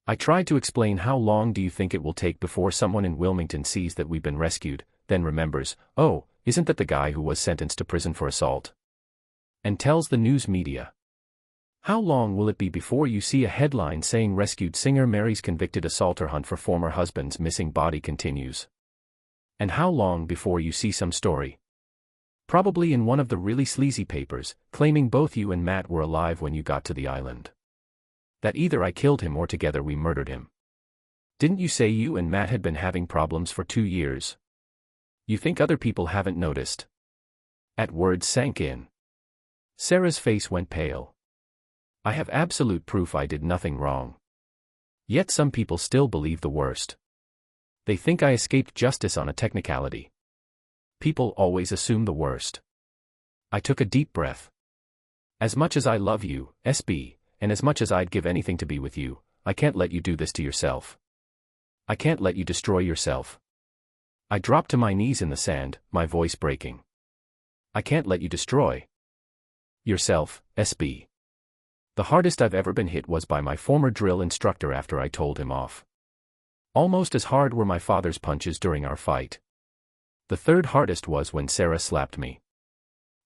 I tried to explain how long do you think it will take before someone in Wilmington sees that we've been rescued, then remembers, "Oh, isn't that the guy who was sentenced to prison for assault?" And tells the news media. How long will it be before you see a headline saying rescued singer marries convicted assaulter, hunt for former husband's missing body continues? And how long before you see some story, probably in one of the really sleazy papers, claiming both you and Matt were alive when you got to the island? That either I killed him or together we murdered him. Didn't you say you and Matt had been having problems for 2 years? You think other people haven't noticed? At words sank in. Sarah's face went pale. I have absolute proof I did nothing wrong. Yet some people still believe the worst. They think I escaped justice on a technicality. People always assume the worst. I took a deep breath. As much as I love you, SB, and as much as I'd give anything to be with you, I can't let you do this to yourself. I can't let you destroy yourself. I dropped to my knees in the sand, my voice breaking. I can't let you destroy yourself, SB. The hardest I've ever been hit was by my former drill instructor after I told him off. Almost as hard were my father's punches during our fight. The third hardest was when Sarah slapped me.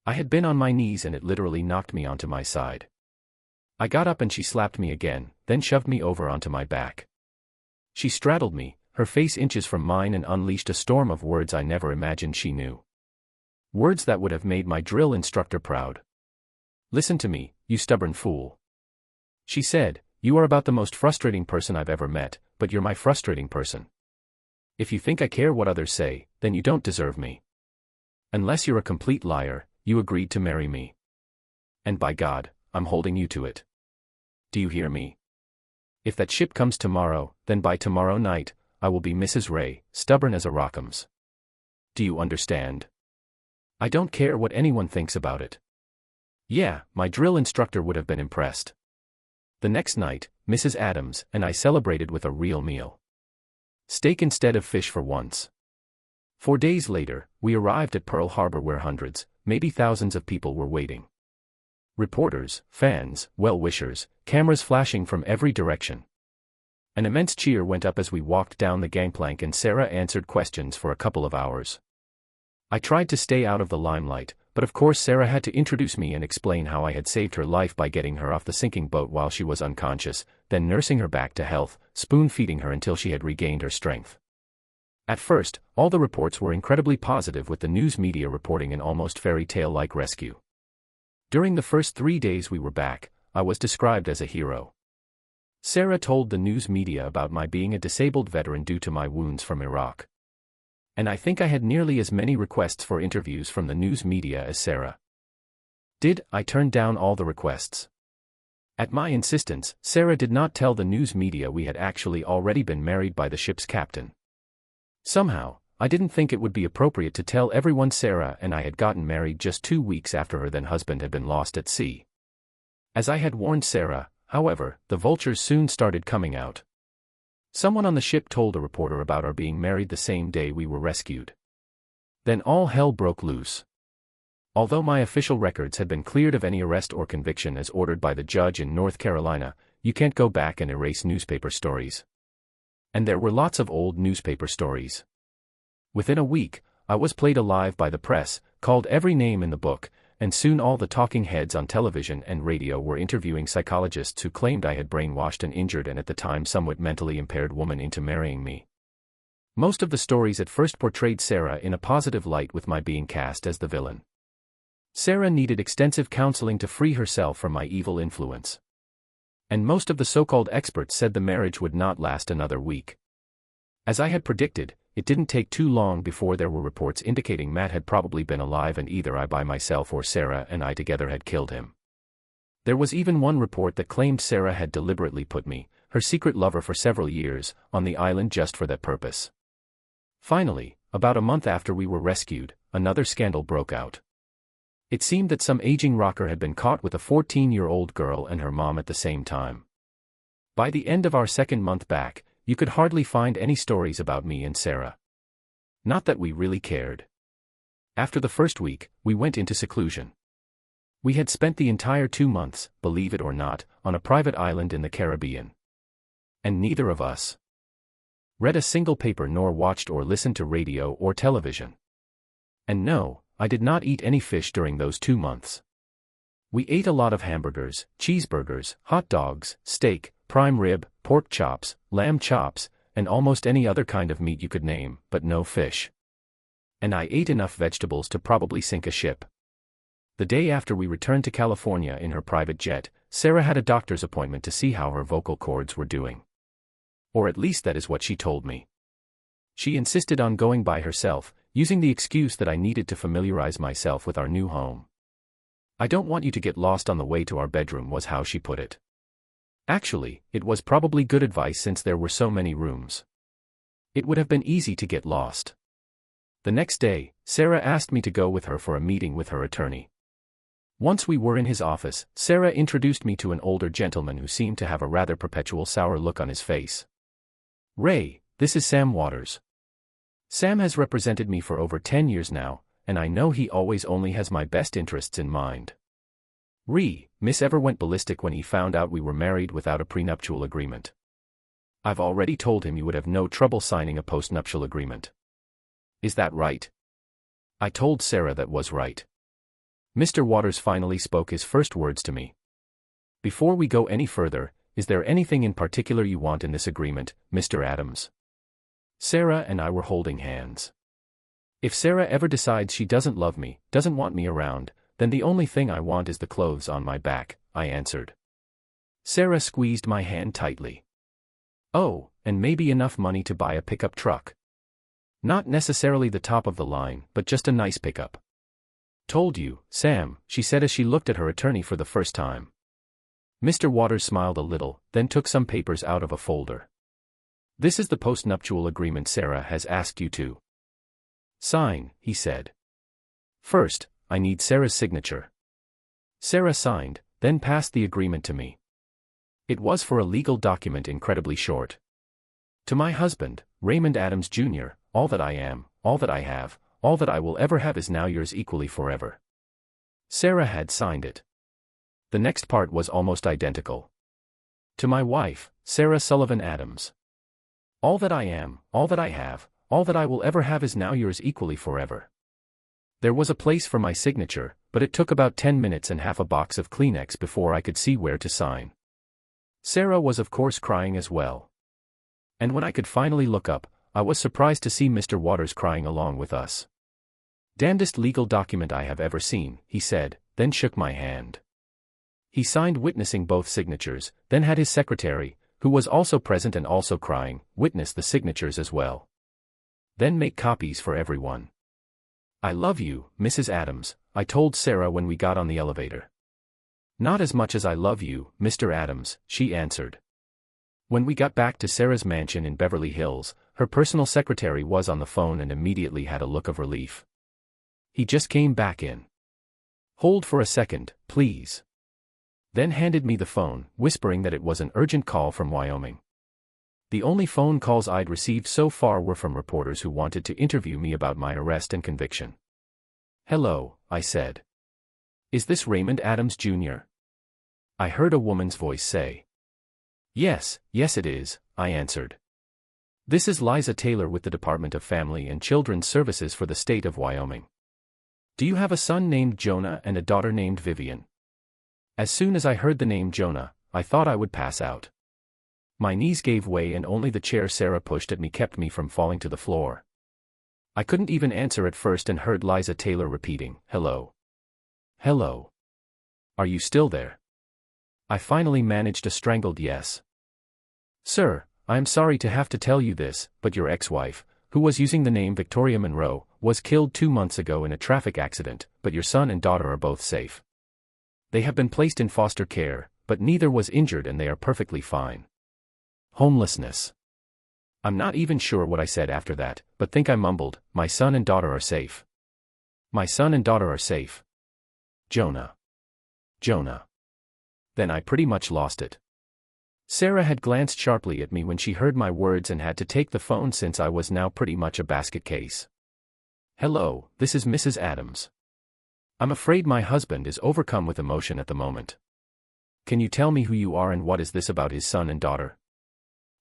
I had been on my knees and it literally knocked me onto my side. I got up and she slapped me again, then shoved me over onto my back. She straddled me, her face inches from mine, and unleashed a storm of words I never imagined she knew. Words that would have made my drill instructor proud. "Listen to me, you stubborn fool," she said. "You are about the most frustrating person I've ever met, but you're my frustrating person. If you think I care what others say, then you don't deserve me. Unless you're a complete liar, you agreed to marry me. And by God, I'm holding you to it. Do you hear me? If that ship comes tomorrow, then by tomorrow night, I will be Mrs. Ray, stubborn as a rock'ems. Do you understand? I don't care what anyone thinks about it." Yeah, my drill instructor would have been impressed. The next night, Mrs. Adams and I celebrated with a real meal. Steak instead of fish for once. 4 days later, we arrived at Pearl Harbor where hundreds, maybe thousands of people were waiting. Reporters, fans, well-wishers, cameras flashing from every direction. An immense cheer went up as we walked down the gangplank and Sarah answered questions for a couple of hours. I tried to stay out of the limelight, but of course Sarah had to introduce me and explain how I had saved her life by getting her off the sinking boat while she was unconscious, then nursing her back to health, spoon-feeding her until she had regained her strength. At first, all the reports were incredibly positive, with the news media reporting an almost fairy tale-like rescue. During the first 3 days we were back, I was described as a hero. Sarah told the news media about my being a disabled veteran due to my wounds from Iraq. And I think I had nearly as many requests for interviews from the news media as Sarah did. I turned down all the requests. At my insistence, Sarah did not tell the news media we had actually already been married by the ship's captain. Somehow, I didn't think it would be appropriate to tell everyone Sarah and I had gotten married just 2 weeks after her then husband had been lost at sea. As I had warned Sarah, however, the vultures soon started coming out. Someone on the ship told a reporter about our being married the same day we were rescued. Then all hell broke loose. Although my official records had been cleared of any arrest or conviction as ordered by the judge in North Carolina, you can't go back and erase newspaper stories. And there were lots of old newspaper stories. Within a week, I was played alive by the press, called every name in the book, and soon all the talking heads on television and radio were interviewing psychologists who claimed I had brainwashed an injured and at the time somewhat mentally impaired woman into marrying me. Most of the stories at first portrayed Sarah in a positive light, with my being cast as the villain. Sarah needed extensive counseling to free herself from my evil influence. And most of the so-called experts said the marriage would not last another week. As I had predicted, it didn't take too long before there were reports indicating Matt had probably been alive and either I by myself or Sarah and I together had killed him. There was even one report that claimed Sarah had deliberately put me, her secret lover for several years, on the island just for that purpose. Finally, about a month after we were rescued, another scandal broke out. It seemed that some aging rocker had been caught with a 14-year-old girl and her mom at the same time. By the end of our second month back, you could hardly find any stories about me and Sarah. Not that we really cared. After the first week, we went into seclusion. We had spent the entire 2 months, believe it or not, on a private island in the Caribbean. And neither of us read a single paper nor watched or listened to radio or television. And no, I did not eat any fish during those 2 months. We ate a lot of hamburgers, cheeseburgers, hot dogs, steak, prime rib, pork chops, lamb chops, and almost any other kind of meat you could name, but no fish. And I ate enough vegetables to probably sink a ship. The day after we returned to California in her private jet, Sarah had a doctor's appointment to see how her vocal cords were doing. Or at least that is what she told me. She insisted on going by herself, using the excuse that I needed to familiarize myself with our new home. "I don't want you to get lost on the way to our bedroom," was how she put it. Actually, it was probably good advice since there were so many rooms. It would have been easy to get lost. The next day, Sarah asked me to go with her for a meeting with her attorney. Once we were in his office, Sarah introduced me to an older gentleman who seemed to have a rather perpetual sour look on his face. "Ray, this is Sam Waters. Sam has represented me for over 10 years now, and I know he always only has my best interests in mind. Miss ever went ballistic when he found out we were married without a prenuptial agreement. I've already told him you would have no trouble signing a postnuptial agreement. Is that right?" I told Sarah that was right. Mr. Waters finally spoke his first words to me. "Before we go any further, is there anything in particular you want in this agreement, Mr. Adams?" Sarah and I were holding hands. "If Sarah ever decides she doesn't love me, doesn't want me around, then the only thing I want is the clothes on my back," I answered. Sarah squeezed my hand tightly. "Oh, and maybe enough money to buy a pickup truck. Not necessarily the top of the line, but just a nice pickup." "Told you, Sam," she said as she looked at her attorney for the first time. Mr. Waters smiled a little, then took some papers out of a folder. "This is the postnuptial agreement Sarah has asked you to sign," he said. "First, I need Sarah's signature." Sarah signed, then passed the agreement to me. It was for a legal document incredibly short. "To my husband, Raymond Adams Jr., all that I am, all that I have, all that I will ever have is now yours equally forever." Sarah had signed it. The next part was almost identical. "To my wife, Sarah Sullivan Adams. All that I am, all that I have, all that I will ever have is now yours equally forever." There was a place for my signature, but it took about 10 minutes and half a box of Kleenex before I could see where to sign. Sarah was of course crying as well. And when I could finally look up, I was surprised to see Mr. Waters crying along with us. "Damnedest legal document I have ever seen," he said, then shook my hand. He signed witnessing both signatures, then had his secretary, who was also present and also crying, witness the signatures as well. Then make copies for everyone. "I love you, Mrs. Adams," I told Sarah when we got on the elevator. "Not as much as I love you, Mr. Adams," she answered. When we got back to Sarah's mansion in Beverly Hills, her personal secretary was on the phone and immediately had a look of relief. He just came back in. "Hold for a second, please." Then handed me the phone, whispering that it was an urgent call from Wyoming. The only phone calls I'd received so far were from reporters who wanted to interview me about my arrest and conviction. "Hello," I said. "Is this Raymond Adams, Jr.?" I heard a woman's voice say. Yes it is," I answered. "This is Liza Taylor with the Department of Family and Children's Services for the state of Wyoming. Do you have a son named Jonah and a daughter named Vivian?" As soon as I heard the name Jonah, I thought I would pass out. My knees gave way and only the chair Sarah pushed at me kept me from falling to the floor. I couldn't even answer at first and heard Liza Taylor repeating, "Hello. Hello. Are you still there?" I finally managed a strangled yes. "Sir, I am sorry to have to tell you this, but your ex-wife, who was using the name Victoria Monroe, was killed 2 months ago in a traffic accident, but your son and daughter are both safe. They have been placed in foster care, but neither was injured and they are perfectly fine. Homelessness." I'm not even sure what I said after that, but think I mumbled, "My son and daughter are safe. My son and daughter are safe. Jonah. Jonah." Then I pretty much lost it. Sarah had glanced sharply at me when she heard my words and had to take the phone since I was now pretty much a basket case. "Hello, this is Mrs. Adams. I'm afraid my husband is overcome with emotion at the moment. Can you tell me who you are and what is this about his son and daughter?"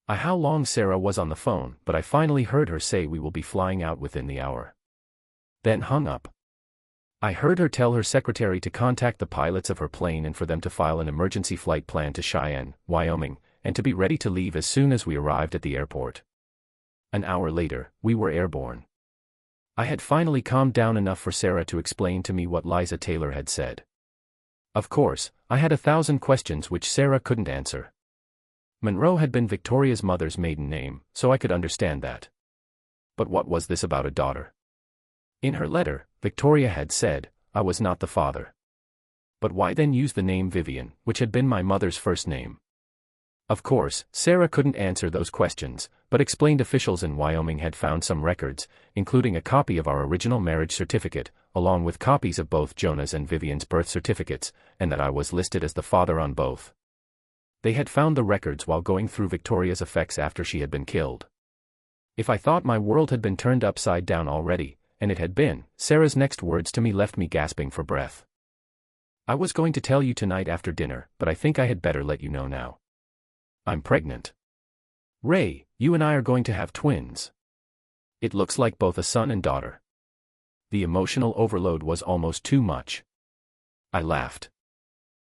How long Sarah was on the phone, but I finally heard her say we will be flying out within the hour. Then hung up. I heard her tell her secretary to contact the pilots of her plane and for them to file an emergency flight plan to Cheyenne, Wyoming, and to be ready to leave as soon as we arrived at the airport. An hour later, we were airborne. I had finally calmed down enough for Sarah to explain to me what Liza Taylor had said. Of course, I had 1,000 questions which Sarah couldn't answer. Monroe had been Victoria's mother's maiden name, so I could understand that. But what was this about a daughter? In her letter, Victoria had said, I was not the father. But why then use the name Vivian, which had been my mother's first name? Of course, Sarah couldn't answer those questions, but explained officials in Wyoming had found some records, including a copy of our original marriage certificate, along with copies of both Jonah's and Vivian's birth certificates, and that I was listed as the father on both. They had found the records while going through Victoria's effects after she had been killed. If I thought my world had been turned upside down already, and it had been, Sarah's next words to me left me gasping for breath. "I was going to tell you tonight after dinner, but I think I had better let you know now. I'm pregnant. Ray, you and I are going to have twins. It looks like both a son and daughter." The emotional overload was almost too much. I laughed.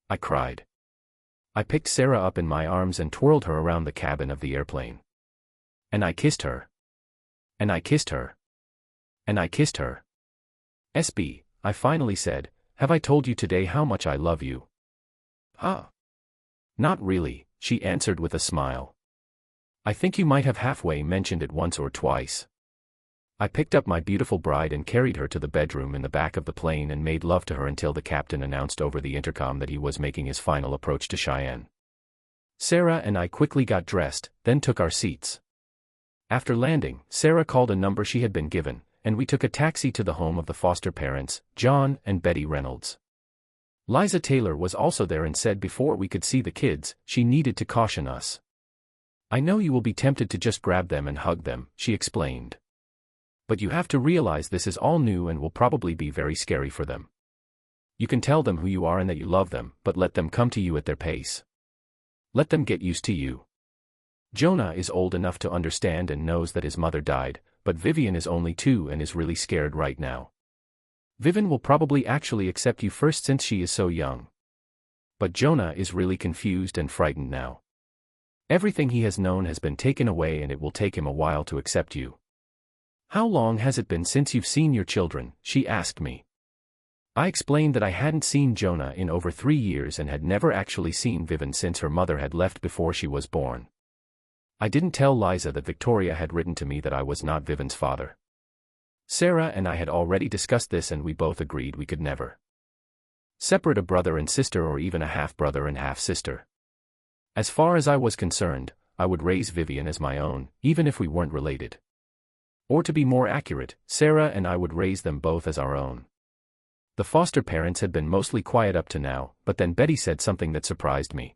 I cried. I picked Sarah up in my arms and twirled her around the cabin of the airplane. And I kissed her. And I kissed her. And I kissed her. "SB, I finally said, have I told you today how much I love you?" "Huh? Not really," she answered with a smile. "I think you might have halfway mentioned it once or twice." I picked up my beautiful bride and carried her to the bedroom in the back of the plane and made love to her until the captain announced over the intercom that he was making his final approach to Cheyenne. Sarah and I quickly got dressed, then took our seats. After landing, Sarah called a number she had been given, and we took a taxi to the home of the foster parents, John and Betty Reynolds. Liza Taylor was also there and said before we could see the kids, she needed to caution us. "I know you will be tempted to just grab them and hug them," she explained. "But you have to realize this is all new and will probably be very scary for them. You can tell them who you are and that you love them, but let them come to you at their pace. Let them get used to you. Jonah is old enough to understand and knows that his mother died, but Vivian is only 2 and is really scared right now. Vivian will probably actually accept you first since she is so young. But Jonah is really confused and frightened now. Everything he has known has been taken away and it will take him a while to accept you. How long has it been since you've seen your children? She asked me. I explained that I hadn't seen Jonah in over 3 years and had never actually seen Vivian since her mother had left before she was born. I didn't tell Liza that Victoria had written to me that I was not Vivian's father. Sarah and I had already discussed this and we both agreed we could never separate a brother and sister or even a half-brother and half-sister. As far as I was concerned, I would raise Vivian as my own, even if we weren't related. Or to be more accurate, Sarah and I would raise them both as our own. The foster parents had been mostly quiet up to now, but then Betty said something that surprised me.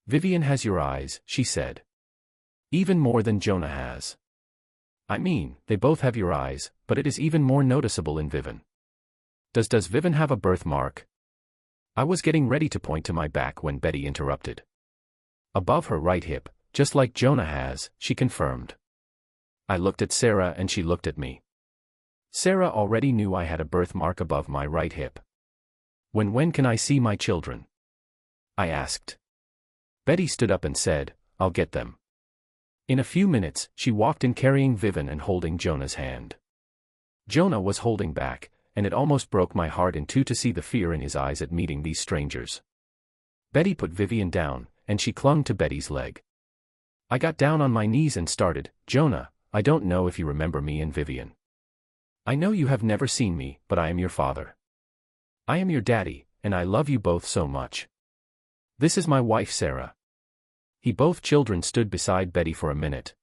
Vivian has your eyes, she said. Even more than Jonah has. I mean, they both have your eyes, but it is even more noticeable in Vivian. Does Vivian have a birthmark? I was getting ready to point to my back when Betty interrupted. Above her right hip, just like Jonah has, she confirmed. I looked at Sarah and she looked at me. Sarah already knew I had a birthmark above my right hip. When can I see my children? I asked. Betty stood up and said, I'll get them. In a few minutes, she walked in carrying Vivian and holding Jonah's hand. Jonah was holding back, and it almost broke my heart in two to see the fear in his eyes at meeting these strangers. Betty put Vivian down, and she clung to Betty's leg. I got down on my knees and started, Jonah, I don't know if you remember me and Vivian. I know you have never seen me, but I am your father. I am your daddy, and I love you both so much. This is my wife Sarah. Both children stood beside Betty for a minute.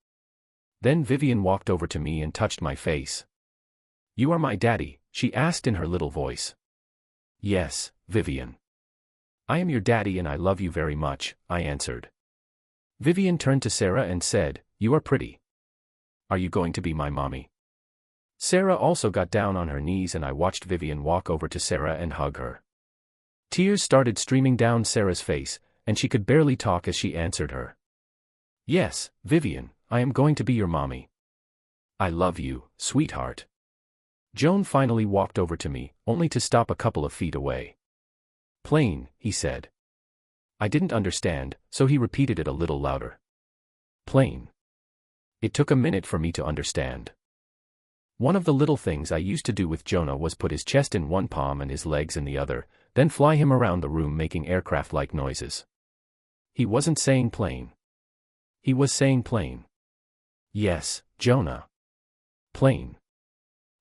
Then Vivian walked over to me and touched my face. You are my daddy, she asked in her little voice. Yes, Vivian. I am your daddy and I love you very much, I answered. Vivian turned to Sarah and said, you are pretty. Are you going to be my mommy? Sarah also got down on her knees and I watched Vivian walk over to Sarah and hug her. Tears started streaming down Sarah's face, and she could barely talk as she answered her. Yes, Vivian, I am going to be your mommy. I love you, sweetheart. Joan finally walked over to me, only to stop a couple of feet away. Plane, he said. I didn't understand, so he repeated it a little louder. Plane. It took a minute for me to understand. One of the little things I used to do with Jonah was put his chest in one palm and his legs in the other, then fly him around the room making aircraft-like noises. He wasn't saying plane. He was saying plane. Yes, Jonah. Plane.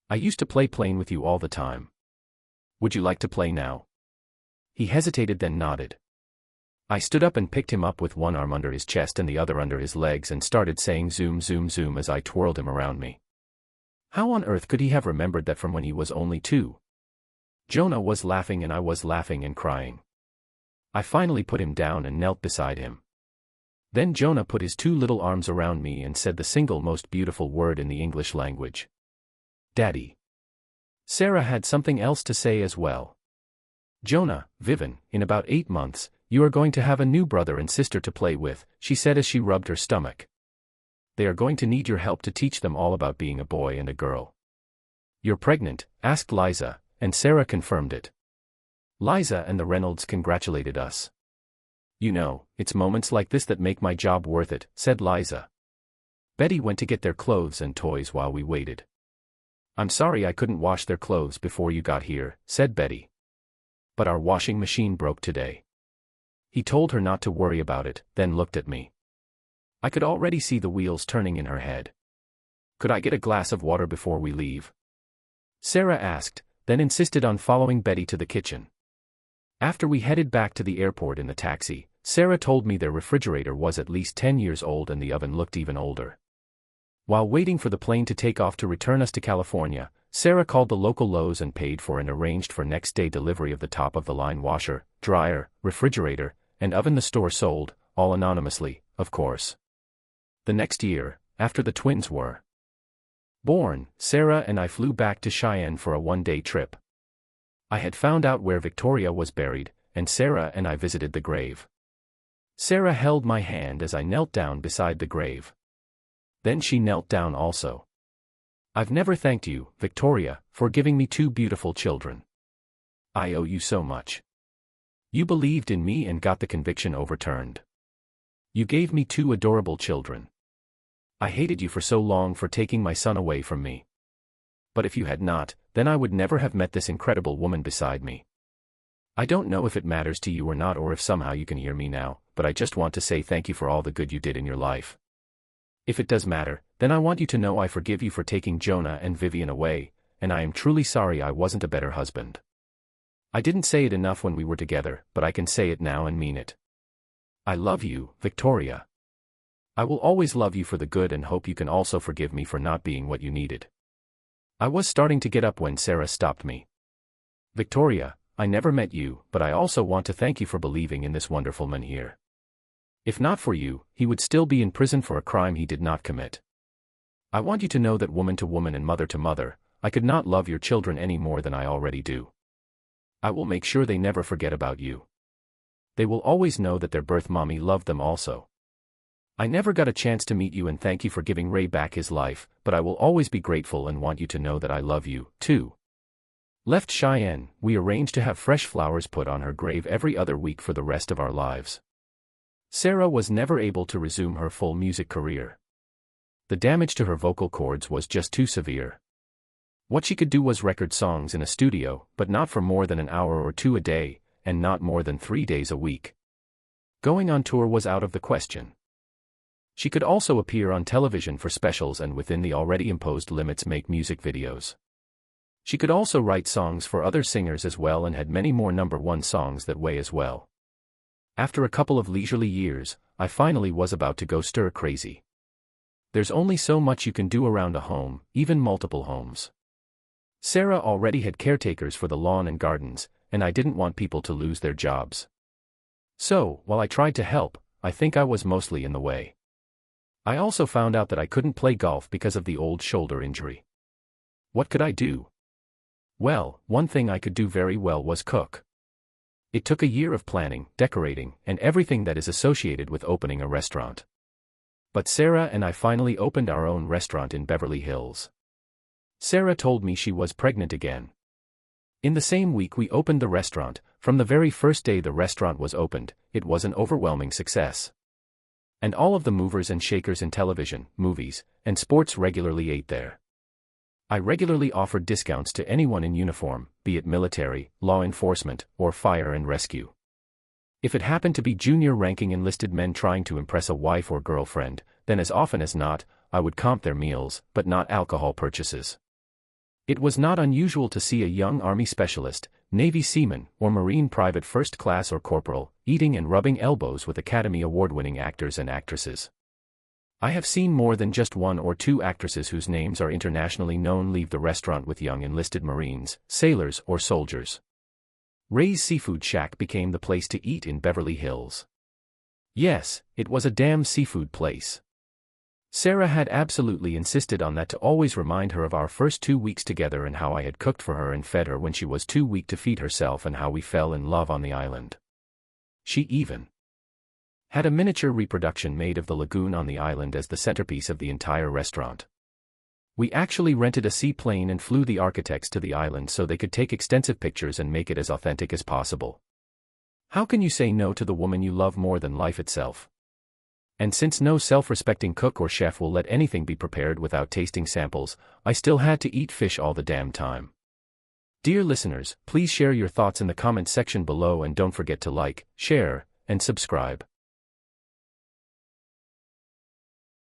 I used to play plane with you all the time. Would you like to play now? He hesitated then nodded. I stood up and picked him up with one arm under his chest and the other under his legs and started saying zoom zoom zoom as I twirled him around me. How on earth could he have remembered that from when he was only 2? Jonah was laughing and I was laughing and crying. I finally put him down and knelt beside him. Then Jonah put his 2 little arms around me and said the single most beautiful word in the English language. Daddy. Sarah had something else to say as well. Jonah, Vivian, in about 8 months, you are going to have a new brother and sister to play with, she said as she rubbed her stomach. They are going to need your help to teach them all about being a boy and a girl. You're pregnant? Asked Liza, and Sarah confirmed it. Liza and the Reynolds congratulated us. You know, it's moments like this that make my job worth it, said Liza. Betty went to get their clothes and toys while we waited. I'm sorry I couldn't wash their clothes before you got here, said Betty. But our washing machine broke today. He told her not to worry about it, then looked at me. I could already see the wheels turning in her head. Could I get a glass of water before we leave? Sarah asked, then insisted on following Betty to the kitchen. After we headed back to the airport in the taxi, Sarah told me their refrigerator was at least 10 years old and the oven looked even older. While waiting for the plane to take off to return us to California, Sarah called the local Lowe's and paid for and arranged for next-day delivery of the top-of-the-line washer, dryer, refrigerator, and oven the store sold, all anonymously, of course. The next year, after the twins were born, Sarah and I flew back to Cheyenne for a one-day trip. I had found out where Victoria was buried, and Sarah and I visited the grave. Sarah held my hand as I knelt down beside the grave. Then she knelt down also. I've never thanked you, Victoria, for giving me 2 beautiful children. I owe you so much. You believed in me and got the conviction overturned. You gave me 2 adorable children. I hated you for so long for taking my son away from me. But if you had not, then I would never have met this incredible woman beside me. I don't know if it matters to you or not, or if somehow you can hear me now, but I just want to say thank you for all the good you did in your life. If it does matter, then I want you to know I forgive you for taking Jonah and Vivian away, and I am truly sorry I wasn't a better husband. I didn't say it enough when we were together, but I can say it now and mean it. I love you, Victoria. I will always love you for the good and hope you can also forgive me for not being what you needed. I was starting to get up when Sarah stopped me. Victoria, I never met you, but I also want to thank you for believing in this wonderful man here. If not for you, he would still be in prison for a crime he did not commit. I want you to know that woman to woman and mother to mother, I could not love your children any more than I already do. I will make sure they never forget about you. They will always know that their birth mommy loved them also. I never got a chance to meet you and thank you for giving Ray back his life, but I will always be grateful and want you to know that I love you, too. Left Cheyenne, we arranged to have fresh flowers put on her grave every other week for the rest of our lives. Sarah was never able to resume her full music career. The damage to her vocal cords was just too severe. What she could do was record songs in a studio, but not for more than an hour or 2 a day, and not more than 3 days a week. Going on tour was out of the question. She could also appear on television for specials and within the already imposed limits make music videos. She could also write songs for other singers as well and had many more #1 songs that way as well. After a couple of leisurely years, I finally was about to go stir crazy. There's only so much you can do around a home, even multiple homes. Sarah already had caretakers for the lawn and gardens, and I didn't want people to lose their jobs. So, while I tried to help, I think I was mostly in the way. I also found out that I couldn't play golf because of the old shoulder injury. What could I do? Well, one thing I could do very well was cook. It took a year of planning, decorating, and everything that is associated with opening a restaurant. But Sarah and I finally opened our own restaurant in Beverly Hills. Sarah told me she was pregnant again. In the same week we opened the restaurant. From the very first day the restaurant was opened, it was an overwhelming success. And all of the movers and shakers in television, movies, and sports regularly ate there. I regularly offered discounts to anyone in uniform, be it military, law enforcement, or fire and rescue. If it happened to be junior-ranking enlisted men trying to impress a wife or girlfriend, then as often as not, I would comp their meals, but not alcohol purchases. It was not unusual to see a young Army specialist, Navy seaman, or Marine private first class or corporal, eating and rubbing elbows with Academy Award-winning actors and actresses. I have seen more than just 1 or 2 actresses whose names are internationally known leave the restaurant with young enlisted Marines, sailors, or soldiers. Ray's Seafood Shack became the place to eat in Beverly Hills. Yes, it was a damn seafood place. Sarah had absolutely insisted on that to always remind her of our first 2 weeks together and how I had cooked for her and fed her when she was too weak to feed herself and how we fell in love on the island. She even had a miniature reproduction made of the lagoon on the island as the centerpiece of the entire restaurant. We actually rented a seaplane and flew the architects to the island so they could take extensive pictures and make it as authentic as possible. How can you say no to the woman you love more than life itself? And since no self-respecting cook or chef will let anything be prepared without tasting samples, I still had to eat fish all the damn time. Dear listeners, please share your thoughts in the comments section below and don't forget to like, share, and subscribe.